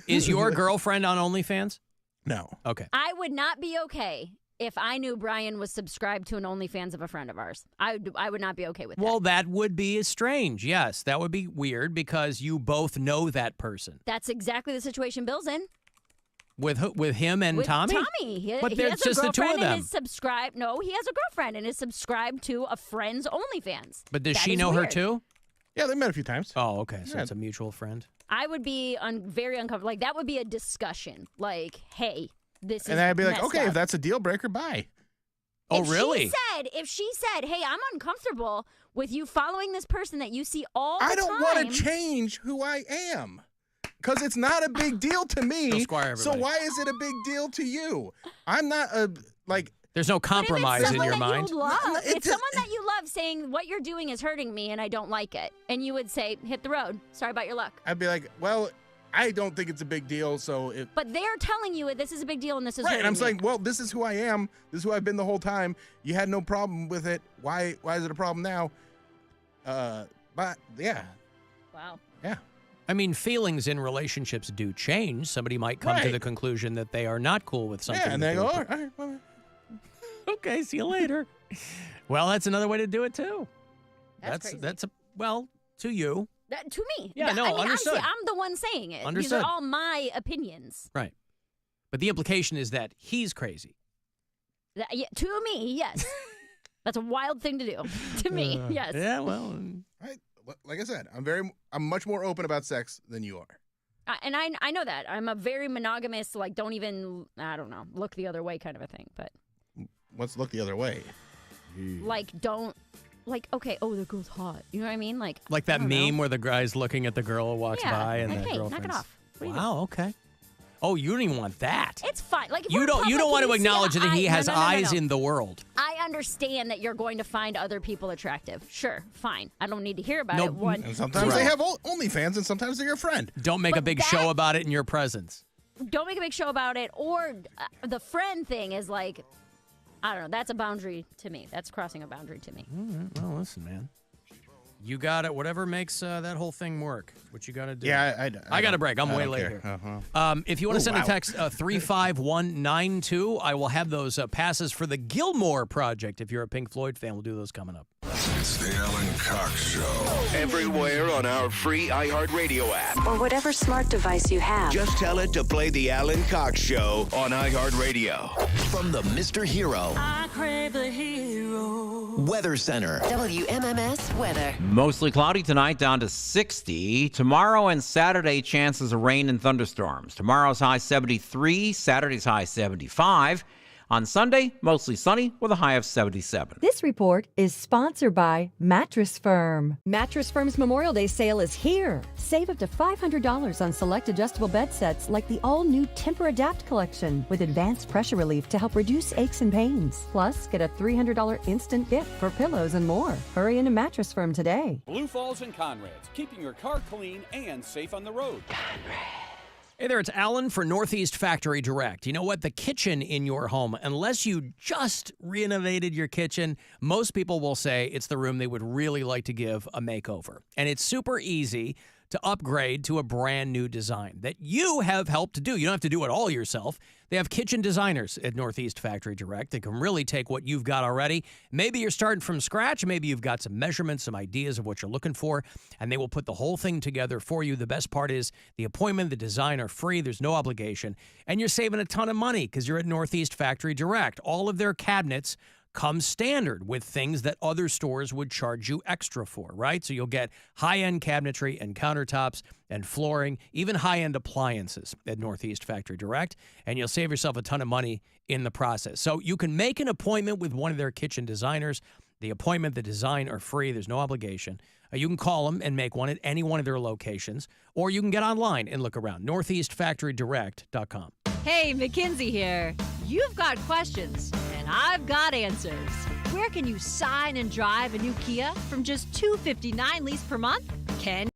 Is your girlfriend on OnlyFans? No. Okay. I would not be okay if I knew Brian was subscribed to an OnlyFans of a friend of ours. I would not be okay with that. Well, that would be strange. Yes, that would be weird because you both know that person. That's exactly the situation Bill's in. With him and With Tommy? He But he there's has a just the two of girlfriend and them. is subscribed. No, he has a girlfriend and is subscribed to a friend's OnlyFans. But does That she is know her weird. too? Yeah, they met a few times. Oh, okay. So Yeah. it's a mutual friend. I would be very uncomfortable. Like, that would be a discussion. Like, hey, this is And then I'd be like, messed okay, up. if that's a deal breaker, bye. Oh, If really? If she said, hey, I'm uncomfortable with you following this person that you see all the time. I don't want to change who I am. Because it's not a big deal to me. Bill Squire, So everybody. why is it a big deal to you? I'm not There's no compromise in your Someone that mind. you love, No, it's someone that you love saying, what you're doing is hurting me and I don't like it. And you would say, hit the road. Sorry about your luck. I'd be like, well, I don't think it's a big deal, so if But they're telling you this is a big deal and this is right, hurting and I'm me. saying, well, this is who I am. This is who I've been the whole time. You had no problem with it. Why is it a problem now? But yeah. Wow. Yeah. I mean, feelings in relationships do change. Somebody might come to Right. the conclusion that they are not cool with something. Yeah, and that they go, were- all right, well, Okay, see you later. Well, that's another way to do it too. That's crazy. To you. That, to me. Yeah, no, I mean, understood. I'm the one saying it. These Understood. are all my opinions. Right. But the implication is that he's crazy. Yeah, to me, yes. That's a wild thing to do. To me, yes. Yeah, well. Like I said, I'm much more open about sex than you are. And I know that. I'm a very monogamous, like, don't even, I don't know, look the other way kind of a thing. But Let's look the other way. like, don't, like, okay, oh, the girl's hot. You know what I mean? Like Like that I don't meme know. where the guy's looking at the girl who walks by and like, the hey, girlfriend's. knock it off. What are you Wow, okay. Oh, you don't even want that. It's fine. Like, if You we're in don't public, want to you see acknowledge that he has no. eyes in the world. I understand that you're going to find other people attractive. Sure, fine. I don't need to hear about No, it. One, And sometimes they have OnlyFans, and sometimes they're your friend. Don't make a But big show about it in your presence. don't make a big show about it. Or the friend thing is like, I don't know. That's a boundary to me. That's crossing a boundary to me. All right, well, listen, man. You got it. Whatever makes that whole thing work. What you got to do. Yeah, I got a break. I'm I way don't late care. here. If you want to send a text 35192, I will have those passes for the Gilmore Project. If you're a Pink Floyd fan, we'll do those coming up. It's the Alan Cox Show. Everywhere on our free iHeartRadio app. Or whatever smart device you have. Just tell it to play the Alan Cox Show on iHeartRadio. From the Mr. Hero I crave the hero. Weather Center. WMMS weather. Mostly cloudy tonight, down to 60. Tomorrow and Saturday, chances of rain and thunderstorms. Tomorrow's high 73, Saturday's high 75. On Sunday, mostly sunny with a high of 77. This report is sponsored by Mattress Firm. Mattress Firm's Memorial Day sale is here. Save up to $500 on select adjustable bed sets like the all-new Temper Adapt collection with advanced pressure relief to help reduce aches and pains. Plus, get a $300 instant gift for pillows and more. Hurry into Mattress Firm today. Blue Falls and Conrad's, keeping your car clean and safe on the road. Hey there, it's Alan for Northeast Factory Direct. You know what? The kitchen in your home, unless you just renovated your kitchen, most people will say it's the room they would really like to give a makeover. And it's super easy to upgrade to a brand new design that you have helped to do. You don't have to do it all yourself. They have kitchen designers at Northeast Factory Direct that can really take what you've got already. Maybe you're starting from scratch. Maybe you've got some measurements, some ideas of what you're looking for, and they will put the whole thing together for you. The best part is the appointment, the design are free. There's no obligation, and you're saving a ton of money because you're at Northeast Factory Direct. All of their cabinets come standard with things that other stores would charge you extra for, right? So you'll get high-end cabinetry and countertops and flooring, even high-end appliances at Northeast Factory Direct, and you'll save yourself a ton of money in the process. So you can make an appointment with one of their kitchen designers. The appointment, the design are free. There's no obligation. You can call them and make one at any one of their locations, or you can get online and look around, northeastfactorydirect.com. Hey, McKinsey here. You've got questions, and I've got answers. Where can you sign and drive a new Kia from just $259 lease per month? Can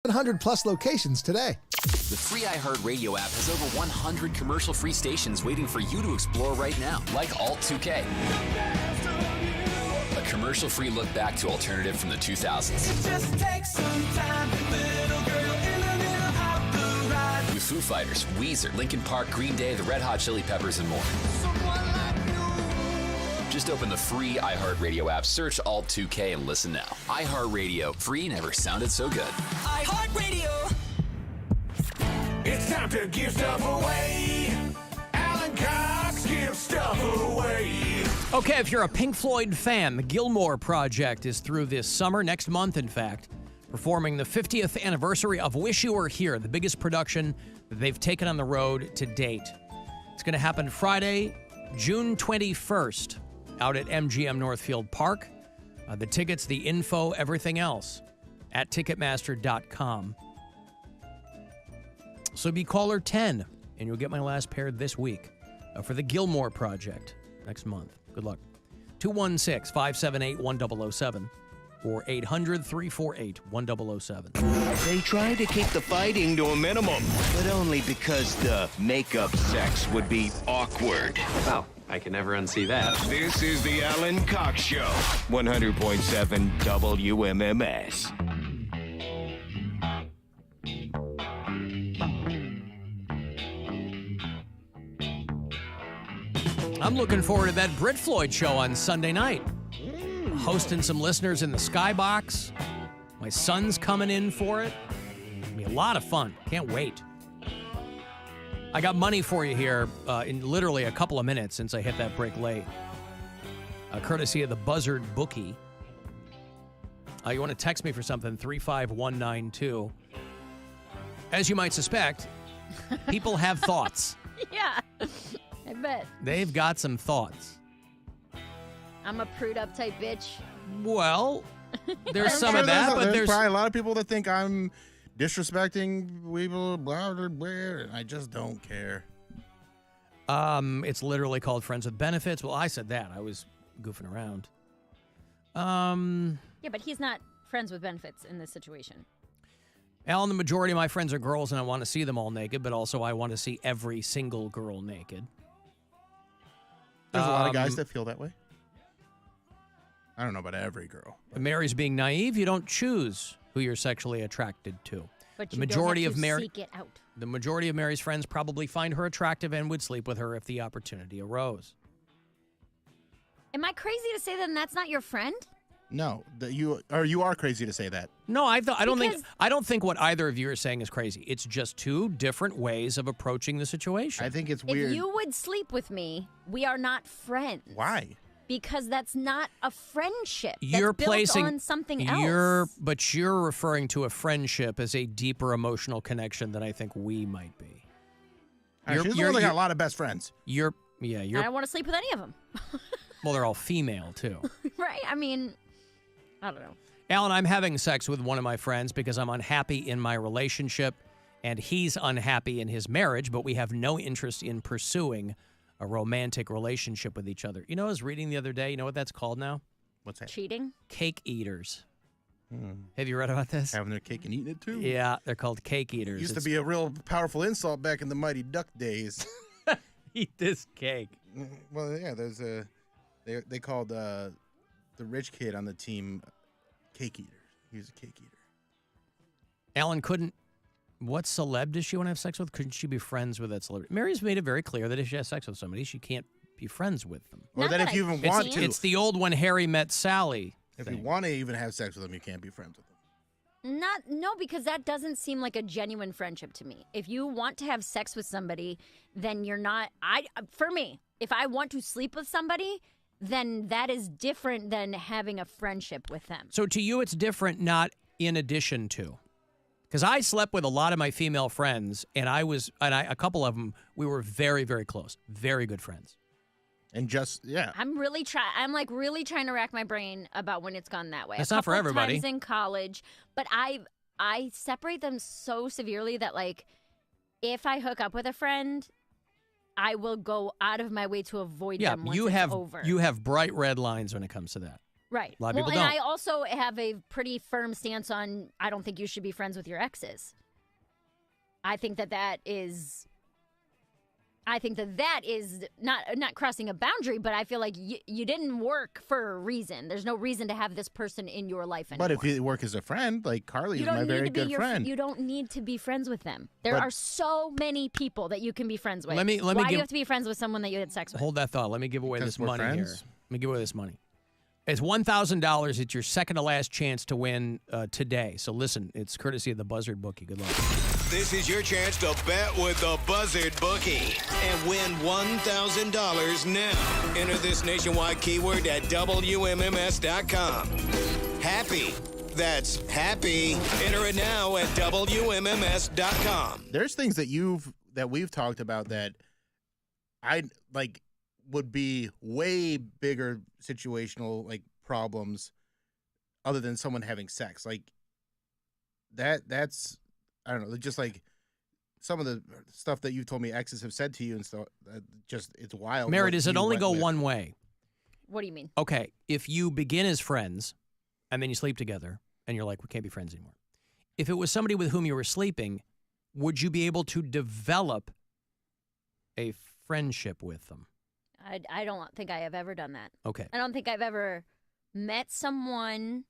100 plus locations today. The free iHeartRadio app has over 100 commercial-free stations waiting for you to explore right now, like Alt 2K. A commercial-free look back to alternative from the 2000s. Just take some time, little girl in the middle of the ride. With Foo Fighters, Weezer, Linkin Park, Green Day, the Red Hot Chili Peppers, and more. Just open the free iHeartRadio app, search Alt 2K, and listen now. iHeartRadio, free never sounded so good. iHeartRadio. It's time to give stuff away. Alan Cox gives stuff away. Okay, if you're a Pink Floyd fan, the Gilmore Project is through this summer, next month, in fact, performing the 50th anniversary of Wish You Were Here, the biggest production that they've taken on the road to date. It's going to happen Friday, June 21st. Out at MGM Northfield Park. The tickets, the info, everything else at Ticketmaster.com. So be caller 10, and you'll get my last pair this week for the Gilmore Project next month. Good luck. 216-578-1007 or 800-348-1007. They try to keep the fighting to a minimum, but only because the makeup sex would be awkward. Well, I can never unsee that. This is the Alan Cox Show, 100.7 WMMS. I'm looking forward to that Brit Floyd show on Sunday night. Hosting some listeners in the Skybox. My son's coming in for it. It'll be a lot of fun. Can't wait. I got money for you here in literally a couple of minutes since I hit that break late. Courtesy of the Buzzard Bookie. You want to text me for something, 35192. As you might suspect, people have thoughts. Yeah, I bet. They've got some thoughts. I'm a prude up type bitch. Well, there's some of that, but there's probably a lot of people that think I'm disrespecting people, blah, blah, blah, and I just don't care. It's literally called Friends with Benefits. Well, I said that. I was goofing around. Yeah, but he's not friends with benefits in this situation. Alan, the majority of my friends are girls, and I want to see them all naked, but also I want to see every single girl naked. There's a lot of guys that feel that way. I don't know about every girl. Mary's being naive. You don't choose who you're sexually attracted to. But the you majority don't have to of seek it out. The majority of Mary's friends probably find her attractive and would sleep with her if the opportunity arose. Am I crazy to say that that's not your friend? No, you are crazy to say that. No, I don't think what either of you are saying is crazy. It's just two different ways of approaching the situation. I think it's weird. If you would sleep with me, we are not friends. Why? Because that's not a friendship. You're that's built on something else. But you're referring to a friendship as a deeper emotional connection than I think we might be. She's only got a lot of best friends. I don't want to sleep with any of them. Well, they're all female too. Right? I mean, I don't know. Alan, I'm having sex with one of my friends because I'm unhappy in my relationship, and he's unhappy in his marriage, but we have no interest in pursuing a romantic relationship with each other. You know, I was reading the other day, you know what that's called now? What's that? Cheating? Cake eaters. Have you read about this? Having their cake and eating it too? Yeah, they're called cake eaters. Used to be a real powerful insult back in the Mighty Duck days. Eat this cake. Well, yeah, there's they called the rich kid on the team cake eater. He was a cake eater. Alan what celeb does she want to have sex with? Couldn't she be friends with that celebrity? Mary's made it very clear that if she has sex with somebody, she can't be friends with them. Or that if you even want to. It's the old When Harry Met Sally If thing. you want to even have sex with them, you can't be friends with them. No, because that doesn't seem like a genuine friendship to me. If you want to have sex with somebody, then you're not. For me, if I want to sleep with somebody, then that is different than having a friendship with them. So to you, it's different, not in addition to. Because I slept with a lot of my female friends, and a couple of them, we were very, very close, very good friends. And I'm really trying to rack my brain about when it's gone that way. It's not for everybody. Times in college, but I separate them so severely that like, if I hook up with a friend, I will go out of my way to avoid them once it's over. You have bright red lines when it comes to that. Right. A lot of well, people and don't. I also have a pretty firm stance on I don't think you should be friends with your exes. I think that is not crossing a boundary, but I feel like you didn't work for a reason. There's no reason to have this person in your life anymore. But if you work as a friend, like Carly is my very good friend. You don't need to be friends with them. There are so many people that you can be friends with. Let me Why do give- you have to be friends with someone that you had sex with? Hold that thought. Let me give away Because this we're money here. friends? Let me give away this money. It's $1,000. It's your second to last chance to win today. So listen, it's courtesy of the Buzzard Bookie. Good luck. This is your chance to bet with the Buzzard Bookie and win $1,000 now. Enter this nationwide keyword at WMMS.com. Happy. That's happy. Enter it now at WMMS.com. There's things that we've talked about that I like would be way bigger situational like problems other than someone having sex. Like that's I don't know, just like some of the stuff that you've told me exes have said to you and stuff. Just it's wild. Mary, what does it you only went go with. one way? What do you mean? Okay, if you begin as friends and then you sleep together and you're like, we can't be friends anymore. If it was somebody with whom you were sleeping, would you be able to develop a friendship with them? I don't think I have ever done that. Okay. I don't think I've ever met someone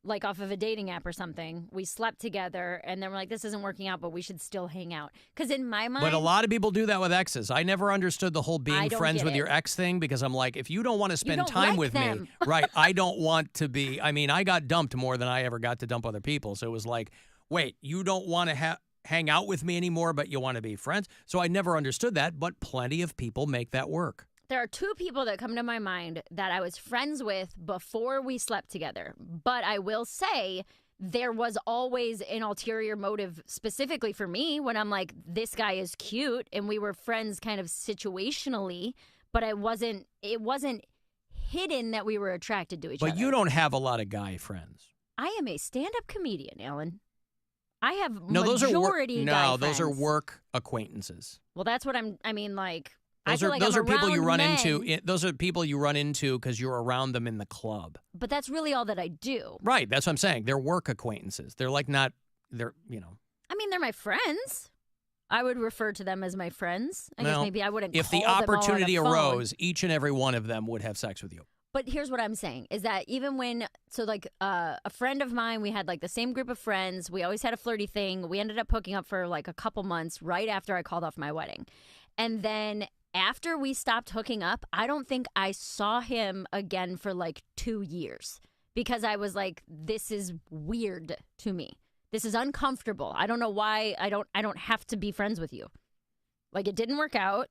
like off of a dating app or something. We slept together and then we're like, this isn't working out, but we should still hang out. Because in my mind. But a lot of people do that with exes. I never understood the whole I being don't friends get with it. your ex thing because I'm like, if you don't want to spend don't time like with them. me, right, I don't want to be. I mean, I got dumped more than I ever got to dump other people. So it was like, wait, you don't want to hang out with me anymore, but you want to be friends? So I never understood that, but plenty of people make that work. There are two people that come to my mind that I was friends with before we slept together. But I will say there was always an ulterior motive specifically for me when I'm like, this guy is cute. And we were friends kind of situationally, but it wasn't hidden that we were attracted to each other. But you don't have a lot of guy friends. I am a stand-up comedian, Alan. I have No, those are majority guy no, those are friends. work acquaintances. Well, that's what I mean, like, I Those feel are like those I'm are people you around run men, into. Those are people you run into because you're around them in the club. But that's really all that I do. Right. That's what I'm saying. They're work acquaintances. They're like not. They're I mean, they're my friends. I would refer to them as my friends. I guess Well, maybe I wouldn't. If call the them all on opportunity the phone. arose, each and every one of them would have sex with you. But here's what I'm saying is that even when, a friend of mine, we had like the same group of friends. We always had a flirty thing. We ended up hooking up for like a couple months right after I called off my wedding. And then after we stopped hooking up, I don't think I saw him again for like 2 years because I was like, this is weird to me. This is uncomfortable. I don't know why I don't have to be friends with you. Like, it didn't work out.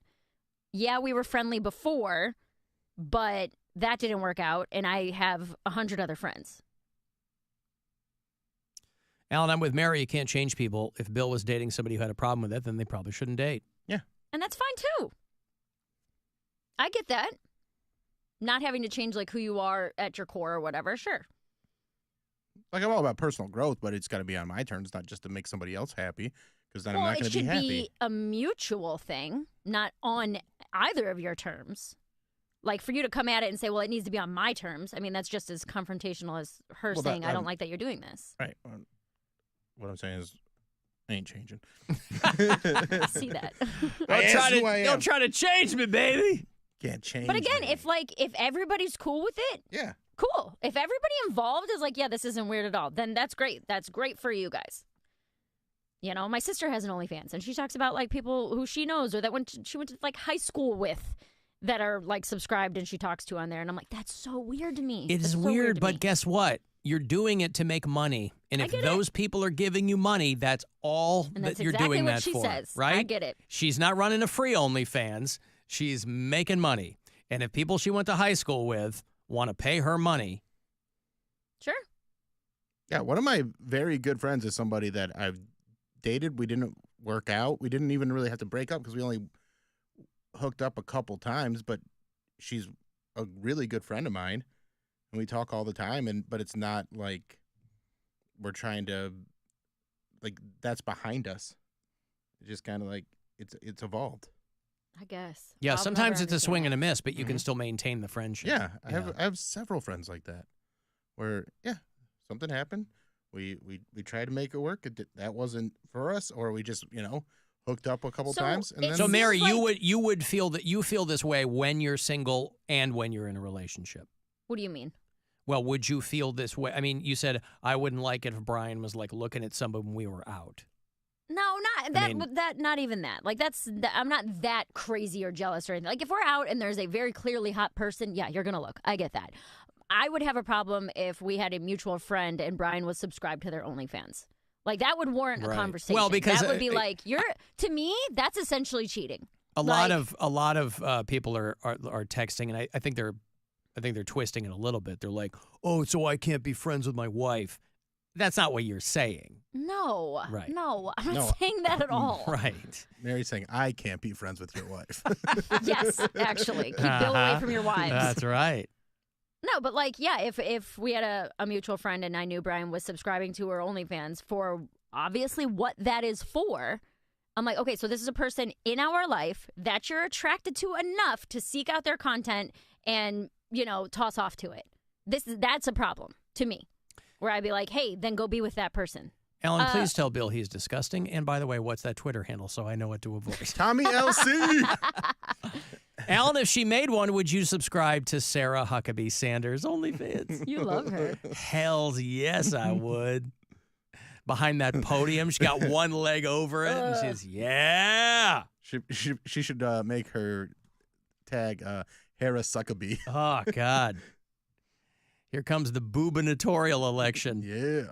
Yeah, we were friendly before, but that didn't work out, and I have 100 other friends. Alan, I'm with Mary. You can't change people. If Bill was dating somebody who had a problem with it, then they probably shouldn't date. Yeah. And that's fine, too. I get that. Not having to change, like, who you are at your core or whatever, sure. Like, I'm all about personal growth, but it's got to be on my terms, not just to make somebody else happy, because then I'm not going to be happy. It should be a mutual thing, not on either of your terms. Like, for you to come at it and say, well, it needs to be on my terms, I mean, that's just as confrontational as her saying, I don't like that you're doing this. Right. What I'm saying is, I ain't changing. I see that. Don't try to change me, baby. Can't change. But again, if everybody's cool with it, yeah, cool. If everybody involved is like, yeah, this isn't weird at all, then that's great. That's great for you guys. You know, my sister has an OnlyFans, and she talks about like people who she knows or that she went to like high school with that are like subscribed, and she talks to on there, and I'm like, that's so weird to me. It is so weird, to but me. guess what? You're doing it to make money. And if those people are giving you money, that's all And that that's you're exactly doing what that she for. says. Right? I get it. She's not running a free OnlyFans. She's making money. And if people she went to high school with want to pay her money. Sure. Yeah, one of my very good friends is somebody that I've dated. We didn't work out. We didn't even really have to break up because we only hooked up a couple times, but she's a really good friend of mine. And we talk all the time, but it's not like we're trying to, like, that's behind us. It's just kind of like it's evolved. I guess. Yeah, I'll sometimes never it's a swing and understand a miss, but you can still maintain the friendship. Yeah, I have several friends like that, where something happened, we tried to make it work. That wasn't for us, or we just hooked up a couple times. And then So Mary, you would feel that you feel this way when you're single and when you're in a relationship. What do you mean? Well, would you feel this way? I mean, you said I wouldn't like it if Brian was like looking at someone when we were out. No, not that. Not even that. Like I'm not that crazy or jealous or anything. Like if we're out and there's a very clearly hot person, yeah, you're gonna look. I get that. I would have a problem if we had a mutual friend and Brian was subscribed to their OnlyFans. Like that would warrant a conversation. Well, because that would be like to me, that's essentially cheating. A lot of people are texting, and I think they're twisting it a little bit. They're like, "Oh, so I can't be friends with my wife." That's not what you're saying. No. Right. No, I'm not saying that at all. Right. Mary's saying, I can't be friends with your wife. Yes, actually. Keep Bill away from your wives. That's right. No, but if we had a mutual friend and I knew Brian was subscribing to her OnlyFans for obviously what that is for, I'm like, okay, so this is a person in our life that you're attracted to enough to seek out their content and, toss off to it. That's a problem to me. Where I'd be like, hey, then go be with that person. Alan, please tell Bill he's disgusting. And by the way, what's that Twitter handle so I know what to avoid? Tommy LC. Alan, if she made one, would you subscribe to Sarah Huckabee Sanders' OnlyFans? You love her. Hells yes, I would. Behind that podium, she got one leg over it, and she's, yeah. She should make her tag Hera Suckabee. Oh, God. Here comes the gubernatorial election. Yeah.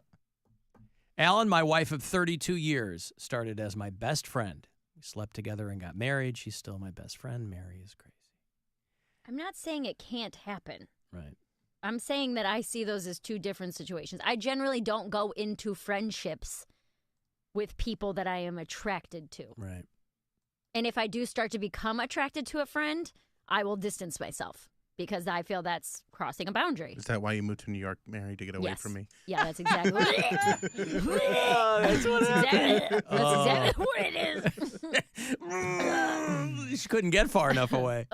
Alan, my wife of 32 years, started as my best friend. We slept together and got married. She's still my best friend. Mary is crazy. I'm not saying it can't happen. Right. I'm saying that I see those as two different situations. I generally don't go into friendships with people that I am attracted to. Right. And if I do start to become attracted to a friend, I will distance myself. Because I feel that's crossing a boundary. Is that why you moved to New York, Mary, to get away from me? Yeah, that's exactly what it is. That's what happened. That's exactly what it is. She couldn't get far enough away.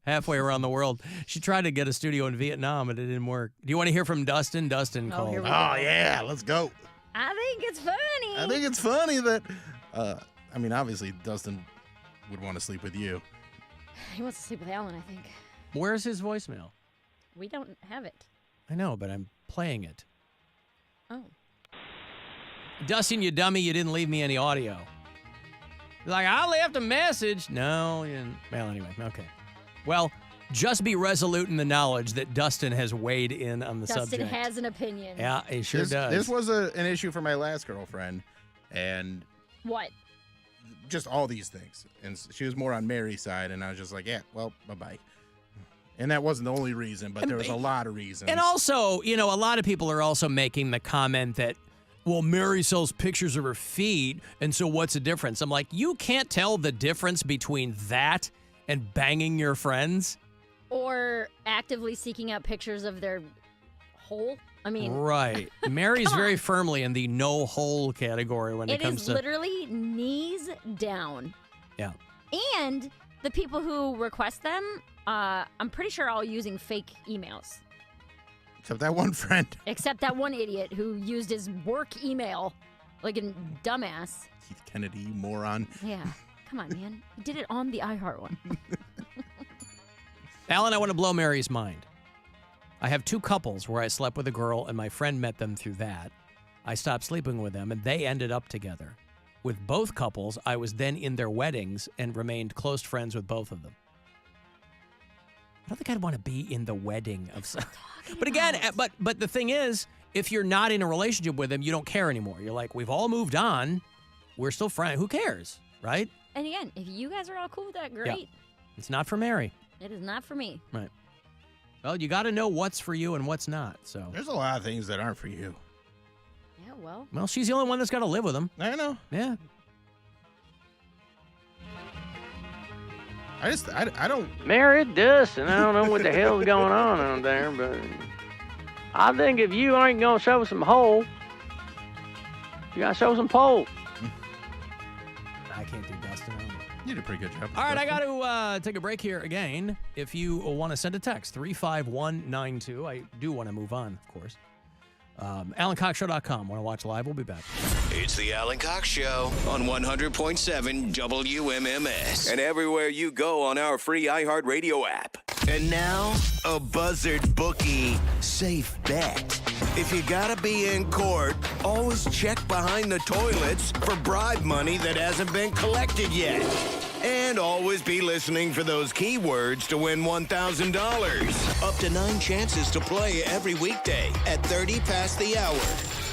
Halfway around the world. She tried to get a studio in Vietnam, but it didn't work. Do you want to hear from Dustin? Dustin called. Here we go. Yeah, let's go. I think it's funny. I think it's funny that, obviously Dustin would want to sleep with you. He wants to sleep with Alan, I think. Where's his voicemail? We don't have it. I know, but I'm playing it. Oh. Dustin, you dummy, you didn't leave me any audio. You're like, I left a message. No, you didn't. Well, anyway, okay. Well, just be resolute in the knowledge that Dustin has weighed in on the subject. Dustin has an opinion. Yeah, he sure does. This was an issue for my last girlfriend, and... What? Just all these things. And she was more on Mary's side, and I was just like, yeah, well, bye-bye. And that wasn't the only reason, but there was a lot of reasons. And also, a lot of people are also making the comment that, well, Mary sells pictures of her feet, and so what's the difference? I'm like, you can't tell the difference between that and banging your friends? Or actively seeking out pictures of their hole? I mean... Right. Mary's very firmly in the no hole category when it comes to... It is literally knees down. Yeah. And the people who request them... I'm pretty sure all using fake emails. Except that one friend. Except that one idiot who used his work email like a dumbass. Keith Kennedy, you moron. Yeah. Come on, man. He did it on the iHeart one. Alan, I want to blow Mary's mind. I have two couples where I slept with a girl and my friend met them through that. I stopped sleeping with them and they ended up together. With both couples, I was then in their weddings and remained close friends with both of them. I don't think I'd want to be in the wedding of some. But again, but the thing is, if you're not in a relationship with them, you don't care anymore. You're like, we've all moved on. We're still friends. Who cares, right? And again, if you guys are all cool with that, great. Yeah. It's not for Mary. It is not for me. Right. Well, you got to know what's for you and what's not. So there's a lot of things that aren't for you. Yeah, well. Well, she's the only one that's got to live with them. I know. Yeah. I don't... Married Dustin, I don't know what the hell's going on there, but I think if you ain't gonna show some hole, you gotta show some pole. I can't do Dustin. You did a pretty good job. All right, I got to take a break here again. If you want to send a text, 35192. I do want to move on, of course. AlanCoxShow.com. Want to watch live? We'll be back. It's the Alan Cox Show on 100.7 WMMS and everywhere you go on our free iHeartRadio app. And now, a Buzzard Bookie safe bet. If you gotta be in court, always check behind the toilets for bribe money that hasn't been collected yet. And always be listening for those keywords to win $1,000. Up to 9 chances to play every weekday at 30 past the hour.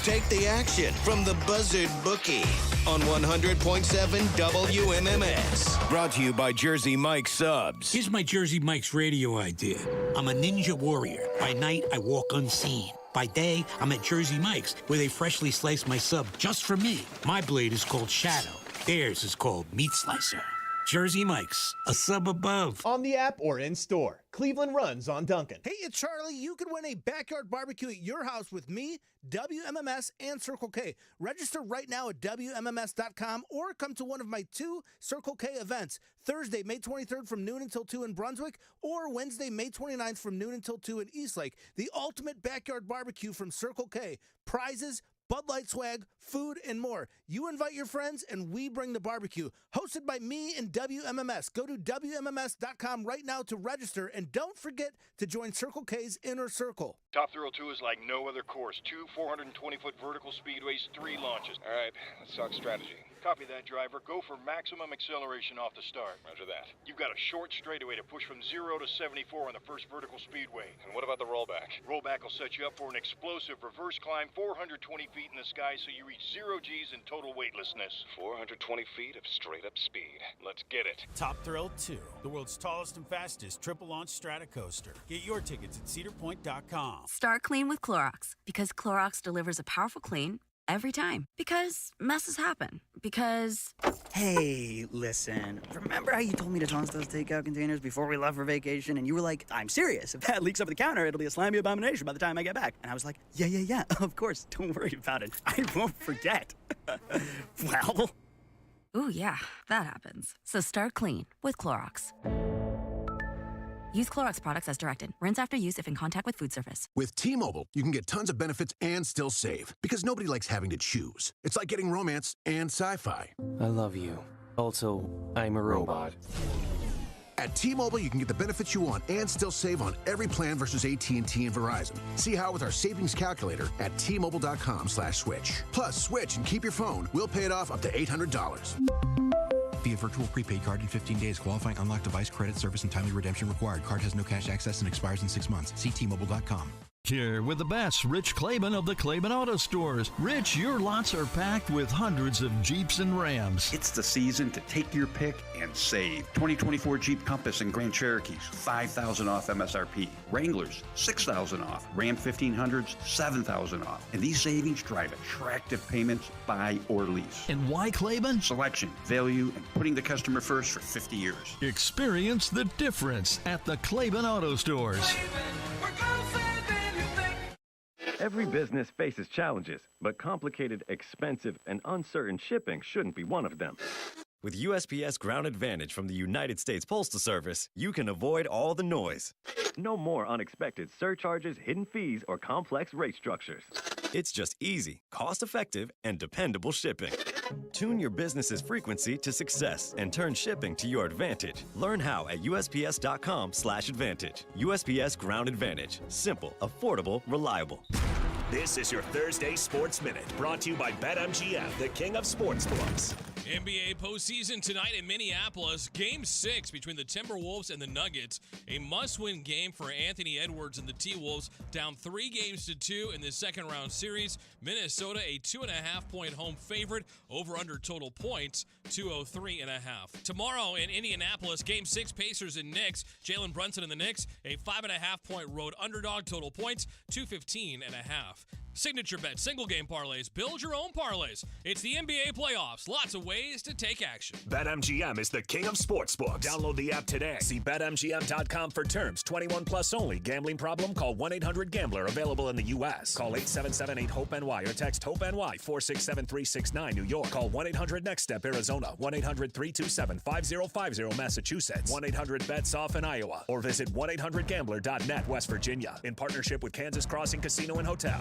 Take the action from the Buzzard Bookie on 100.7 WMMS. Brought to you by Jersey Mike Subs. Here's my Jersey Mike's radio idea. I'm a ninja warrior. By night, I walk unseen. By day, I'm at Jersey Mike's, where they freshly slice my sub just for me. My blade is called Shadow. Theirs is called Meat Slicer. Jersey Mike's, a sub above. On the app or in store. Cleveland runs on Duncan. Hey, it's Charlie. You could win a backyard barbecue at your house with me, WMMS, and Circle K. Register right now at WMMS.com or come to one of my 2 Circle K events. Thursday, May 23rd from noon until 2 in Brunswick, or Wednesday, May 29th from noon until 2 in Eastlake. The ultimate backyard barbecue from Circle K. Prizes, Bud Light swag, food, and more. You invite your friends, and we bring the barbecue. Hosted by me and WMMS. Go to WMMS.com right now to register, and don't forget to join Circle K's Inner Circle. Top Thrill 2 is like no other course. 2 420-foot vertical speedways, 3 launches. All right, let's talk strategy. Copy that, driver. Go for maximum acceleration off the start. Roger that. You've got a short straightaway to push from 0 to 74 on the first vertical speedway. And what about the rollback? Rollback will set you up for an explosive reverse climb 420 feet in the sky so you reach 0 G's in total weightlessness. 420 feet of straight-up speed. Let's get it. Top Thrill 2, the world's tallest and fastest triple-launch strata coaster. Get your tickets at cedarpoint.com. Start clean with Clorox, because Clorox delivers a powerful clean every time. Because messes happen. Because... Hey, listen. Remember how you told me to toss those takeout containers before we left for vacation? And you were like, I'm serious. If that leaks over the counter, it'll be a slimy abomination by the time I get back. And I was like, yeah, of course. Don't worry about it. I won't forget. Well... Ooh, yeah, that happens. So start clean with Clorox. Use Clorox products as directed. Rinse after use if in contact with food surface. With T-Mobile, you can get tons of benefits and still save. Because nobody likes having to choose. It's like getting romance and sci-fi. I love you. Also, I'm a robot. At T-Mobile, you can get the benefits you want and still save on every plan versus AT&T and Verizon. See how with our savings calculator at T-Mobile.com/switch. Plus, switch and keep your phone. We'll pay it off up to $800. Via virtual prepaid card in 15 days. Qualifying unlocked device, credit, service, and timely redemption required. Card has no cash access and expires in 6 months. See T-Mobile.com. Here with the best, Rich Claiborne of the Claiborne Auto Stores. Rich, your lots are packed with hundreds of Jeeps and Rams. It's the season to take your pick and save. 2024 Jeep Compass and Grand Cherokees, $5,000 off MSRP. Wranglers, $6,000 off. Ram 1500s, $7,000 off. And these savings drive attractive payments, buy or lease. And why Claiborne? Selection, value, and putting the customer first for 50 years. Experience the difference at the Claiborne Auto Stores. Every business faces challenges, but complicated, expensive, and uncertain shipping shouldn't be one of them. With USPS Ground Advantage from the United States Postal Service, you can avoid all the noise. No more unexpected surcharges, hidden fees, or complex rate structures. It's just easy, cost-effective, and dependable shipping. Tune your business's frequency to success and turn shipping to your advantage. Learn how at USPS.com/advantage. USPS Ground Advantage. Simple, affordable, reliable. This is your Thursday Sports Minute, brought to you by BetMGM, the king of sportsbooks. NBA postseason tonight in Minneapolis. Game 6 between the Timberwolves and the Nuggets. A must-win game for Anthony Edwards and the T-Wolves, down 3-2 in the second-round series. Minnesota, a 2.5-point home favorite. Over-under total points, 203.5. Tomorrow in Indianapolis, Game 6, Pacers and Knicks. Jalen Brunson and the Knicks, a 5.5-point road underdog. Total points, 215.5. signature bets, single game parlays, build your own parlays. It's the NBA playoffs. Lots of ways to take action. BetMGM is the king of sportsbooks. Download the app today. See BetMGM.com for terms. 21 plus only. Gambling problem? Call 1-800-GAMBLER. Available in the U.S. Call 877-8-HOPE-NY or text HOPE-NY 467-369 New York. Call 1-800-NEXT-STEP Arizona. 1-800-327-5050 Massachusetts. 1-800-BETS-OFF in Iowa. Or visit 1-800-GAMBLER.net West Virginia. In partnership with Kansas Crossing Casino and Hotel.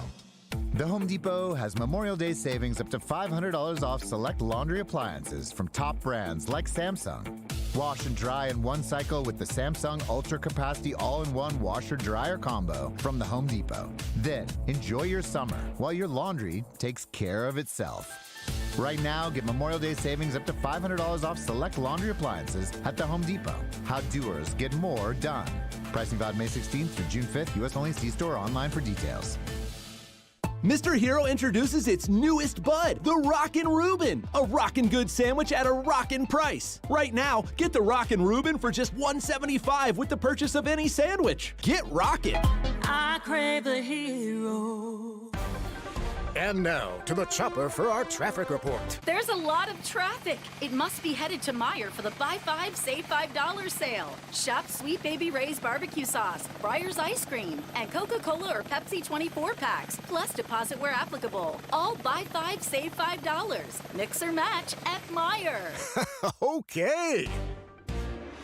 The Home Depot has Memorial Day savings up to $500 off select laundry appliances from top brands like Samsung. Wash and dry in one cycle with the Samsung Ultra Capacity All-in-One Washer-Dryer Combo from the Home Depot. Then, enjoy your summer while your laundry takes care of itself. Right now, get Memorial Day savings up to $500 off select laundry appliances at the Home Depot. How doers get more done. Pricing valid May 16th through June 5th. U.S. only. See store online for details. Mr. Hero introduces its newest bud, the Rockin' Reuben, a rockin' good sandwich at a rockin' price. Right now, get the Rockin' Reuben for just $1.75 with the purchase of any sandwich. Get rockin'. I crave a hero. And now to the chopper for our traffic report. There's a lot of traffic. It must be headed to Meijer for the Buy 5, Save $5 sale. Shop Sweet Baby Ray's barbecue sauce, Breyer's ice cream, and Coca-Cola or Pepsi 24 packs, plus deposit where applicable. All Buy 5, Save $5. Mix or match at Meijer. Okay.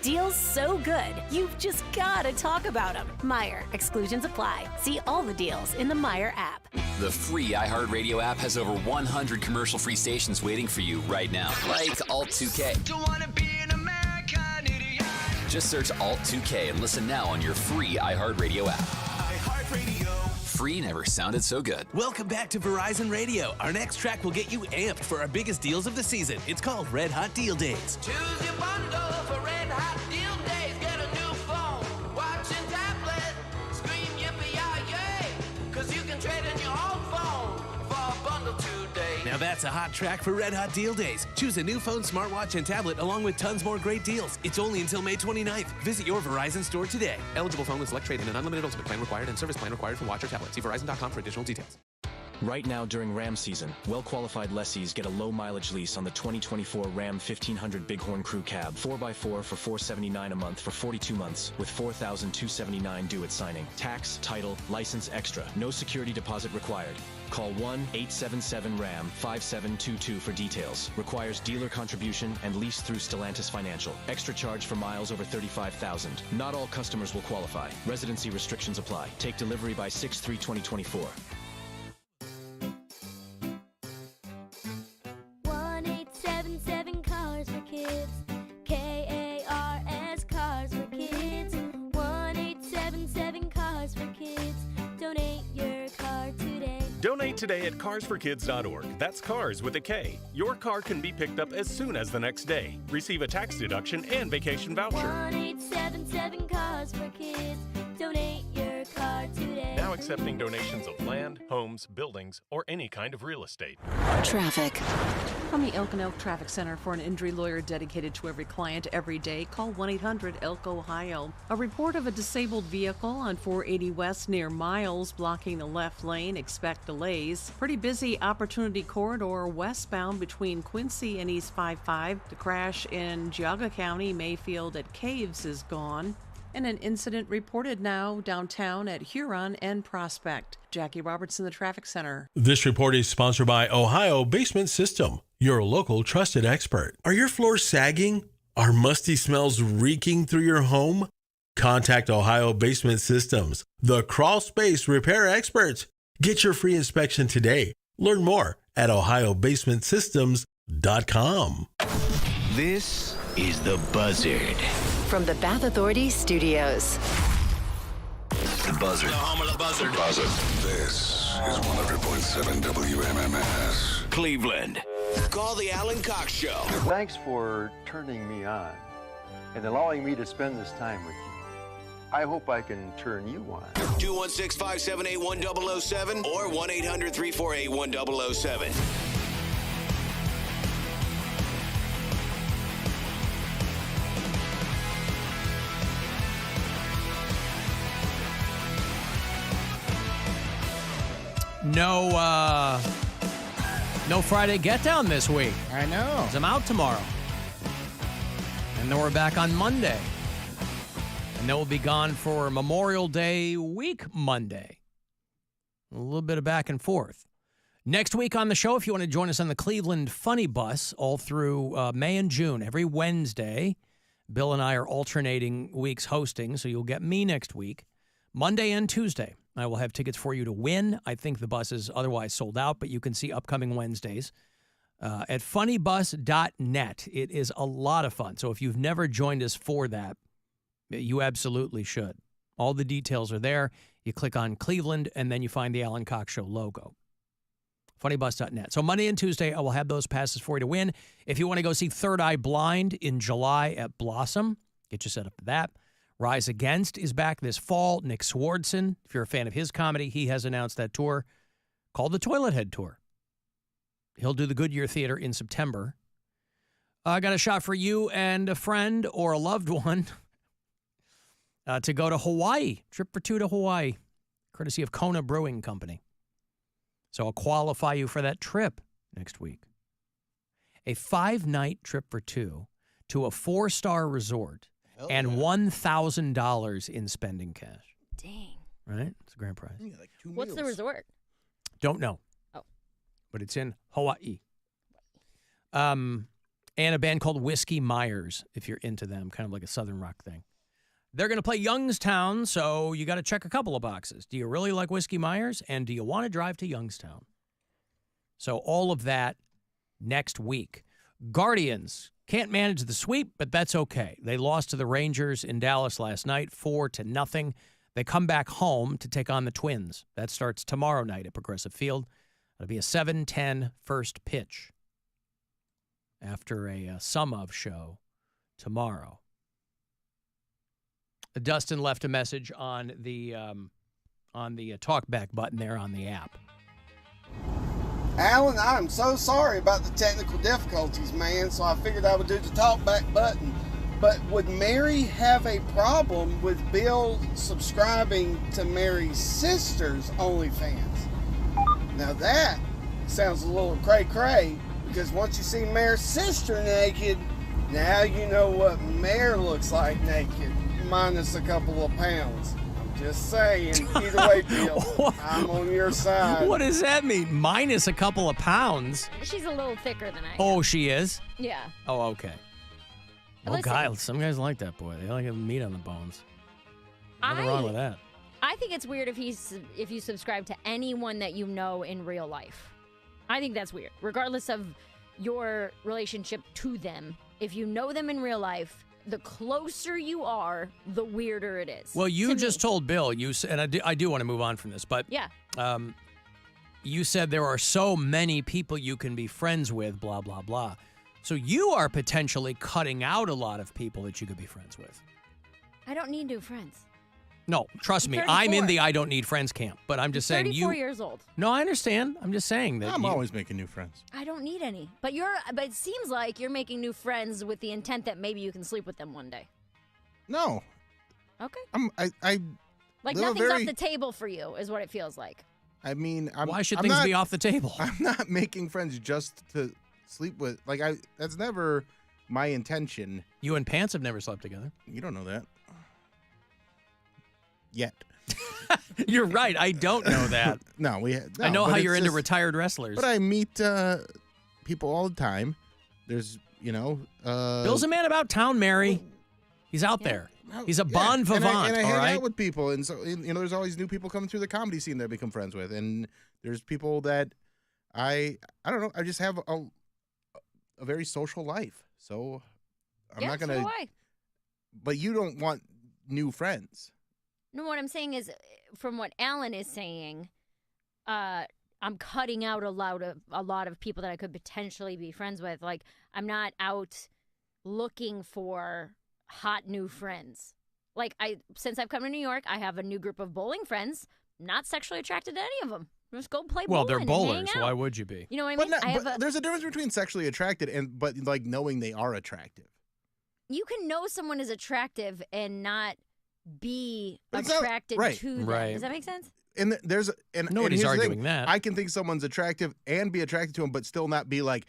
Deals so good, you've just got to talk about them. Meijer. Exclusions apply. See all the deals in the Meijer app. The free iHeartRadio app has over 100 commercial-free stations waiting for you right now. Like Alt2K. Don't wanna be an American idiot. Just search Alt2K and listen now on your free iHeartRadio app. iHeartRadio. Free never sounded so good. Welcome back to Verizon Radio. Our next track will get you amped for our biggest deals of the season. It's called Red Hot Deal Days. Choose your bundle for Red Hot Deal Days. Get a new phone, watch and tablet. Scream yippee-yi-yay, 'cause you can trade in your old phone for a bundle today. Now that's a hot track for Red Hot Deal Days. Choose a new phone, smartwatch, and tablet along with tons more great deals. It's only until May 29th. Visit your Verizon store today. Eligible phone with select trade and an unlimited ultimate plan required and service plan required for watch or tablet. See Verizon.com for additional details. Right now during Ram season, well-qualified lessees get a low-mileage lease on the 2024 Ram 1500 Bighorn Crew Cab. 4x4 for $479 a month for 42 months with $4,279 due at signing. Tax, title, license extra. No security deposit required. Call 1-877-RAM-5722 for details. Requires dealer contribution and lease through Stellantis Financial. Extra charge for miles over 35,000. Not all customers will qualify. Residency restrictions apply. Take delivery by 6/3/2024. 1-877 Cars for Kids. K-A-R-S Cars for Kids. 1-877 Cars for Kids. Donate your car today. Donate today at carsforkids.org. That's cars with a K. Your car can be picked up as soon as the next day. Receive a tax deduction and vacation voucher. 1-877 Cars for Kids. Donate your car today. Now accepting donations of land, homes, buildings, or any kind of real estate. Traffic. From the Elk and Elk Traffic Center for an injury lawyer dedicated to every client every day, call 1-800-ELK-OHIO. A report of a disabled vehicle on 480 West near Miles blocking the left lane. Expect delays. Pretty busy Opportunity Corridor westbound between Quincy and East 55. The crash in Geauga County, Mayfield at Caves is gone. And an incident reported now downtown at Huron and Prospect. Jackie Robertson, the Traffic Center. This report is sponsored by Ohio Basement System, your local trusted expert. Are your floors sagging? Are musty smells reeking through your home? Contact Ohio Basement Systems, the crawl space repair experts. Get your free inspection today. Learn more at ohiobasementsystems.com. This is The Buzzard. From the Bath Authority Studios. The Buzzard. The home of the Buzzard. Buzzard. This is 100.7 WMMS. Cleveland. Call the Alan Cox Show. Thanks for turning me on and allowing me to spend this time with you. I hope I can turn you on. 216-578-1007 or 1-800-348-1007. No Friday Get Down this week. I know. 'Cause I'm out tomorrow. And then we're back on Monday. And then we'll be gone for Memorial Day week Monday. A little bit of back and forth. Next week on the show, if you want to join us on the Cleveland Funny Bus all through May and June, every Wednesday, Bill and I are alternating weeks hosting, so you'll get me next week. Monday and Tuesday, I will have tickets for you to win. I think the bus is otherwise sold out, but you can see upcoming Wednesdays at funnybus.net. It is a lot of fun. So if you've never joined us for that, you absolutely should. All the details are there. You click on Cleveland, and then you find the Alan Cox Show logo. Funnybus.net. So Monday and Tuesday, I will have those passes for you to win. If you want to go see Third Eye Blind in July at Blossom, get you set up for that. Rise Against is back this fall. Nick Swardson, if you're a fan of his comedy, he has announced that tour called the Toilet Head Tour. He'll do the Goodyear Theater in September. I got a shot for you and a friend or a loved one to go to Hawaii. Trip for two to Hawaii, courtesy of Kona Brewing Company. So I'll qualify you for that trip next week. A 5-night trip for two to a 4-star resort and $1,000 in spending cash. Dang. Right? It's a grand prize. Yeah, like 2 What's the resort? Don't know. Oh. But it's in Hawaii. And a band called Whiskey Myers, if you're into them, kind of like a Southern rock thing. They're going to play Youngstown, so you got to check a couple of boxes. Do you really like Whiskey Myers, and do you want to drive to Youngstown? So all of that next week. Guardians can't manage the sweep, but that's okay. They lost to the Rangers in Dallas last night, 4-0. They come back home to take on the Twins. That starts tomorrow night at Progressive Field. It'll be a 7:10 first pitch after a sum of show tomorrow. Dustin left a message on the talkback button there on the app. Alan, I'm so sorry about the technical difficulties, man, so I figured I would do the talkback button. But would Mary have a problem with Bill subscribing to Mary's sister's OnlyFans? Now that sounds a little cray-cray, because once you see Mary's sister naked, now you know what Mary looks like naked. Minus a couple of pounds. I'm just saying. Either way, Bill, I'm on your side. What does that mean? Minus a couple of pounds? She's a little thicker than I am. Oh, she is? Yeah. Oh, okay. Well, Listen, some guys like that, boy. They like having meat on the bones. Nothing wrong with that. I think it's weird if you subscribe to anyone that you know in real life. I think that's weird. Regardless of your relationship to them, if you know them in real life, the closer you are, the weirder it is. Well, you just told Bill, and I do want to move on from this, but yeah. You said there are so many people you can be friends with, blah, blah, blah. So you are potentially cutting out a lot of people that you could be friends with. I don't need new friends. No, trust me, 34. I'm in the I don't need friends camp, but I'm just saying 34 years old. No, I understand. I'm just saying that I'm always making new friends. I don't need any. But it seems like you're making new friends with the intent that maybe you can sleep with them one day. No. Okay. I like nothing's off the table for you is what it feels like. I mean, why should things be off the table? I'm not making friends just to sleep with. That's never my intention. You and Pants have never slept together. You don't know that. Yet. You're right. I don't know that. No, I know how you're into retired wrestlers. But I meet people all the time. There's, Bill's a man about town, Mary. He's out there. He's a bon vivant, and I all hang right? out with people, and so there's always new people coming through the comedy scene that I become friends with, and there's people that I don't know. I just have a very social life, so I'm not gonna. So do I. But you don't want new friends. No, what I'm saying is, from what Alan is saying, I'm cutting out a lot of people that I could potentially be friends with. Like, I'm not out looking for hot new friends. Like, since I've come to New York, I have a new group of bowling friends. Not sexually attracted to any of them. Just go play bowling. Well, they're bowlers. And hang out. Why would you be? You know what I mean? There's a difference between sexually attracted but like knowing they are attractive. You can know someone is attractive and not be But attracted right. to them. Right. Does that make sense? And there's and Nobody's here's the arguing thing. that. I can think someone's attractive and be attracted to him, but still not be like,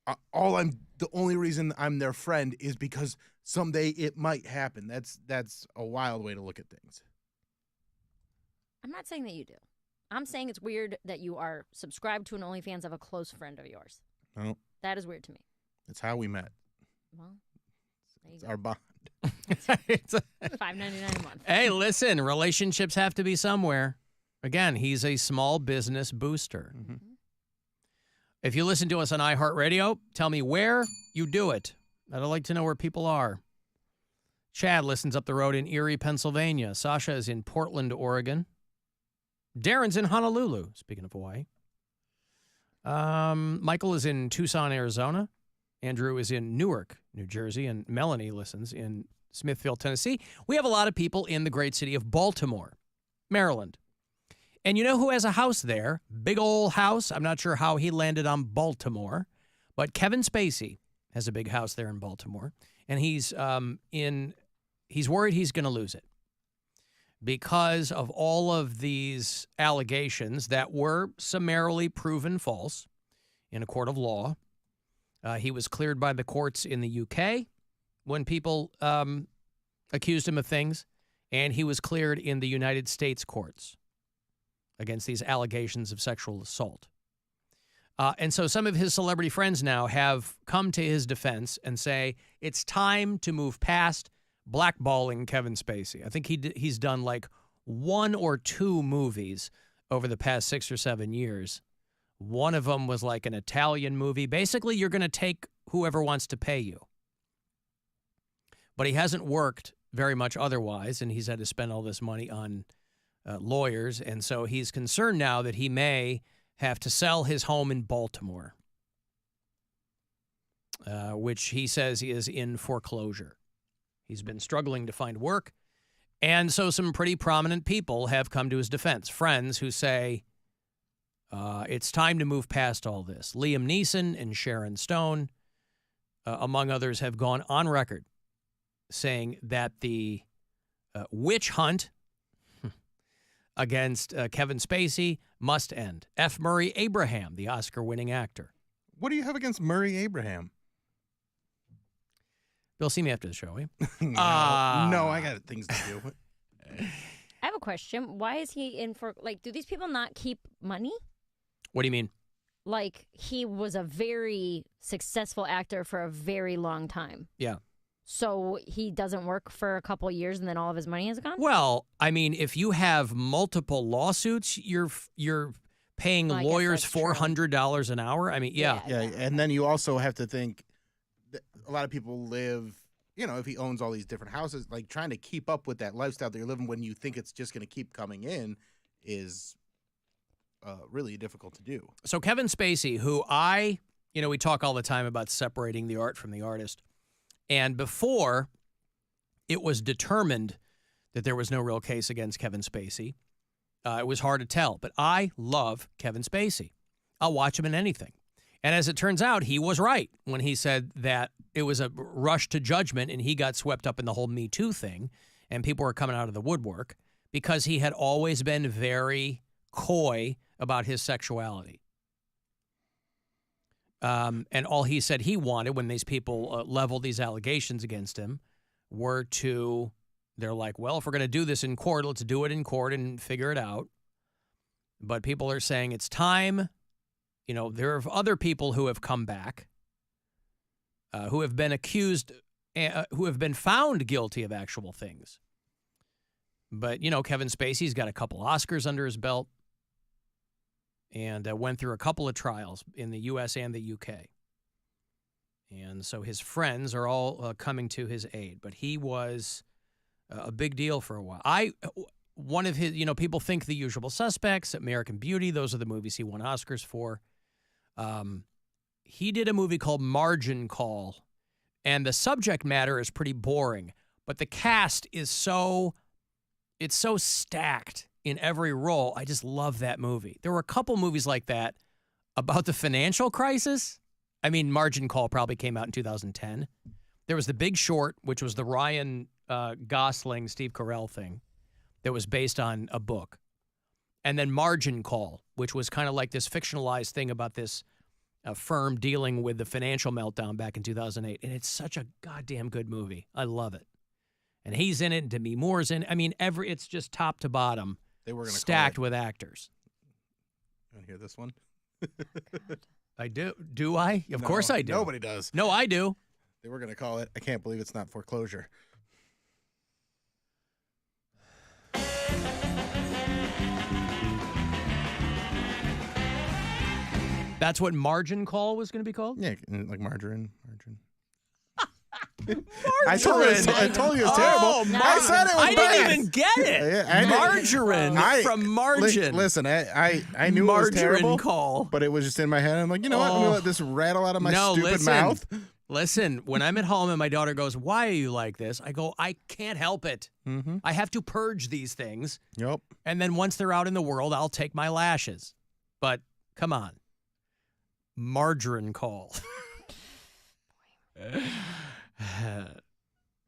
the only reason I'm their friend is because someday it might happen. That's a wild way to look at things. I'm not saying that you do. I'm saying it's weird that you are subscribed to an OnlyFans of a close friend of yours. No, That is weird to me. it's how we met. Well, there you It's go. our bond. It's a- $5.99 a month. Hey, listen, relationships have to be somewhere. Again, he's a small business booster. If you listen to us on iHeartRadio, tell me where you do it. I'd like to know where people are. Chad listens up the road in Erie, Pennsylvania. Sasha is in Portland, Oregon. Darren's in Honolulu, speaking of Hawaii. Michael is in Tucson, Arizona. Andrew is in Newark, New Jersey. And Melanie listens in Smithfield, Tennessee. We have a lot of people in the great city of Baltimore, Maryland. And you know who has a house there? Big old house. I'm not sure how he landed on Baltimore, but Kevin Spacey has a big house there in Baltimore, and he's worried he's going to lose it because of all of these allegations that were summarily proven false in a court of law. He was cleared by the courts in the UK when people accused him of things, and he was cleared in the United States courts against these allegations of sexual assault. And so some of his celebrity friends now have come to his defense and say it's time to move past blackballing Kevin Spacey. I think he's done like 1 or 2 movies over the past 6 or 7 years. One of them was like an Italian movie. Basically, you're going to take whoever wants to pay you. But he hasn't worked very much otherwise, and he's had to spend all this money on lawyers, and so he's concerned now that he may have to sell his home in Baltimore, which he says is in foreclosure. He's been struggling to find work, and so some pretty prominent people have come to his defense, friends who say it's time to move past all this. Liam Neeson and Sharon Stone, among others, have gone on record saying that the witch hunt against Kevin Spacey must end. F. Murray Abraham, the Oscar-winning actor. What do you have against Murray Abraham? Bill, see me after the show, eh? No, I got things to do. I have a question. Why is he in for, like, do these people not keep money? What do you mean? Like, he was a very successful actor for a very long time. Yeah. So he doesn't work for a couple of years and then all of his money is gone? Well, I mean, if you have multiple lawsuits, you're paying Well, I guess lawyers that's true. $400 an hour. I mean, yeah. Yeah, and then you also have to think that a lot of people live, if he owns all these different houses, like trying to keep up with that lifestyle that you're living when you think it's just going to keep coming in is really difficult to do. So Kevin Spacey, who we talk all the time about separating the art from the artist. And before it was determined that there was no real case against Kevin Spacey, it was hard to tell. But I love Kevin Spacey. I'll watch him in anything. And as it turns out, he was right when he said that it was a rush to judgment and he got swept up in the whole Me Too thing and people were coming out of the woodwork because he had always been very coy about his sexuality. And all he said he wanted when these people leveled these allegations against him were they're like, well, if we're going to do this in court, let's do it in court and figure it out. But people are saying it's time. There are other people who have come back, who have been accused, who have been found guilty of actual things. But, Kevin Spacey's got a couple Oscars under his belt. And went through a couple of trials in the U.S. and the U.K. And so his friends are all coming to his aid. But he was a big deal for a while. One of his, people think The Usual Suspects, American Beauty, those are the movies he won Oscars for. He did a movie called Margin Call, and the subject matter is pretty boring. But the cast is so stacked in every role. I just love that movie. There were a couple movies like that about the financial crisis. I mean, Margin Call probably came out in 2010. There was The Big Short, which was the Ryan Gosling, Steve Carell thing that was based on a book. And then Margin Call, which was kind of like this fictionalized thing about this firm dealing with the financial meltdown back in 2008. And it's such a goddamn good movie. I love it. And he's in it, and Demi Moore's in it. I mean, it's just top to bottom stacked with actors. You want to hear this one? I do. Do I? Of course I do. Nobody does. No, I do. They were going to call it, I Can't Believe It's Not Foreclosure. That's what Margin Call was going to be called? Yeah, like margarine. I told you it was terrible. I said it was I bad. didn't even get it. Margarine from margin. Listen, I knew it was terrible. Call. But it was just in my head. I'm like, you know what? I'm going to let this rattle out of my stupid mouth. Listen, when I'm at home and my daughter goes, why are you like this? I go, I can't help it. Mm-hmm. I have to purge these things. Yep. And then once they're out in the world, I'll take my lashes. But come on. Margarine Call.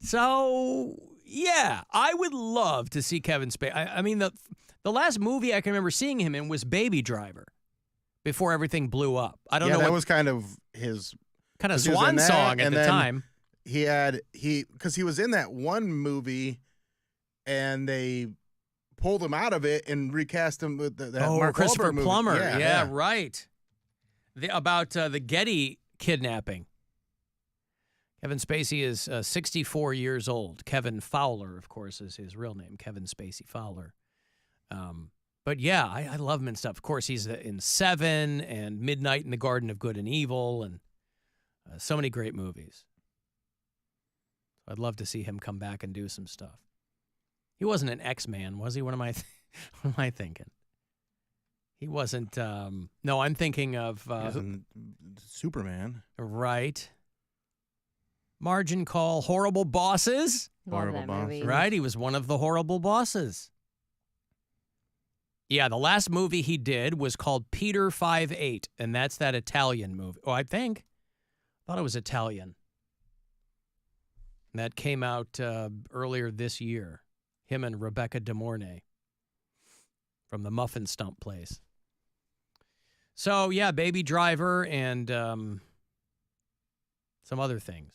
So, yeah, I would love to see Kevin Spacey. I mean, the last movie I can remember seeing him in was Baby Driver before everything blew up. I don't know. That was kind of his kind of swan song at the time. Because he was in that one movie and they pulled him out of it and recast him with that Mark Christopher Wahlberg movie. Plummer. Yeah, right. About the Getty kidnapping. Kevin Spacey is 64 years old. Kevin Fowler, of course, is his real name, Kevin Spacey Fowler. But yeah, I love him and stuff. Of course, he's in Seven and Midnight in the Garden of Good and Evil and so many great movies. I'd love to see him come back and do some stuff. He wasn't an X-Man, was he? What am I thinking? He wasn't. No, I'm thinking of Superman. Right. Margin Call, Horrible Bosses. Horrible Bosses. Right, he was one of the horrible bosses. Yeah, the last movie he did was called Peter 5'8", and that's that Italian movie. Oh, I thought it was Italian. That came out earlier this year. Him and Rebecca De Mornay from the Muffin Stump place. So, yeah, Baby Driver and some other things.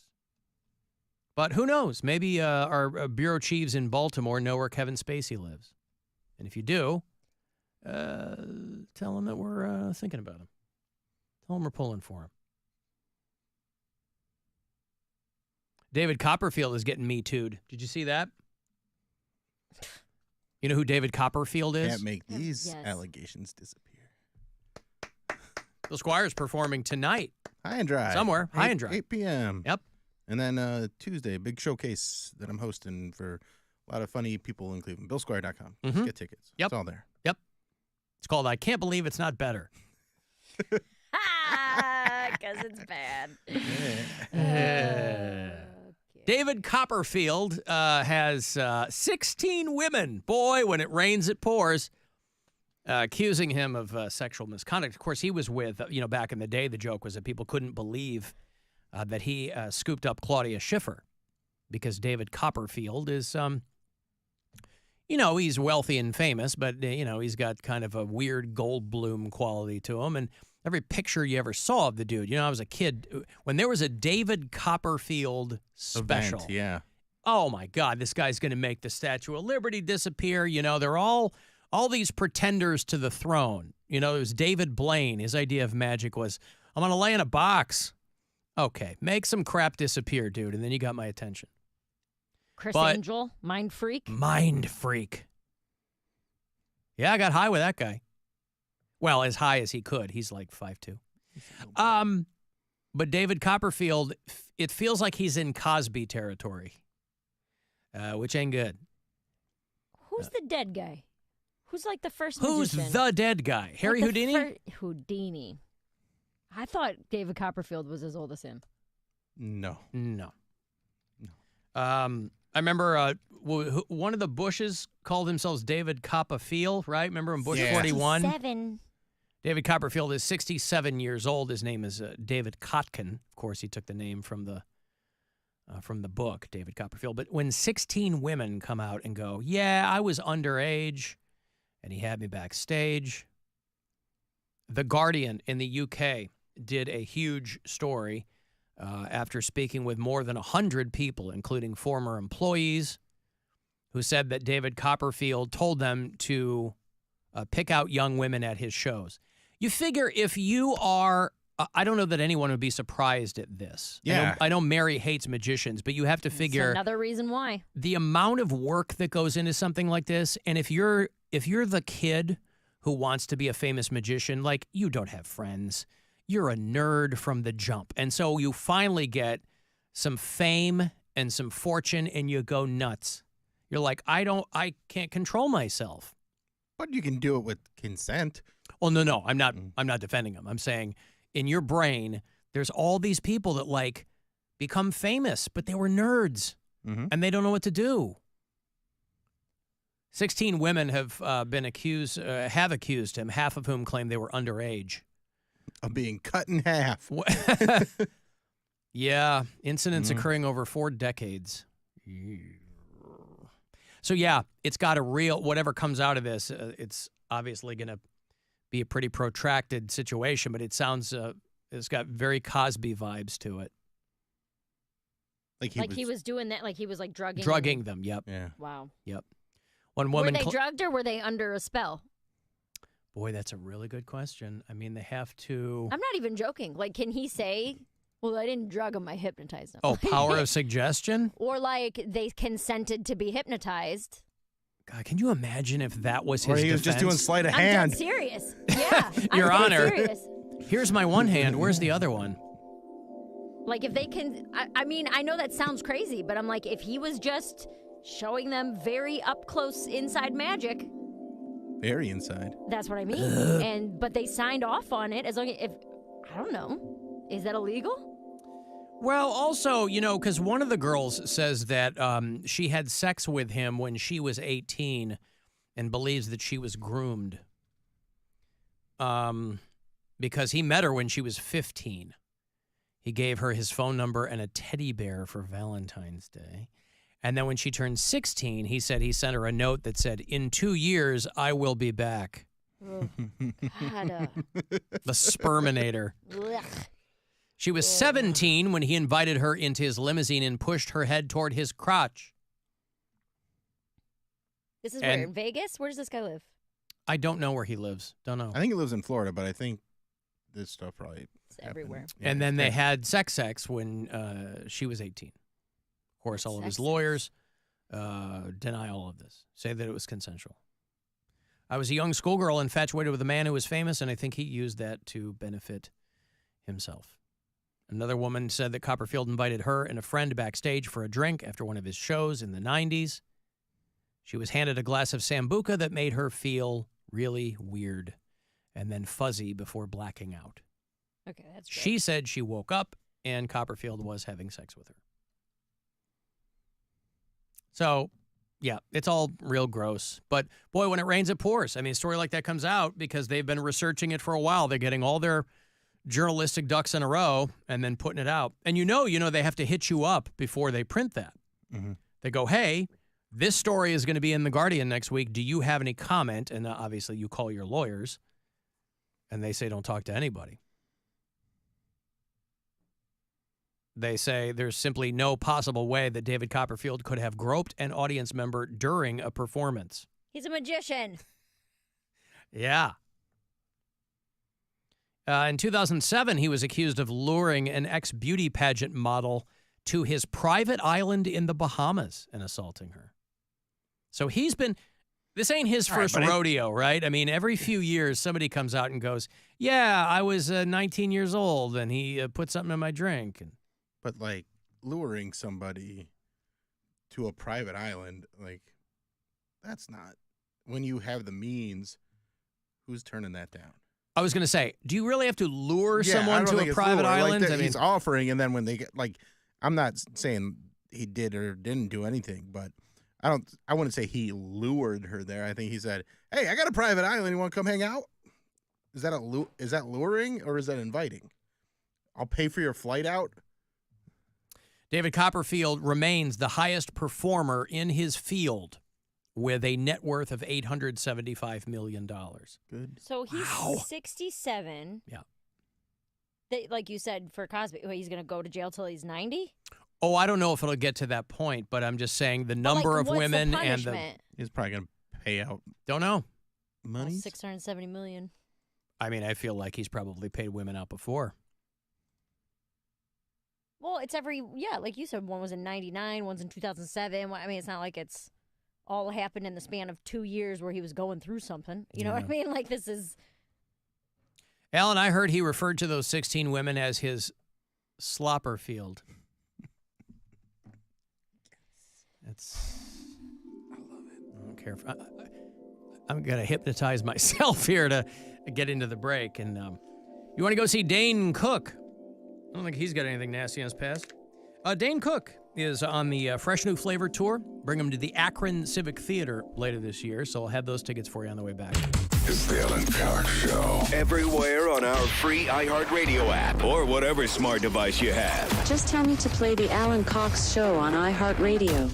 But who knows? Maybe our bureau chiefs in Baltimore know where Kevin Spacey lives. And if you do, tell him that we're thinking about him. Tell him we're pulling for him. David Copperfield is getting Me Too'd. Did you see that? You know who David Copperfield is? Can't make these allegations disappear. Bill Squire is performing tonight. High and Dry. Somewhere. High and Dry. 8 p.m. Yep. And then Tuesday, big showcase that I'm hosting for a lot of funny people in Cleveland. BillSquire.com. Just get tickets. Yep. It's all there. Yep. It's called I Can't Believe It's Not Better. Because it's bad. David Copperfield has 16 women. Boy, when it rains, it pours. Accusing him of sexual misconduct. Of course, he was with, back in the day, the joke was that people couldn't believe that he scooped up Claudia Schiffer because David Copperfield is, he's wealthy and famous, but, he's got kind of a weird Goldblum quality to him. And every picture you ever saw of the dude, I was a kid, when there was a David Copperfield special. Event, yeah. Oh, my God, this guy's going to make the Statue of Liberty disappear. They're all these pretenders to the throne. It was David Blaine. His idea of magic was, I'm going to lay in a box. Okay, make some crap disappear, dude, and then you got my attention. Chris Angel, Mind Freak. Mind Freak. Yeah, I got high with that guy. Well, as high as he could. He's like 5'2". But David Copperfield, it feels like he's in Cosby territory, which ain't good. Who's the dead guy? Who's like the first Who's magician? the dead guy? Harry Houdini? Houdini. I thought David Copperfield was as old as him. No. I remember one of the Bushes called themselves David Copperfield, right? Remember when Bush 41? 7. David Copperfield is 67 years old. His name is David Kotkin. Of course, he took the name from the book, David Copperfield. But when 16 women come out and go, yeah, I was underage, and he had me backstage. The Guardian in the UK did a huge story after speaking with more than 100 people, including former employees, who said that David Copperfield told them to pick out young women at his shows. You figure if you are, I don't know that anyone would be surprised at this. Yeah. I know Mary hates magicians, but you have to figure That's another reason why. the amount of work that goes into something like this. And if you're the kid who wants to be a famous magician, like, you don't have friends. You're a nerd from the jump. And so you finally get some fame and some fortune and you go nuts. You're like, I can't control myself. But you can do it with consent. Well, no, I'm not defending him. I'm saying in your brain, there's all these people that like become famous, but they were nerds and they don't know what to do. 16 women have accused him, half of whom claim they were underage. Of being cut in half. Yeah, incidents occurring over 4 decades. So yeah, it's got a real, whatever comes out of this, it's obviously going to be a pretty protracted situation, but it sounds, it's got very Cosby vibes to it. He was doing that, like he was like drugging them. Yep. Yeah. Wow. Yep. One woman. Were they drugged or were they under a spell? Boy, that's a really good question. I mean, they have to. I'm not even joking. Like, can he say, well, I didn't drug him, I hypnotized him? Oh, power of suggestion? Or like they consented to be hypnotized. God, can you imagine if that was his Or he was just doing sleight of hand. I'm dead serious. Yeah. Your I'm Honor. dead serious. Here's my one hand. Where's the other one? Like, if they can, I mean, I know that sounds crazy, but I'm like, if he was just showing them very up close inside magic. Very inside. That's what I mean. But they signed off on it as long as, if, I don't know, is that illegal? Well, also, because one of the girls says that she had sex with him when she was 18 and believes that she was groomed because he met her when she was 15. He gave her his phone number and a teddy bear for Valentine's Day. And then when she turned 16, he said he sent her a note that said, "In 2 years, I will be back." Oh, God. The Sperminator. She was 17 when he invited her into his limousine and pushed her head toward his crotch. This is where, in Vegas? Where does this guy live? I don't know where he lives. Don't know. I think he lives in Florida, but I think this stuff probably everywhere. Yeah. And then they had sex when she was 18. Of course, all of his lawyers deny all of this, say that it was consensual. I was a young schoolgirl infatuated with a man who was famous, and I think he used that to benefit himself. Another woman said that Copperfield invited her and a friend backstage for a drink after one of his shows in the 90s. She was handed a glass of Sambuca that made her feel really weird and then fuzzy before blacking out. Okay, that's good. She said she woke up and Copperfield was having sex with her. So, yeah, it's all real gross. But, boy, when it rains, it pours. I mean, a story like that comes out because they've been researching it for a while. They're getting all their journalistic ducks in a row and then putting it out. And you know, they have to hit you up before they print that. Mm-hmm. They go, hey, this story is going to be in The Guardian next week. Do you have any comment? And obviously you call your lawyers and they say don't talk to anybody. They say there's simply no possible way that David Copperfield could have groped an audience member during a performance. He's a magician. Yeah. In 2007, he was accused of luring an ex-beauty pageant model to his private island in the Bahamas and assaulting her. So this ain't his first rodeo, right? I mean, every few years, somebody comes out and goes, yeah, I was 19 years old and he put something in my drink. But, like, luring somebody to a private island, like, that's not, when you have the means, who's turning that down? I was going to say, do you really have to lure someone to a private island? Like he's offering, and then when they get, like, I'm not saying he did or didn't do anything, but I wouldn't say he lured her there. I think he said, hey, I got a private island. You want to come hang out? Is that luring or is that inviting? I'll pay for your flight out. David Copperfield remains the highest performer in his field with a net worth of $875 million. Good. So he's 67. Yeah. Like you said, for Cosby, he's going to go to jail till he's 90? Oh, I don't know if it'll get to that point, but I'm just saying the number of what's the women and the... punishment? He's probably going to pay out Don't know. money. $670 million. I mean, I feel like he's probably paid women out before. Well, it's like you said, one was in 99, one's in 2007. I mean, it's not like it's all happened in the span of 2 years where he was going through something. You know what I mean? Like, this is... Alan, I heard he referred to those 16 women as his Slopperfield. I love it. I don't care if... I'm going to hypnotize myself here to get into the break. And you want to go see Dane Cook? I don't think he's got anything nasty on his past. Dane Cook is on the Fresh New Flavor Tour. Bring him to the Akron Civic Theater later this year, so I'll have those tickets for you on the way back. It's the Alan Cox Show. Everywhere on our free iHeartRadio app or whatever smart device you have. Just tell me to play the Alan Cox Show on iHeartRadio.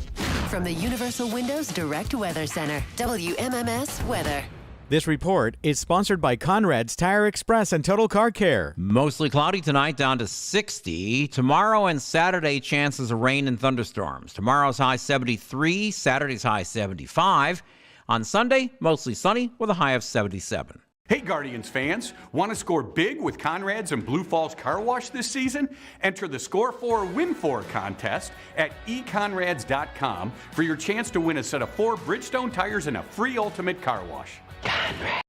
From the Universal Windows Direct Weather Center, WMMS Weather. This report is sponsored by Conrad's Tire Express and Total Car Care. Mostly cloudy tonight, down to 60. Tomorrow and Saturday, chances of rain and thunderstorms. Tomorrow's high 73, Saturday's high 75. On Sunday, mostly sunny with a high of 77. Hey Guardians fans, want to score big with Conrad's and Blue Falls Car Wash this season? Enter the Score 4 Win 4 contest at econrads.com for your chance to win a set of 4 Bridgestone tires and a free ultimate car wash. Conrad.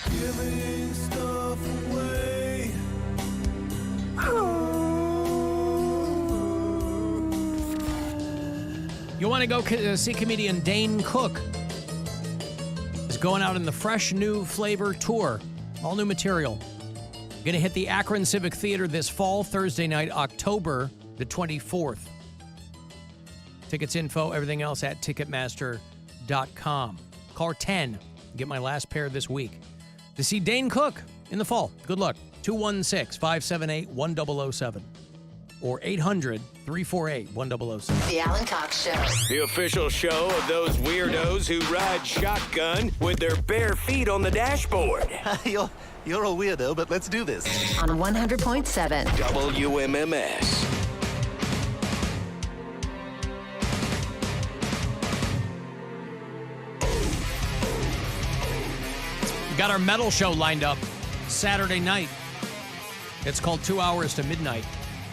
Giving stuff away. You want to go see comedian Dane Cook. He's going out on the Fresh New Flavor Tour. All new material. Going to hit the Akron Civic Theater this fall, Thursday night, October the 24th. Tickets info, everything else at Ticketmaster.com. Call 10. Get my last pair this week. To see Dane Cook in the fall. Good luck. 216-578-1007. Or 800-348-1007. The Alan Cox Show. The official show of those weirdos who ride shotgun with their bare feet on the dashboard. You're a weirdo, but let's do this. On 100.7. WMMS. We got our metal show lined up Saturday night. It's called 2 Hours to Midnight.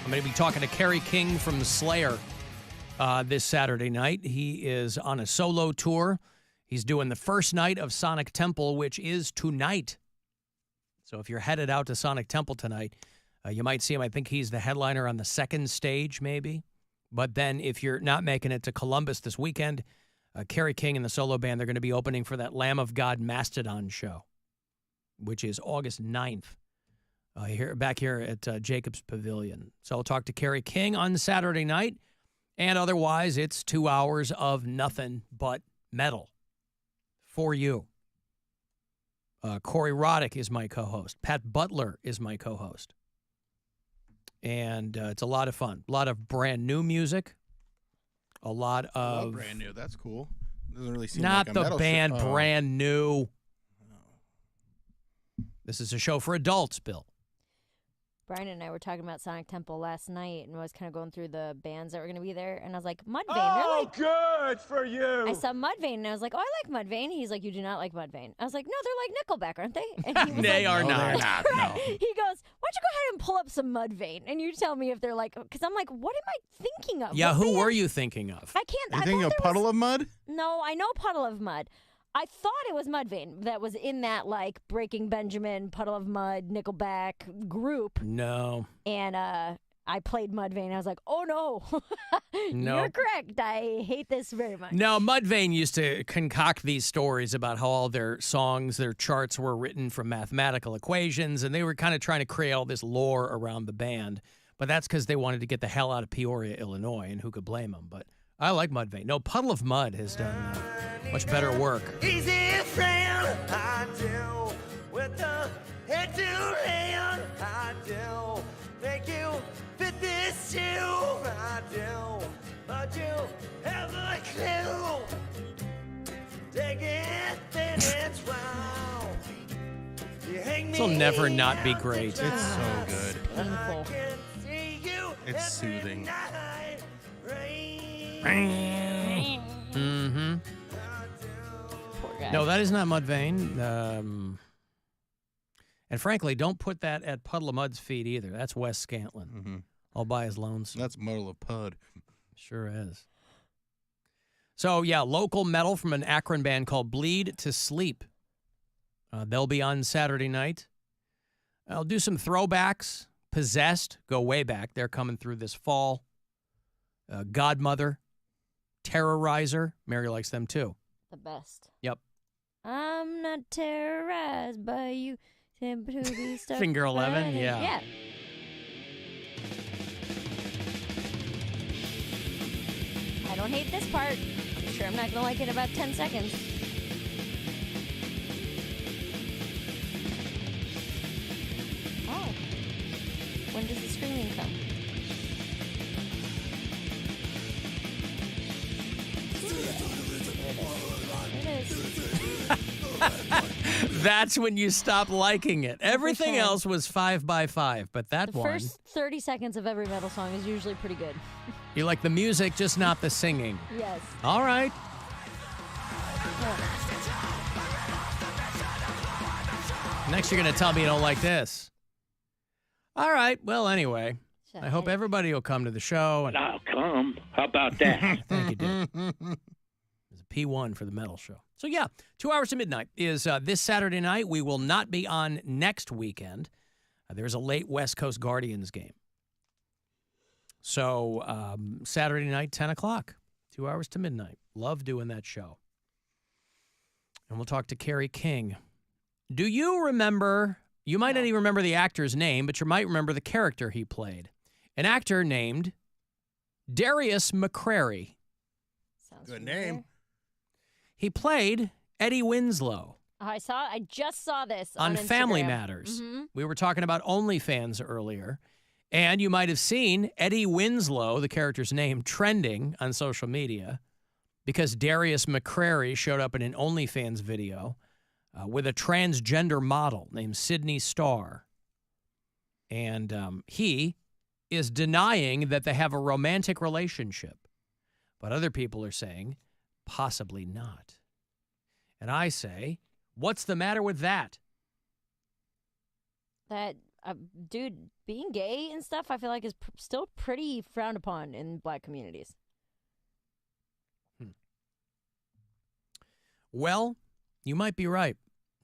I'm going to be talking to Kerry King from Slayer this Saturday night. He is on a solo tour. He's doing the first night of Sonic Temple, which is tonight. So if you're headed out to Sonic Temple tonight, you might see him. I think he's the headliner on the second stage, maybe. But then if you're not making it to Columbus this weekend, Kerry King and the solo band, they're going to be opening for that Lamb of God Mastodon show, which is August 9th. Back here at Jacobs Pavilion. So I'll talk to Kerry King on Saturday night. And otherwise, it's 2 hours of nothing but metal for you. Corey Roddick is my co-host. Pat Butler is my co-host. And it's a lot of fun. A lot of brand new music. A lot of... brand new. That's cool. Doesn't really seem not like a the metal band show. brand new. This is a show for adults, Bill. Brian and I were talking about Sonic Temple last night, and I was kind of going through the bands that were going to be there, and I was like, Mudvayne. Oh, good for you. I saw Mudvayne, and I was like, oh, I like Mudvayne. He's like, you do not like Mudvayne. I was like, no, they're like Nickelback, aren't they? And he was They are No, not. they're not. No. He goes, why don't you go ahead and pull up some Mudvayne, and you tell me if they're like, because I'm like, what am I thinking of? Yeah, What who band? were you thinking of? I can't. You I thinking thought of there Puddle was- of Mud? No, I know Puddle of Mud. I thought it was Mudvayne that was in that like Breaking Benjamin, Puddle of Mud, Nickelback group. No. And I played Mudvayne. I was like, oh no, No. you're correct. I hate this very much. No, Mudvayne used to concoct these stories about how all their songs, their charts were written from mathematical equations, and they were kind of trying to create all this lore around the band. But that's because they wanted to get the hell out of Peoria, Illinois, and who could blame them? But I like Mudvayne. No, Puddle of Mud has done much better work. Easy friend, I do. With the head to hand, I do. Think you fit this shoe, I do. But you have a clue. Take it, then it's wrong. You hang This will me never not be out great. to It's so good. Painful. It's soothing. Mm-hmm. Poor guy. No, that is not Mudvayne. And frankly, don't put that at Puddle of Mud's feet either. That's Wes Scantlin. Mm-hmm. All by his lonesome. That's Muddle of Pud. Sure is. So, yeah, local metal from an Akron band called Bleed to Sleep. They'll be on Saturday night. I'll do some throwbacks. Possessed, go way back. They're coming through this fall. Godmother, Terrorizer. Mary likes them too. The best. Yep. I'm not terrorized by you. Finger 11, yeah. Yeah. I don't hate this part. I'm sure I'm not going to like it in about 10 seconds. Oh. When does the screaming come? It is. That's when you stop liking it. Everything sure. else was 5 by 5, but that The one, first 30 seconds of every metal song is usually pretty good. you like the music, just not the singing. Yes. All right. Next, you're going to tell me you don't like this. All right. Well, anyway, I hope everybody will come to the show. And I'll come. How about that? thank you, dear. There's a P1 for the metal show. So, yeah, 2 hours to midnight is this Saturday night. We will not be on next weekend. There's a late West Coast Guardians game. So, Saturday night, 10 o'clock, 2 hours to midnight. Love doing that show. And we'll talk to Carrie King. Do you remember, you might not even remember the actor's name, but you might remember the character he played. An actor named Darius McCrary. Good name. He played Eddie Winslow I just saw this on Instagram. Family Matters. Mhm. We were talking about OnlyFans earlier, and you might have seen Eddie Winslow, the character's name, trending on social media because Darius McCrary showed up in an OnlyFans video with a transgender model named Sydney Starr. And he is denying that they have a romantic relationship. But other people are saying, possibly not. And I say, what's the matter with that? That, dude, being gay and stuff, I feel like is still pretty frowned upon in black communities. Well, you might be right.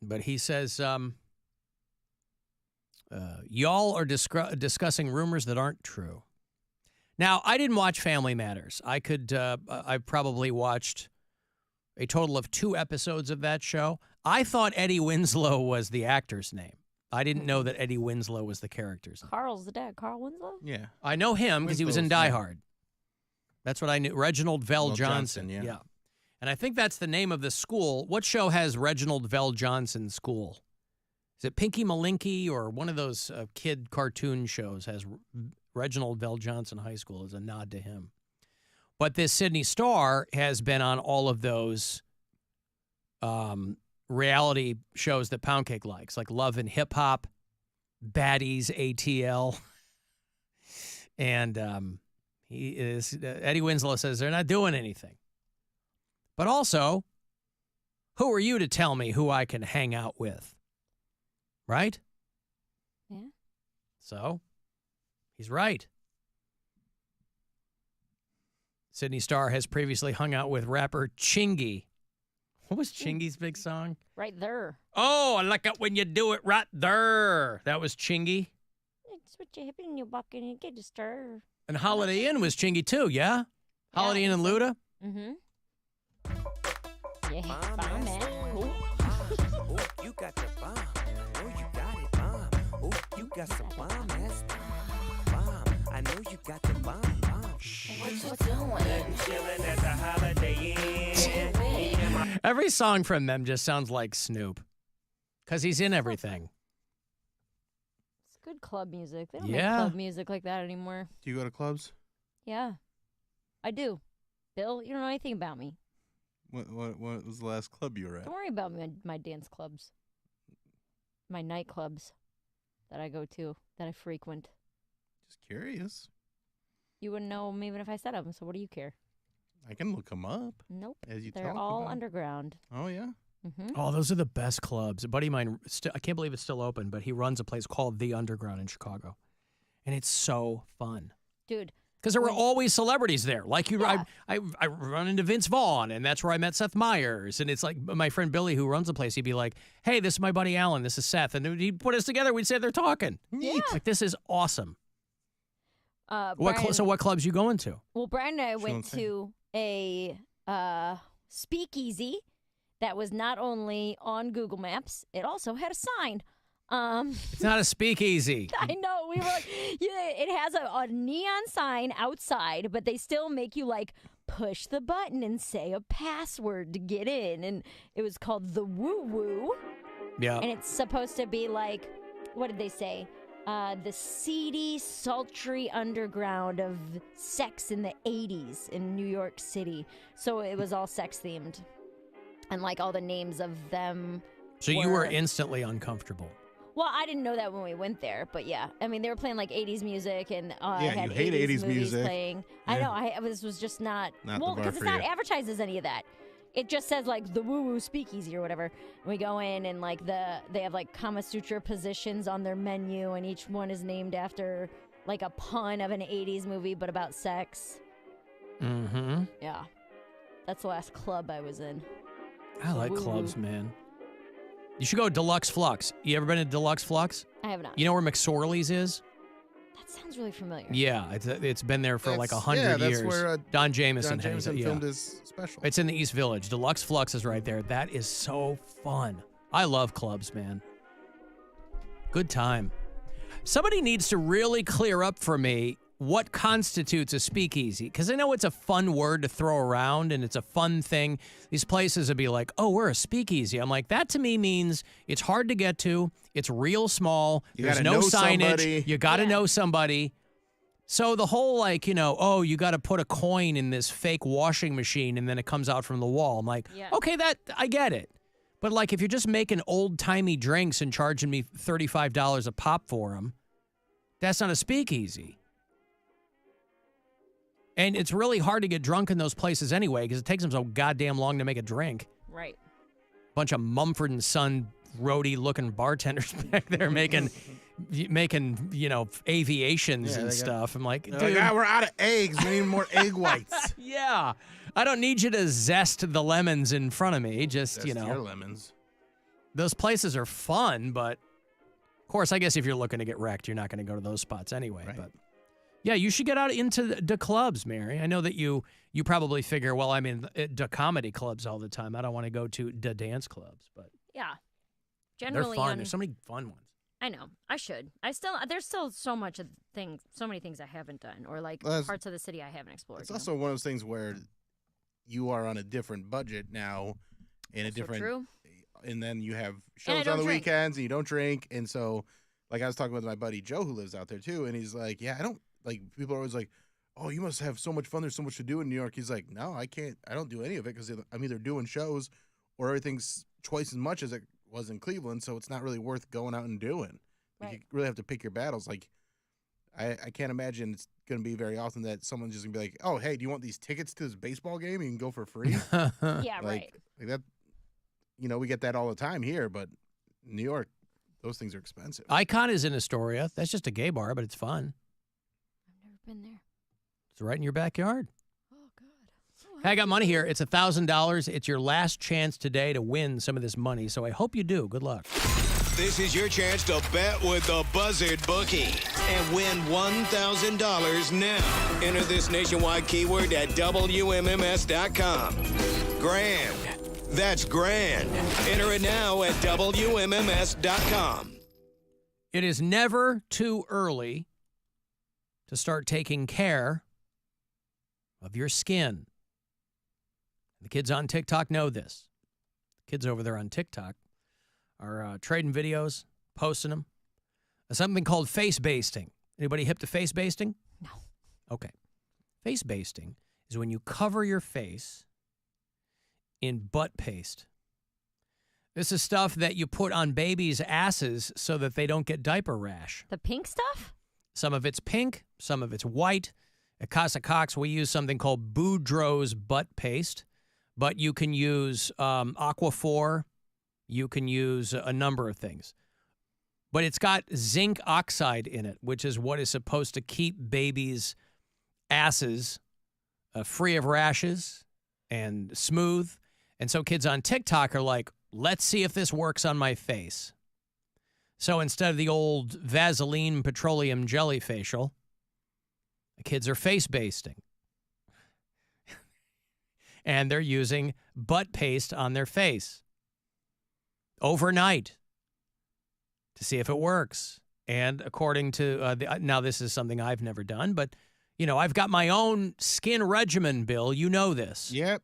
But he says, y'all are discussing rumors that aren't true. Now, I didn't watch Family Matters. I probably watched a total of 2 episodes of that show. I thought Eddie Winslow was the actor's name. I didn't know that Eddie Winslow was the character's name. Carl's the dad. Carl Winslow? Yeah. I know him because he was in Die Hard. That's what I knew. Reginald Vell Johnson. Yeah. And I think that's the name of the school. What show has Reginald Vell Johnson School? Is it Pinky Malinky or one of those kid cartoon shows has Reginald Vell Johnson High School as a nod to him? But this Sydney Starr has been on all of those reality shows that Pound Cake likes, like Love and Hip Hop, Baddies, ATL. And Eddie Winslow says they're not doing anything. But also, who are you to tell me who I can hang out with? Right? Yeah. So, he's right. Sydney Starr has previously hung out with rapper Chingy. What was Chingy's big song? Right there. Oh, I like it when you do it right there. That was Chingy. Switch your hip in your bucket and get to stir. And Holiday Inn was Chingy too, yeah? Holiday Inn and Luda? Mm-hmm. Yeah, bomb man. Cool. You got the bomb. Oh, you got it, bomb. Oh, you got some bomb ass bomb. I know you got the bomb. What you doing? Chilling at the Holiday Inn. Every song from them just sounds like Snoop. Because he's in everything. It's good club music. They don't Yeah. make club music like that anymore. Do you go to clubs? Yeah. I do. Bill, you don't know anything about me. What was the last club you were at? Don't worry about my dance clubs. My nightclubs that I go to, that I frequent. Just curious. You wouldn't know them even if I said them, so what do you care? I can look them up. Nope. As you They're talk all about. underground. Oh, yeah? Mm-hmm. Oh, those are the best clubs. A buddy of mine, I can't believe it's still open, but he runs a place called The Underground in Chicago. And it's so fun. Dude. Because there were always celebrities there. Like Yeah. I run into Vince Vaughn, and that's where I met Seth Meyers. And it's like my friend Billy, who runs the place, he'd be like, hey, this is my buddy Alan. This is Seth. And he'd put us together. We'd sit there talking. Yeah. Like, this is awesome. Brian, So what clubs you going to? Well, Brian and I went to a speakeasy that was not only on Google Maps, it also had a sign. It's not a speakeasy. I know. We were like, yeah, it has a neon sign outside, but they still make you like push the button and say a password to get in. And it was called the Woo Woo. Yeah. And it's supposed to be like, what did they say? The seedy, sultry underground of sex in the 80s in New York City. So it was all sex themed. And like all the names of them. So you were instantly uncomfortable. Well, I didn't know that when we went there, but yeah. I mean, they were playing like 80s music and had you hate 80s movies music. playing. Yeah. I know. I was just not Not the well, bar because it's for not you. advertised as any of that. It just says like the Woo Woo Speakeasy or whatever. And we go in and like they have like Kama Sutra positions on their menu, and each one is named after like a pun of an 80s movie, but about sex. Mm-hmm. Yeah. That's the last club I was in. I like clubs, man. You should go Deluxe Flux. You ever been to Deluxe Flux? I have not. You know where McSorley's is? That sounds really familiar. Yeah, it's been there for like 100 yeah, that's years. where Don Jameson, filmed his special. It's in the East Village. Deluxe Flux is right there. That is so fun. I love clubs, man. Good time. Somebody needs to really clear up for me what constitutes a speakeasy, because I know it's a fun word to throw around and it's a fun thing. These places would be like, oh, we're a speakeasy. I'm like, that to me means it's hard to get to. It's real small. There's no signage. Somebody. You got to know somebody. So the whole like, oh, you got to put a coin in this fake washing machine and then it comes out from the wall. I'm like, okay, that I get it. But like if you're just making old-timey drinks and charging me $35 a pop for them, that's not a speakeasy. And it's really hard to get drunk in those places anyway because it takes them so goddamn long to make a drink. Right. Bunch of Mumford & Son roadie-looking bartenders back there making aviations and stuff. I'm like, dude. We're out of eggs. We need more egg whites. Yeah. I don't need you to zest the lemons in front of me. Just, Zest your lemons. Those places are fun, but of course, I guess if you're looking to get wrecked, you're not going to go to those spots anyway. Right. But yeah, you should get out into the clubs, Mary. I know that you probably figure, well, I'm in the comedy clubs all the time. I don't want to go to the dance clubs, but Yeah. Generally, they're fun. There's so many fun ones. I know. I should. There's still so much of things, so many things I haven't done, or like parts of the city I haven't explored. It's also one of those things where you are on a different budget now, and True. And then you have shows on the weekends, and you don't drink, and so, like I was talking with my buddy Joe, who lives out there too, and he's like, "Yeah, I don't like." People are always like, "Oh, you must have so much fun. There's so much to do in New York." He's like, "No, I can't. I don't do any of it because I'm either doing shows, or everything's twice as much as it was in Cleveland, so it's not really worth going out and doing." Right. You really have to pick your battles. Like, I can't imagine it's going to be very often that someone's just going to be like, "Oh, hey, do you want these tickets to this baseball game? You can go for free." Yeah, right. Like that. We get that all the time here, but in New York, those things are expensive. Icon is in Astoria. That's just a gay bar, but it's fun. I've never been there. It's right in your backyard. Oh, God. Hey, I got money here. It's $1,000. It's your last chance today to win some of this money, so I hope you do. Good luck. This is your chance to bet with the Buzzard Bookie and win $1,000 now. Enter this nationwide keyword at WMMS.com. Grand. That's grand. Enter it now at WMMS.com. It is never too early to start taking care of your skin. The kids on TikTok know this. The kids over there on TikTok are trading videos, posting them. Something called face basting. Anybody hip to face basting? No. Okay. Face basting is when you cover your face in butt paste. This is stuff that you put on babies' asses so that they don't get diaper rash. The pink stuff? Some of it's pink, some of it's white. At Casa Cox, we use something called Boudreaux's butt paste, but you can use Aquaphor. You can use a number of things. But it's got zinc oxide in it, which is what is supposed to keep babies' asses free of rashes and smooth. And so kids on TikTok are like, let's see if this works on my face. So instead of the old Vaseline petroleum jelly facial, the kids are face basting. And they're using butt paste on their face overnight to see if it works. And according to, now this is something I've never done, but, I've got my own skin regimen, Bill. You know this. Yep.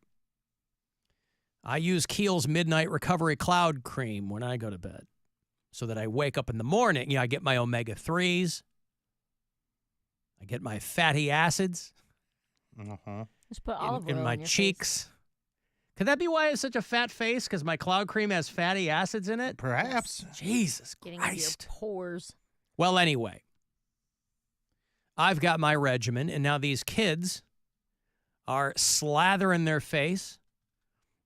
I use Kiehl's Midnight Recovery Cloud Cream when I go to bed so that I wake up in the morning. I get my omega-3s. I get my fatty acids Just put olive oil in my your cheeks. face. Could that be why I have such a fat face? Because my cloud cream has fatty acids in it? Perhaps. Jesus Getting into your Christ. pores. Well, anyway, I've got my regimen, and now these kids are slathering their face.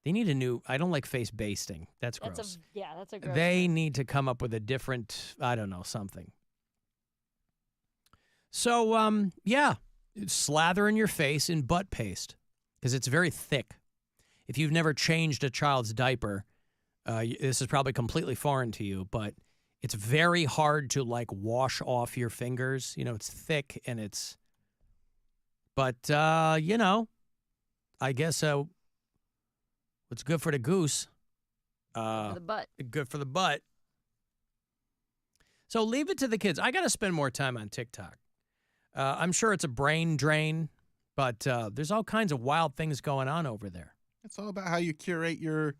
They need a new, I don't like face basting. That's gross. That's a gross They thing. need to come up with a different, I don't know, something. So, slather in your face in butt paste because it's very thick. if you've never changed a child's diaper, this is probably completely foreign to you, but it's very hard to like wash off your fingers. You know, it's thick and it's, but you know, I guess what's good for the goose, For the butt. good for the butt. So leave it to the kids. I got to spend more time on TikTok. I'm sure it's a brain drain, but there's all kinds of wild things going on over there. It's all about how you curate your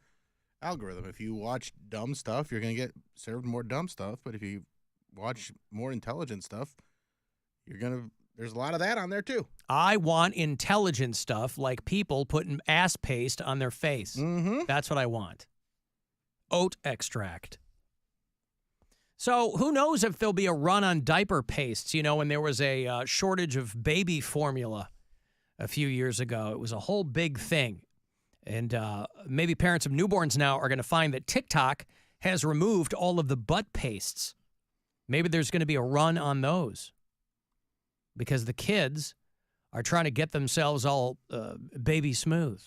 algorithm. If you watch dumb stuff, you're going to get served more dumb stuff. But if you watch more intelligent stuff, there's a lot of that on there too. I want intelligent stuff like people putting ass paste on their face. Mm-hmm. That's what I want. Oat extract. So who knows if there'll be a run on diaper pastes, you know, when there was a shortage of baby formula a few years ago. It was a whole big thing. And maybe parents of newborns now are going to find that TikTok has removed all of the butt pastes. Maybe there's going to be a run on those because the kids are trying to get themselves all baby smooth.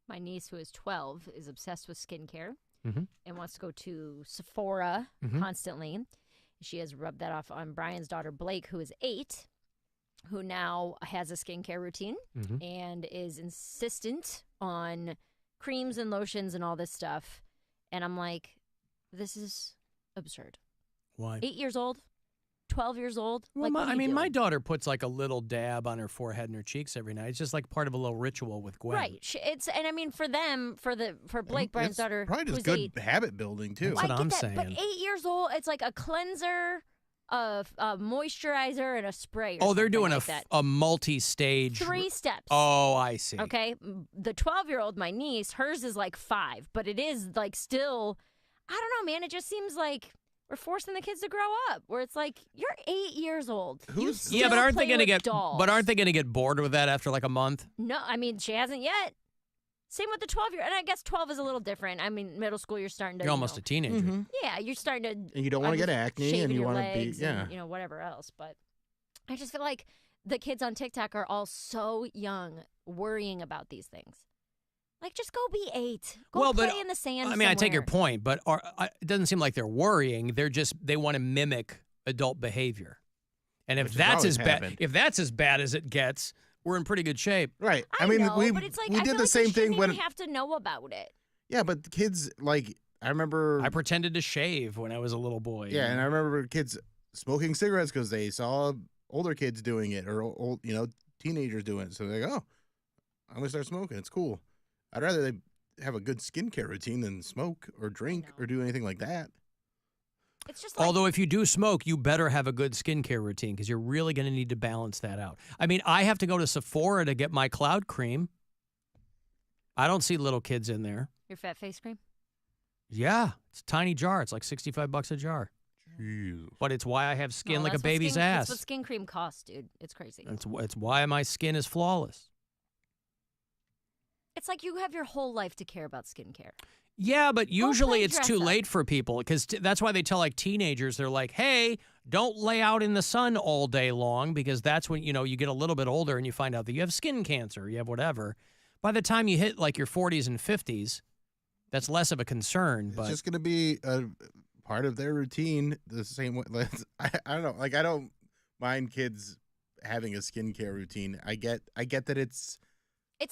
My niece, who is 12, is obsessed with skincare Mm-hmm. and wants to go to Sephora constantly. She has rubbed that off on Brian's daughter, Blake, who is 8, who now has a skincare routine and is insistent on creams and lotions and all this stuff. And I'm like, this is absurd. Why? 8 years old, 12 years old. Well, like, what are you my doing? daughter puts like a little dab on her forehead and her cheeks every night. It's just like part of a little ritual with Gwen. Right. And I mean, for them, for Blake, Brian's daughter, Probably just who's good 8, habit building too. That's what I get I'm that, saying. But 8 years old, it's like a cleanser, a moisturizer, and a spray. Oh, they're doing like that. a multi-stage. 3 steps. Oh, I see. Okay. The 12-year-old, my niece, hers is like 5, but it is like still, I don't know, man. It just seems like we're forcing the kids to grow up. Where it's like, you're 8 years old. Yeah, but aren't they going to get bored with that after like a month? No, I mean, she hasn't yet. Same with the 12-year, and I guess 12 is a little different. I mean, middle school, you're starting to. You're almost a teenager. Yeah, you're starting to. And you don't want to get acne, shaving and you your want to be legs and, whatever else. But I just feel like the kids on TikTok are all so young, worrying about these things. Like, just go be 8. Go play in the sand. I mean, I take your somewhere. point, but it doesn't seem like they're worrying. They want to mimic adult behavior, and if Which has that's always as bad, happened. if that's as bad as it gets, we're in pretty good shape. Right. I mean, know, but it's like, we I did feel the like same they thing shouldn't when. even have to know about it. Yeah, but the kids, like, I remember. I pretended to shave when I was a little boy. Yeah, and I remember kids smoking cigarettes because they saw older kids doing it or old, teenagers doing it. So they're like, oh, I'm gonna start smoking. It's cool. I'd rather they have a good skincare routine than smoke or drink or do anything like that. It's just like, Although if you do smoke, you better have a good skincare routine because you're really going to need to balance that out. I mean, I have to go to Sephora to get my cloud cream. I don't see little kids in there. your fat face cream. Yeah, it's a tiny jar. It's like $65 a jar. Jeez. But it's why I have skin No, like a that's what baby's skin, ass. That's what skin cream costs, dude. It's crazy. It's why my skin is flawless. It's like you have your whole life to care about skincare. Yeah, but usually play it's dress too up. late for people because that's why they tell like teenagers, they're like, hey, don't lay out in the sun all day long because that's when, you get a little bit older and you find out that you have skin cancer, you have whatever. By the time you hit like your 40s and 50s, that's less of a concern. But It's just going to be a part of their routine the same way. I don't know. Like, I don't mind kids having a skincare routine. I get that it's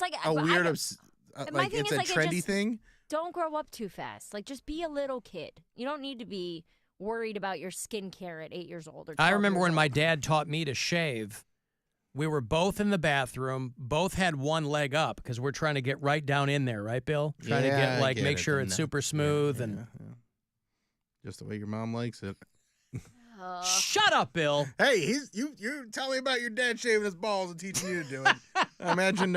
like a weird, my like thing it's is, a like, it trendy just- thing. Don't grow up too fast. Like, just be a little kid. You don't need to be worried about your skincare at 8 years old or 12 I remember years when old. my dad taught me to shave. We were both in the bathroom, both had one leg up because we're trying to get right down in there, right, Bill? Trying to Yeah, I get make it. sure And it's that- super smooth and yeah. Just the way your mom likes it. Shut up, Bill. Hey, you tell me about your dad shaving his balls and teaching you to do it. I imagine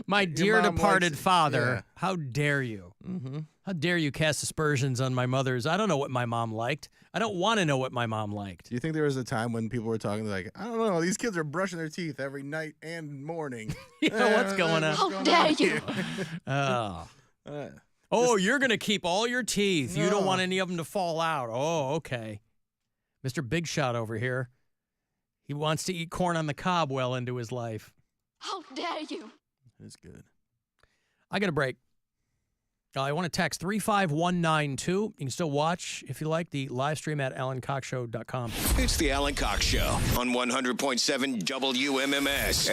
my your dear mom departed likes it. father, how dare you? Mm-hmm. How dare you cast aspersions on my mother's? I don't know what my mom liked. I don't want to know what my mom liked. Do you think there was a time when people were talking like, I don't know, these kids are brushing their teeth every night and morning? What's going on? How dare you? Oh, you're going to keep all your teeth. You don't No. want any of them to fall out. Oh, okay. Mr. Big Shot over here. He wants to eat corn on the cob well into his life. How dare you? It's good. I got a break. I want to text 35192. You can still watch, if you like, the live stream at alancoxshow.com. It's the Alan Cox Show on 100.7 WMMS.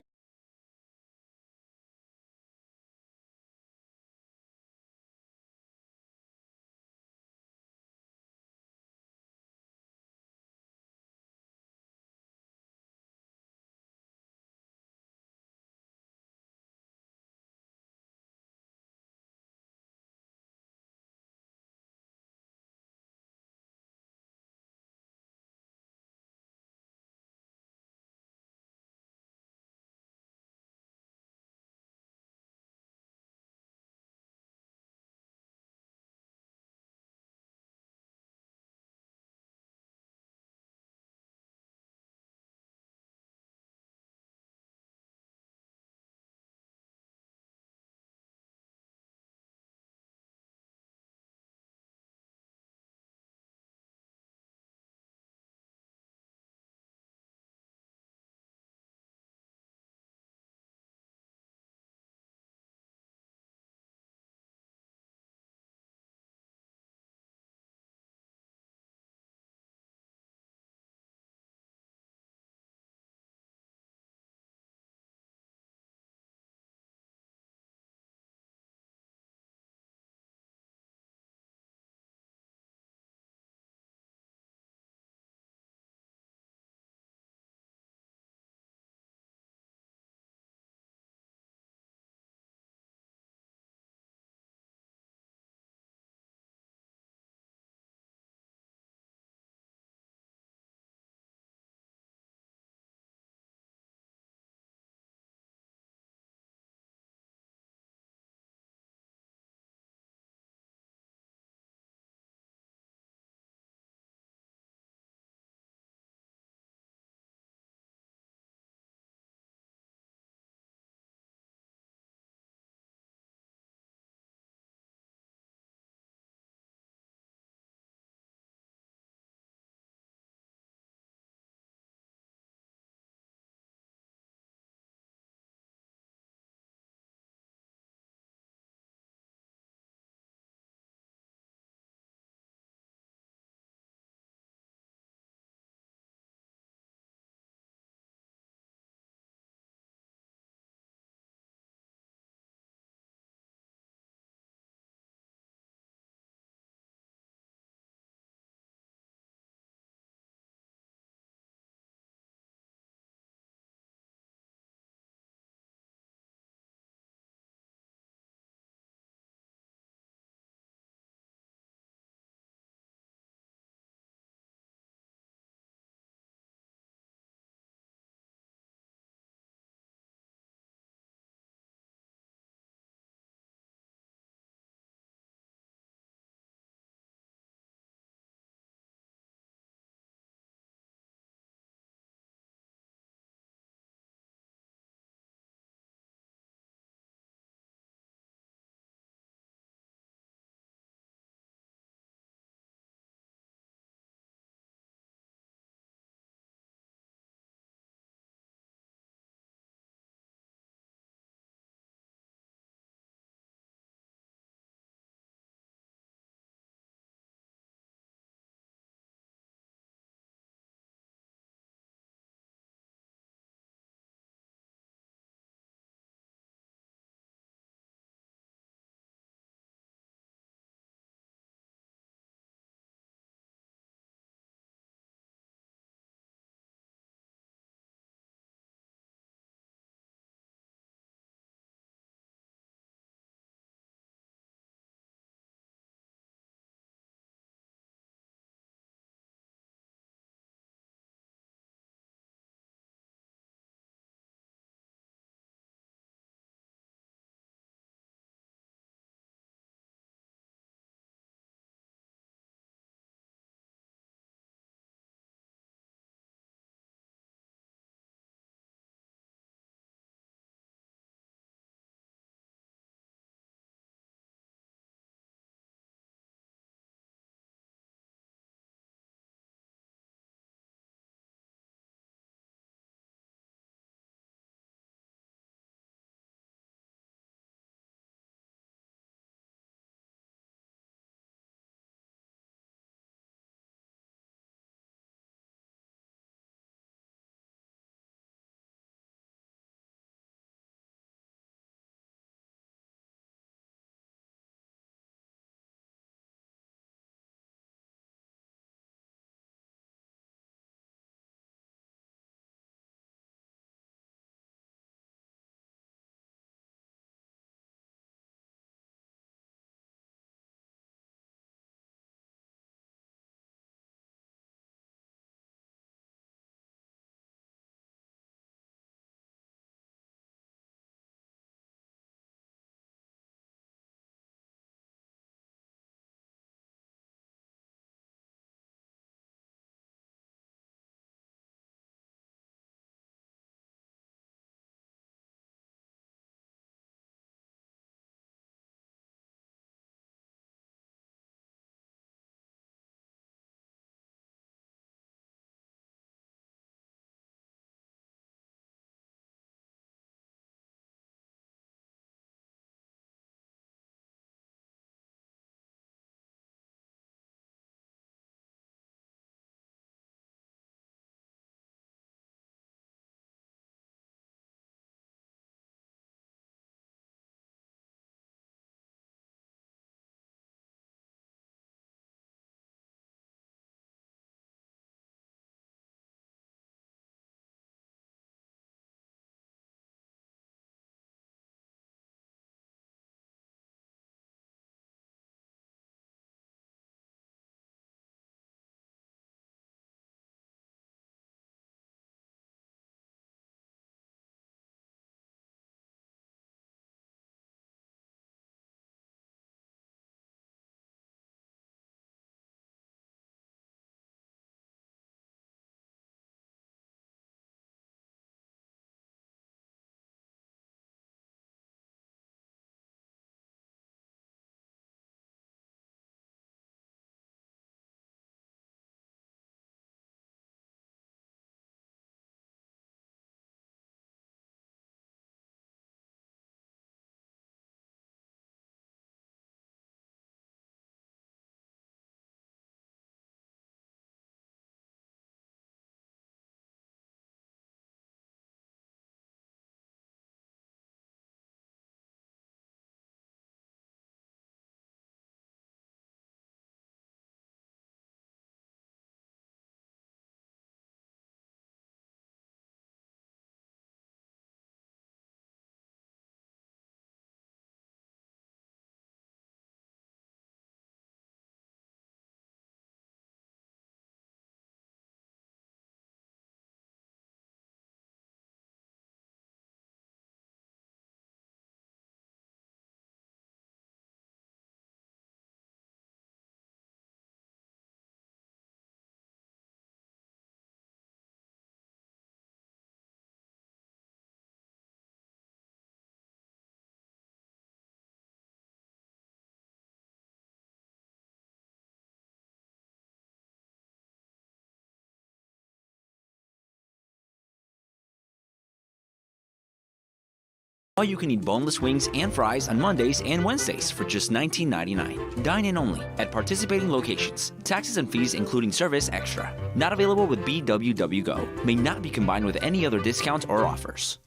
All you can eat boneless wings and fries on Mondays and Wednesdays for just $19.99. Dine in only at participating locations. Taxes and fees including service extra. Not available with BWW Go. May not be combined with any other discounts or offers.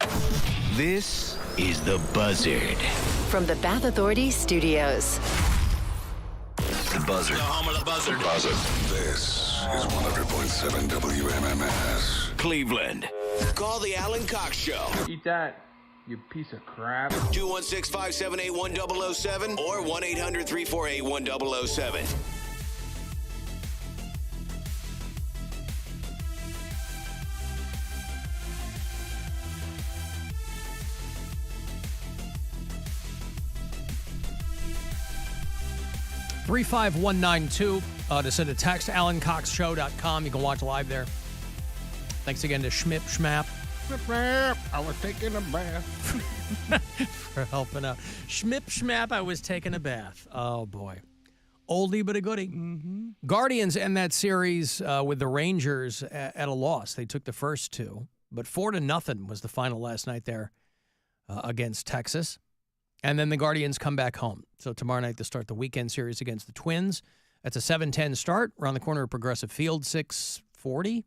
This is The Buzzard. From the Bath Authority Studios. The Buzzard. The home of the Buzzard. This is 100.7 WMMS. Cleveland. Call the Alan Cox Show. Eat that, you piece of crap. 216-578-1007 or 1-800-348-1007. $35192 to send a text, AlanCoxShow.com. You can watch live there. Thanks again to Schmip Schmap. I was taking a bath. For helping out. Schmip Schmap, I was taking a bath. Oh, boy. Oldie but a goodie. Mm-hmm. Guardians end that series with the Rangers at a loss. They took the first two, but 4-0 was the final last night there against Texas. And then the Guardians come back home. So tomorrow night they start the weekend series against the Twins. That's a 7:10 start around the corner of Progressive Field. 6:40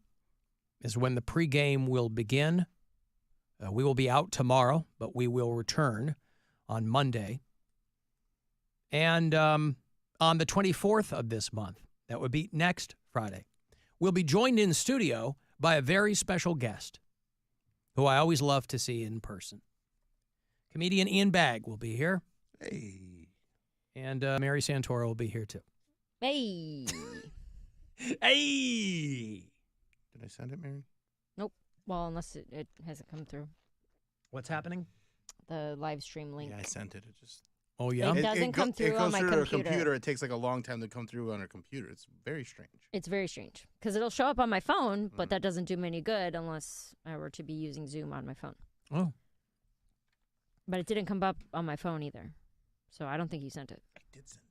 is when the pregame will begin. We will be out tomorrow, but we will return on Monday. And on the 24th of this month, that would be next Friday, we'll be joined in studio by a very special guest who I always love to see in person. Comedian Ian Bagg will be here. Hey. And Mary Santora will be here, too. Hey. Hey. Did I send it, Mary? Nope. Well, unless it hasn't come through. What's happening? The live stream link. Yeah, I sent it. It just... Oh, yeah? It doesn't come through on my computer. It goes through a computer. It takes like a long time to come through on our computer. It's very strange. It's very strange. Because it'll show up on my phone, but that doesn't do me any good unless I were to be using Zoom on my phone. Oh. But it didn't come up on my phone either. So I don't think you sent it. I did send it.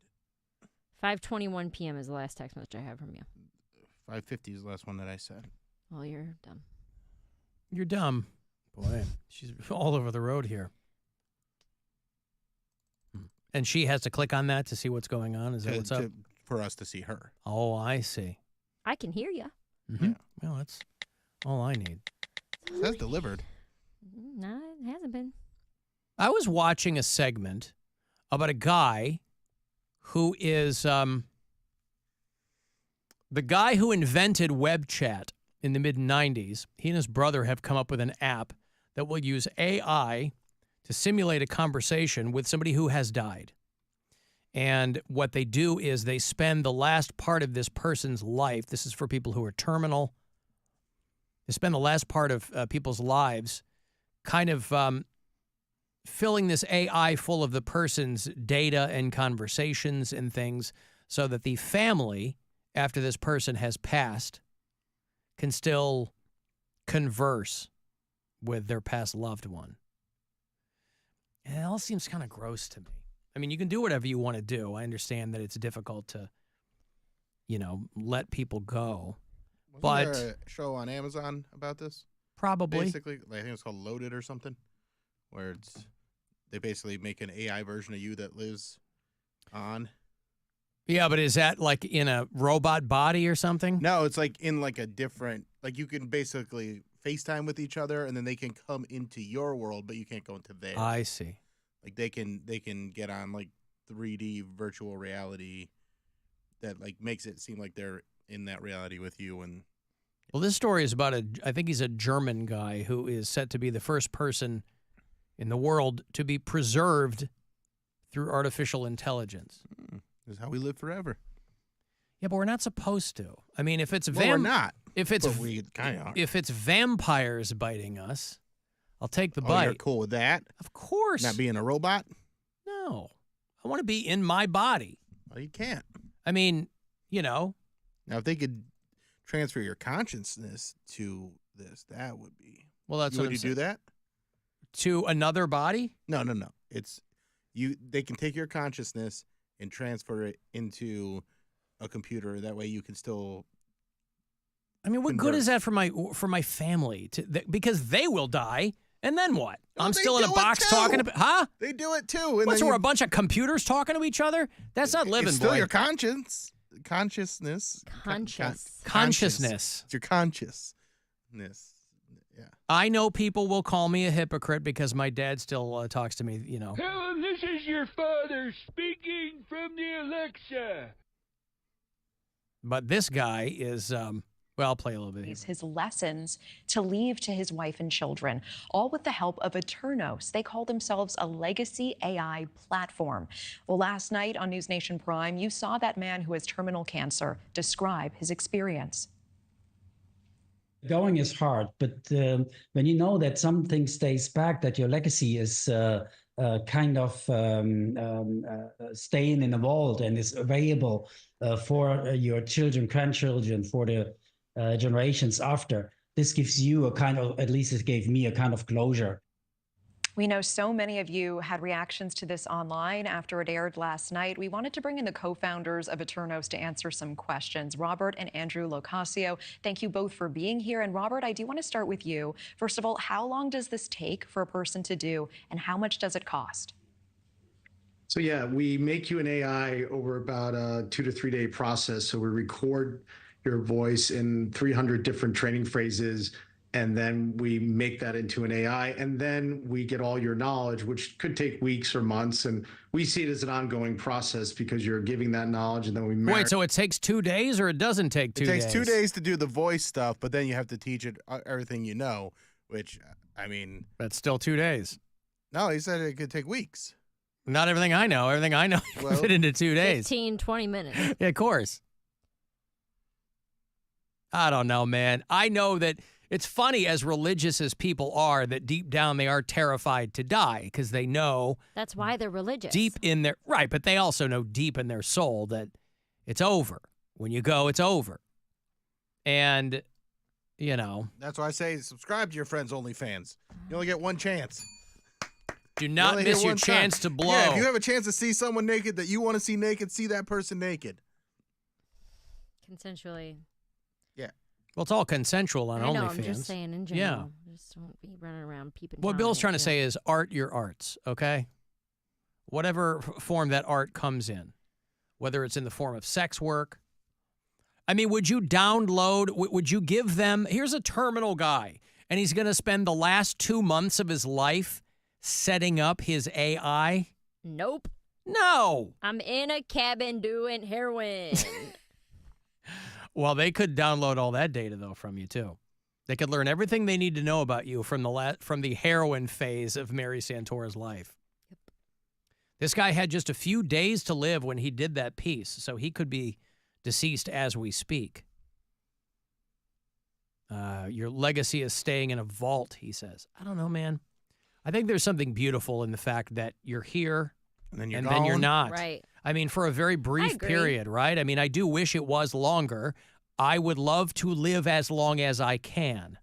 5:21 p.m. is the last text message I have from you. 5:50 is the last one that I said. Well, you're dumb. You're dumb. Boy, she's all over the road here. And she has to click on that to see what's going on? Is that what's up? For us to see her. Oh, I see. I can hear you. Mm-hmm. Yeah. Well, that's all I need. It says delivered. No, it hasn't been. I was watching a segment about a guy who is the guy who invented web chat in the mid-'90s. He and his brother have come up with an app that will use AI to simulate a conversation with somebody who has died. And what they do is they spend the last part of this person's life. This is for people who are terminal. They spend the last part of people's lives kind of filling this AI full of the person's data and conversations and things so that the family, after this person has passed, can still converse with their past loved one. And it all seems kind of gross to me. I mean, you can do whatever you want to do. I understand that it's difficult to, let people go. Wasn't there a show on Amazon about this? Probably. Basically, I think it's called Loaded or something, where they basically make an AI version of you that lives on. Yeah, but is that like in a robot body or something? No, it's like in like a different, like you can basically FaceTime with each other and then they can come into your world, but you can't go into theirs. I see. Like they can get on like 3D virtual reality that like makes it seem like they're in that reality with you. And well, this story is about I think he's a German guy who is set to be the first person in the world to be preserved through artificial intelligence. This is how we live forever. Yeah, but we're not supposed to. I mean, if it's we're not. If it's but we kind of are. If it's vampires biting us, I'll take the Oh, bite. you're cool with that? Of course. Not being a robot? No. I want to be in my body. Well, you can't. I mean, Now, if they could transfer your consciousness to this, that would be. Well, that's would you do that? To another body? No. It's you. They can take your consciousness and transfer it into a computer. That way, you can still. I mean, what good is that for my family? Because they will die, And then what? I'm they still in a do it box too. talking to... Huh? They do it too. And What's then we're a bunch of computers talking to each other? That's not living, it's still boy. your consciousness. Consciousness. Consciousness. It's your consciousness. Yeah. I know people will call me a hypocrite because my dad still talks to me, you know. Hello, this is your father speaking from the Alexa. But this guy is, well, I'll play a little bit here. His lessons to leave to his wife and children, all with the help of Eternos. They call themselves a legacy AI platform. Well, last night on News Nation Prime, you saw that man who has terminal cancer describe his experience. Going is hard, but when you know that something stays back, that your legacy is kind of staying in the vault and is available for your children, grandchildren, for the generations after, this gives you a kind of, at least it gave me a kind of closure. We know so many of you had reactions to this online after it aired last night. We wanted to bring in the co-founders of Eternos to answer some questions. Robert and Andrew Locasio, thank you both for being here. And Robert, I do want to start with you. First of all, how long does this take for a person to do, and how much does it cost? So yeah, we make you an AI over about a 2 to 3 day process. So we record your voice in 300 different training phrases, and then we make that into an AI, and then we get all your knowledge, which could take weeks or months, and we see it as an ongoing process because you're giving that knowledge, and then we Wait, so it takes 2 days, or it doesn't take 2 days? It takes 2 days to do the voice stuff, but then you have to teach it everything you know, which, I mean... That's still 2 days. No, he said it could take weeks. Not everything I know. Everything I know you can fit into 2 days. 15, 20 minutes. Yeah, of course. I don't know, man. I know that it's funny, as religious as people are, that deep down they are terrified to die because they know That's why they're religious. deep in their, right, but they also know deep in their soul that it's over. When you go, it's over. And, you know. That's why I say subscribe to your friend's OnlyFans. You only get one chance. Do not miss your chance to blow. Yeah, if you have a chance to see someone naked that you want to see naked, see that person naked. Consensually. Yeah. Well, it's all consensual on I know, OnlyFans. I'm just saying in general. Just don't be running around peeping. What Tom Bill's at trying to you. say is art your arts, okay? Whatever form that art comes in, whether it's in the form of sex work. I mean, would you download, would you give them, here's a terminal guy, and he's going to spend the last 2 months of his life setting up his AI? Nope. No. I'm in a cabin doing heroin. Well, they could download all that data, though, from you, too. They could learn everything they need to know about you from the heroin phase of Mary Santora's life. Yep. This guy had just a few days to live when he did that piece, so he could be deceased as we speak. Your legacy is staying in a vault, he says. I don't know, man. I think there's something beautiful in the fact that you're here and then then you're not. Right. I mean, for a very brief period, right? I mean, I do wish it was longer. I would love to live as long as I can,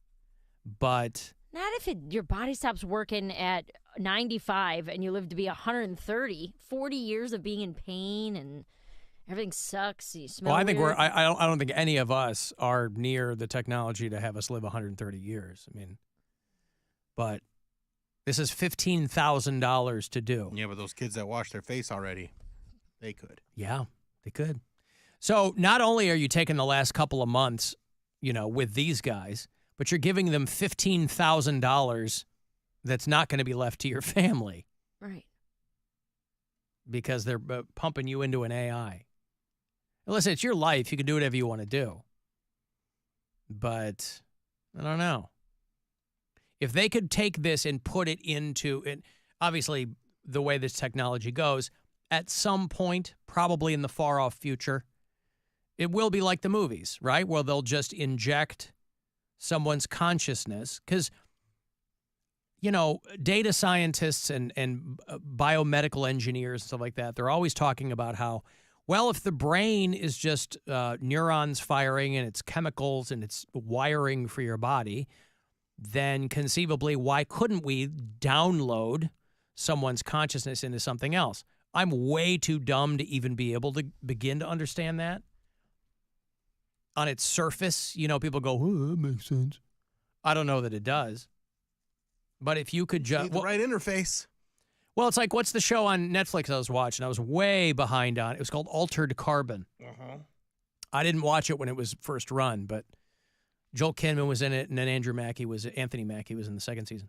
but... Not if your body stops working at 95 and you live to be 130. 40 years of being in pain and everything sucks. You smell Well, I think weird. I don't think any of us are near the technology to have us live 130 years. I mean, but this is $15,000 to do. Yeah, but those kids that washed their face already, they could. Yeah, they could. So not only are you taking the last couple of months, with these guys, but you're giving them $15,000 that's not going to be left to your family. Right. Because they're pumping you into an AI. Listen, it's your life. You can do whatever you want to do. But I don't know. If they could take this and put it into it, obviously the way this technology goes, at some point, probably in the far off future, it will be like the movies, right? Where they'll just inject someone's consciousness. Because, data scientists and biomedical engineers and stuff like that, they're always talking about how, well, if the brain is just neurons firing and it's chemicals and it's wiring for your body, then conceivably, why couldn't we download someone's consciousness into something else? I'm way too dumb to even be able to begin to understand that. On its surface, people go, oh, that makes sense. I don't know that it does. But if you could just the right interface. Well, it's like, what's the show on Netflix I was watching? I was way behind on it. It was called Altered Carbon. Uh-huh. I didn't watch it when it was first run, but Joel Kinnaman was in it, and then Anthony Mackie was in the second season,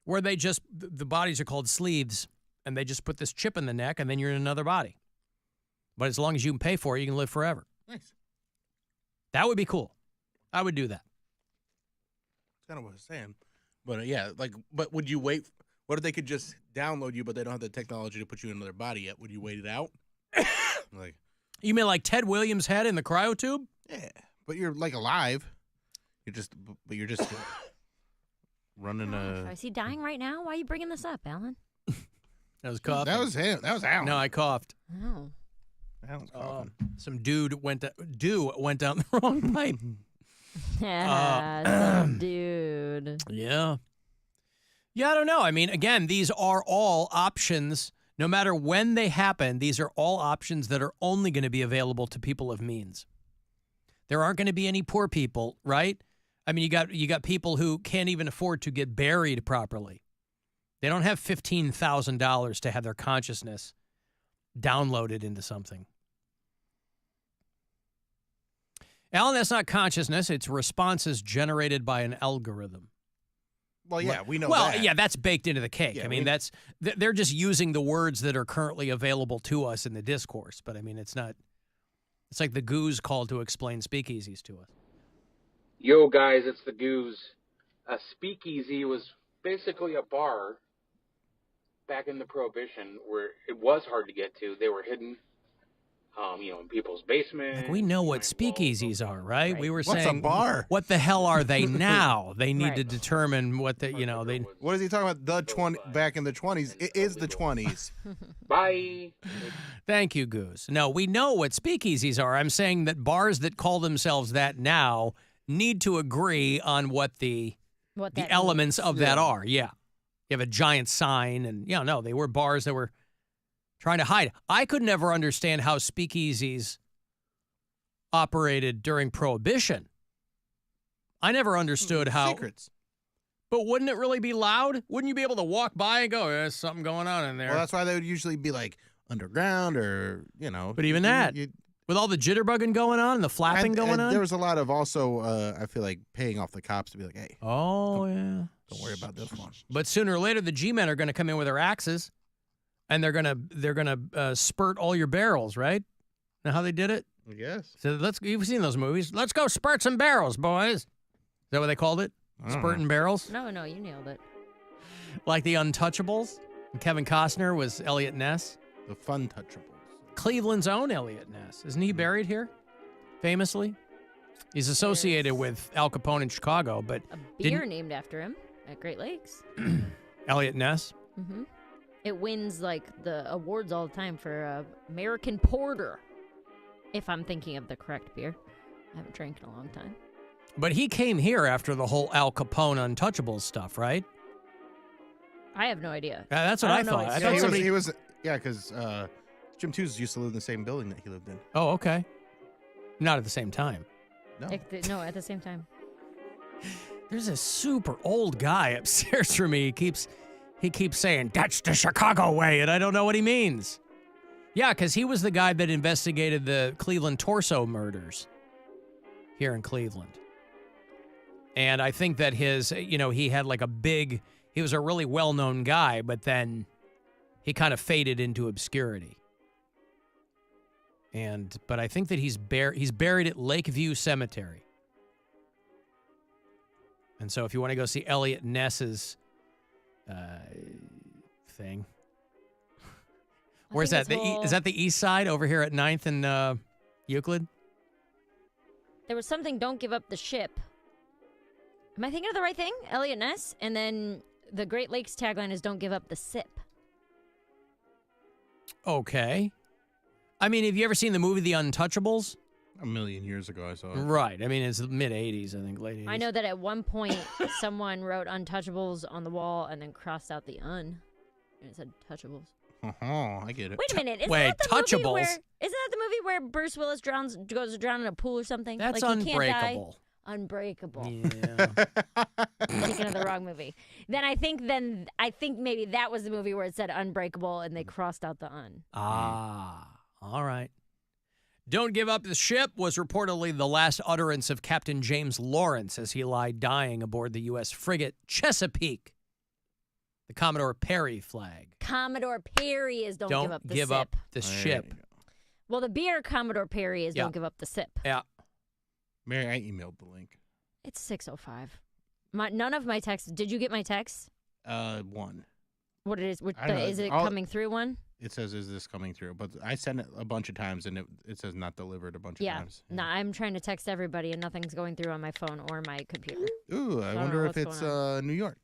where they just, the bodies are called sleeves, and they just put this chip in the neck, and then you're in another body. But as long as you can pay for it, you can live forever. Nice. That would be cool. I would do that. That's kind of what I was saying. But yeah, like, but would you wait? What if they could just download you, but they don't have the technology to put you in another body yet? Would you wait it out? Like, you mean like Ted Williams' head in the cryotube? Yeah, but you're like alive. You're just running a. Is he dying right now? Why are you bringing this up, Alan? That was coughing. That was him. That was Alan. No, I coughed. Oh. Alan's coughing. Some dude went down the wrong pipe. Some dude. Yeah. Yeah, I don't know. I mean, again, these are all options. No matter when they happen, these are all options that are only going to be available to people of means. There aren't going to be any poor people, right? I mean, you got people who can't even afford to get buried properly. They don't have $15,000 to have their consciousness downloaded into something. Alan, that's not consciousness. It's responses generated by an algorithm. Well, yeah, we know well, that. yeah, that's baked into the cake. Yeah, I mean, they're just using the words that are currently available to us in the discourse. But, I mean, it's not... It's like the Goose called to explain speakeasies to us. Yo, guys, it's the Goose. A speakeasy was basically a bar back in the Prohibition where it was hard to get to. They were hidden, in people's basements. Like, we know what speakeasies are, right? We were What's saying, a bar? What the hell are they now? They need to determine what they. What is he talking about? The 20 back in the 20s. It is the 20s. Bye. Thank you, Goose. No, we know what speakeasies are. I'm saying that bars that call themselves that now need to agree on what the elements of that are. Yeah. You have a giant sign, and no, they were bars that were trying to hide. I could never understand how speakeasies operated during Prohibition. I never understood how. Secrets. But wouldn't it really be loud? Wouldn't you be able to walk by and go, there's something going on in there? Well, that's why they would usually be like underground or, But even that, with all the jitterbugging going on and the flapping going on? There was a lot of also, I feel like, paying off the cops to be like, hey. Oh, yeah. Don't worry about this one. But sooner or later, the G-men are going to come in with their axes, and they're gonna spurt all your barrels, right? Know how they did it? Yes. So you've seen those movies. Let's go spurt some barrels, boys. Is that what they called it? Spurting barrels? No, you nailed it. Like the Untouchables? And Kevin Costner was Elliot Ness. The Fun Touchables. Cleveland's own Elliot Ness. Isn't he buried here? Famously? He's associated with Al Capone in Chicago, but Beer named after him at Great Lakes. Elliot Ness? Mm-hmm. It wins like the awards all the time for American Porter, if I'm thinking of the correct beer. I haven't drank in a long time. But he came here after the whole Al Capone Untouchables stuff, right? I have no idea. That's what I thought. I thought he was because Jim Tooze used to live in the same building that he lived in. Oh, okay. Not at the same time. No, at the same time. There's a super old guy upstairs from me. He keeps saying, that's the Chicago way, and I don't know what he means. Yeah, because he was the guy that investigated the Cleveland torso murders here in Cleveland. And I think that he had like he was a really well-known guy, but then he kind of faded into obscurity. But I think that he's buried at Lakeview Cemetery. And so if you want to go see Elliot Ness's thing. Where's that? Is that the east side over here at 9th and Euclid? There was something, don't give up the ship. Am I thinking of the right thing? Elliot Ness? And then the Great Lakes tagline is don't give up the sip. Okay. I mean, have you ever seen the movie The Untouchables? A million years ago, I saw it. Right. I mean, it's mid-'80s, I think, late 80s. I know that at one point, someone wrote Untouchables on the wall and then crossed out the un. And it said Touchables. I get it. Wait a minute. Isn't that the movie where Bruce Willis goes to drown in a pool or something? That's like, he Unbreakable. Can't die? Unbreakable. Yeah. Thinking of the wrong movie. Then I think maybe that was the movie where it said Unbreakable and they crossed out the un. Ah, all right. Don't give up the ship was reportedly the last utterance of Captain James Lawrence as he lay dying aboard the U.S. frigate Chesapeake. The Commodore Perry flag. Commodore Perry is don't give up the sip. Ship. Well, the beer Commodore Perry is don't give up the sip. Yeah. Mary, I emailed the link. It's 6:05. None of my texts. Did you get my text? One. What it is? Is it I'll- coming through one? It says, "Is this coming through?" But I sent it a bunch of times, and it says not delivered a bunch of times. No, I'm trying to text everybody, and nothing's going through on my phone or my computer. Ooh, I wonder if it's New York.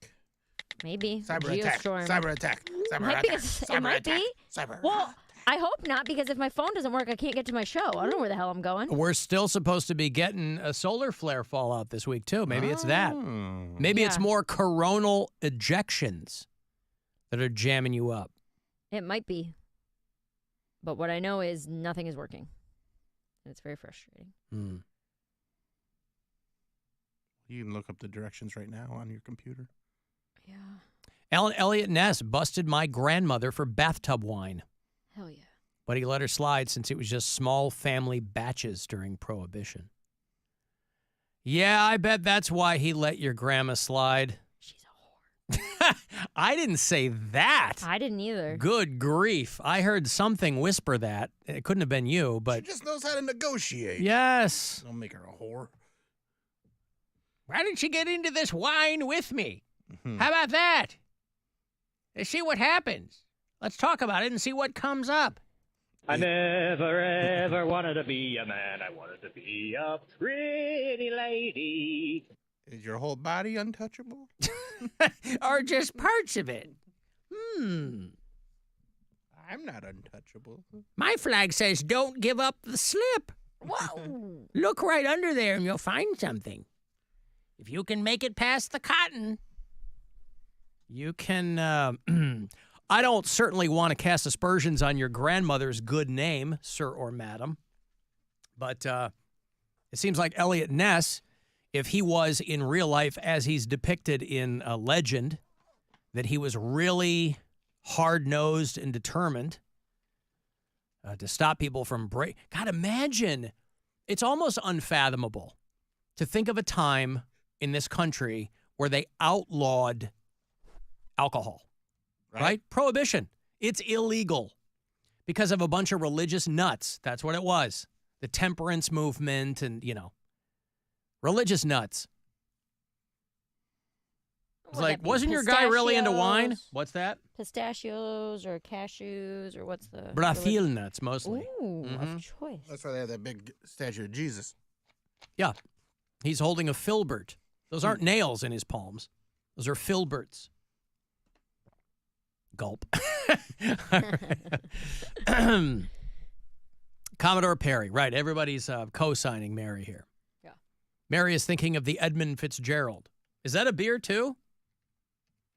Maybe. Cyber attack. Geostorm. Cyber attack. Cyber Might be attack. it might attack. be. Cyber. Well, I hope not, because if my phone doesn't work, I can't get to my show. I don't know where the hell I'm going. We're still supposed to be getting a solar flare fallout this week, too. Maybe it's that. Maybe it's more coronal ejections that are jamming you up. It might be. But what I know is nothing is working. And it's very frustrating. You can look up the directions right now on your computer. Yeah. Alan Elliott Ness busted my grandmother for bathtub wine. Hell yeah. But he let her slide since it was just small family batches during Prohibition. Yeah, I bet that's why he let your grandma slide. She's a whore. I didn't say that. I didn't either. Good grief. I heard something whisper that. It couldn't have been you, but... She just knows how to negotiate. Yes. Don't make her a whore. Why didn't she get into this wine with me? How about that? Let's see what happens. Let's talk about it and see what comes up. I never ever wanted to be a man. I wanted to be a pretty lady. Is your whole body untouchable? Or just parts of it? I'm not untouchable. My flag says don't give up the slip. Whoa. Look right under there and you'll find something. If you can make it past the cotton, you can... I don't certainly want to cast aspersions on your grandmother's good name, sir or madam. But it seems like Elliot Ness, if he was in real life as he's depicted in a legend, that he was really hard-nosed and determined to stop people from break. God, imagine. It's almost unfathomable to think of a time in this country where they outlawed alcohol. Right? Prohibition. It's illegal because of a bunch of religious nuts. That's what it was. The temperance movement and, religious nuts. It's like, wasn't your guy really into wine? What's that? Pistachios or cashews or what's the... Brazil nuts, mostly. Ooh, of choice. That's why they have that big statue of Jesus. Yeah. He's holding a filbert. Those aren't nails in his palms. Those are filberts. Gulp. Commodore Perry. Right. Everybody's co-signing Mary here. Yeah. Mary is thinking of the Edmund Fitzgerald. Is that a beer, too?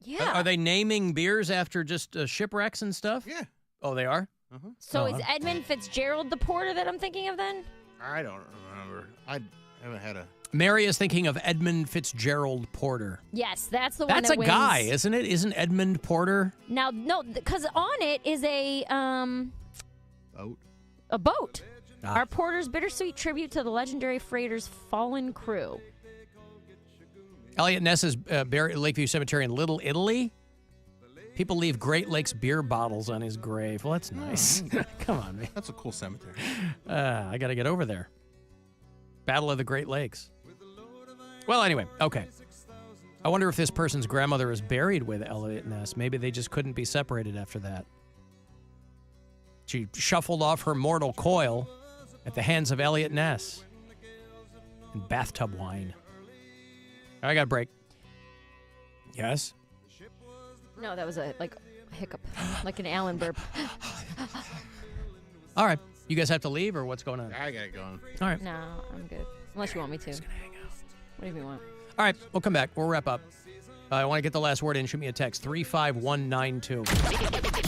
Yeah. Are they naming beers after just shipwrecks and stuff? Yeah. Oh, they are? So is Edmund Fitzgerald the porter that I'm thinking of then? I don't remember. I haven't had a... Mary is thinking of Edmund Fitzgerald Porter. Yes, that's the one That's that a wins. guy, isn't it? Isn't Edmund Porter? Now, no, because on it is a boat. A boat. Our Porter's bittersweet tribute to the legendary freighter's fallen crew. Elliot Ness is buried at Lakeview Cemetery in Little Italy. People leave Great Lakes beer bottles on his grave. Well, that's nice. Come on, man. That's a cool cemetery. I got to get over there. Battle of the Great Lakes. Well, anyway, okay. I wonder if this person's grandmother is buried with Elliot Ness. Maybe they just couldn't be separated after that. She shuffled off her mortal coil at the hands of Elliot Ness and bathtub wine. I got a break. Yes? No, that was a hiccup, like an Allen burp. All right. You guys have to leave, or what's going on? I got it going. All right. No, I'm good. Unless you want me to. Just gonna hang out. Whatever you want. All right, we'll come back. We'll wrap up. I want to get the last word in. Shoot me a text, 35192.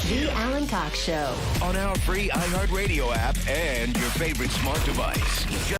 The Alan Cox Show. On our free iHeartRadio app and your favorite smart device.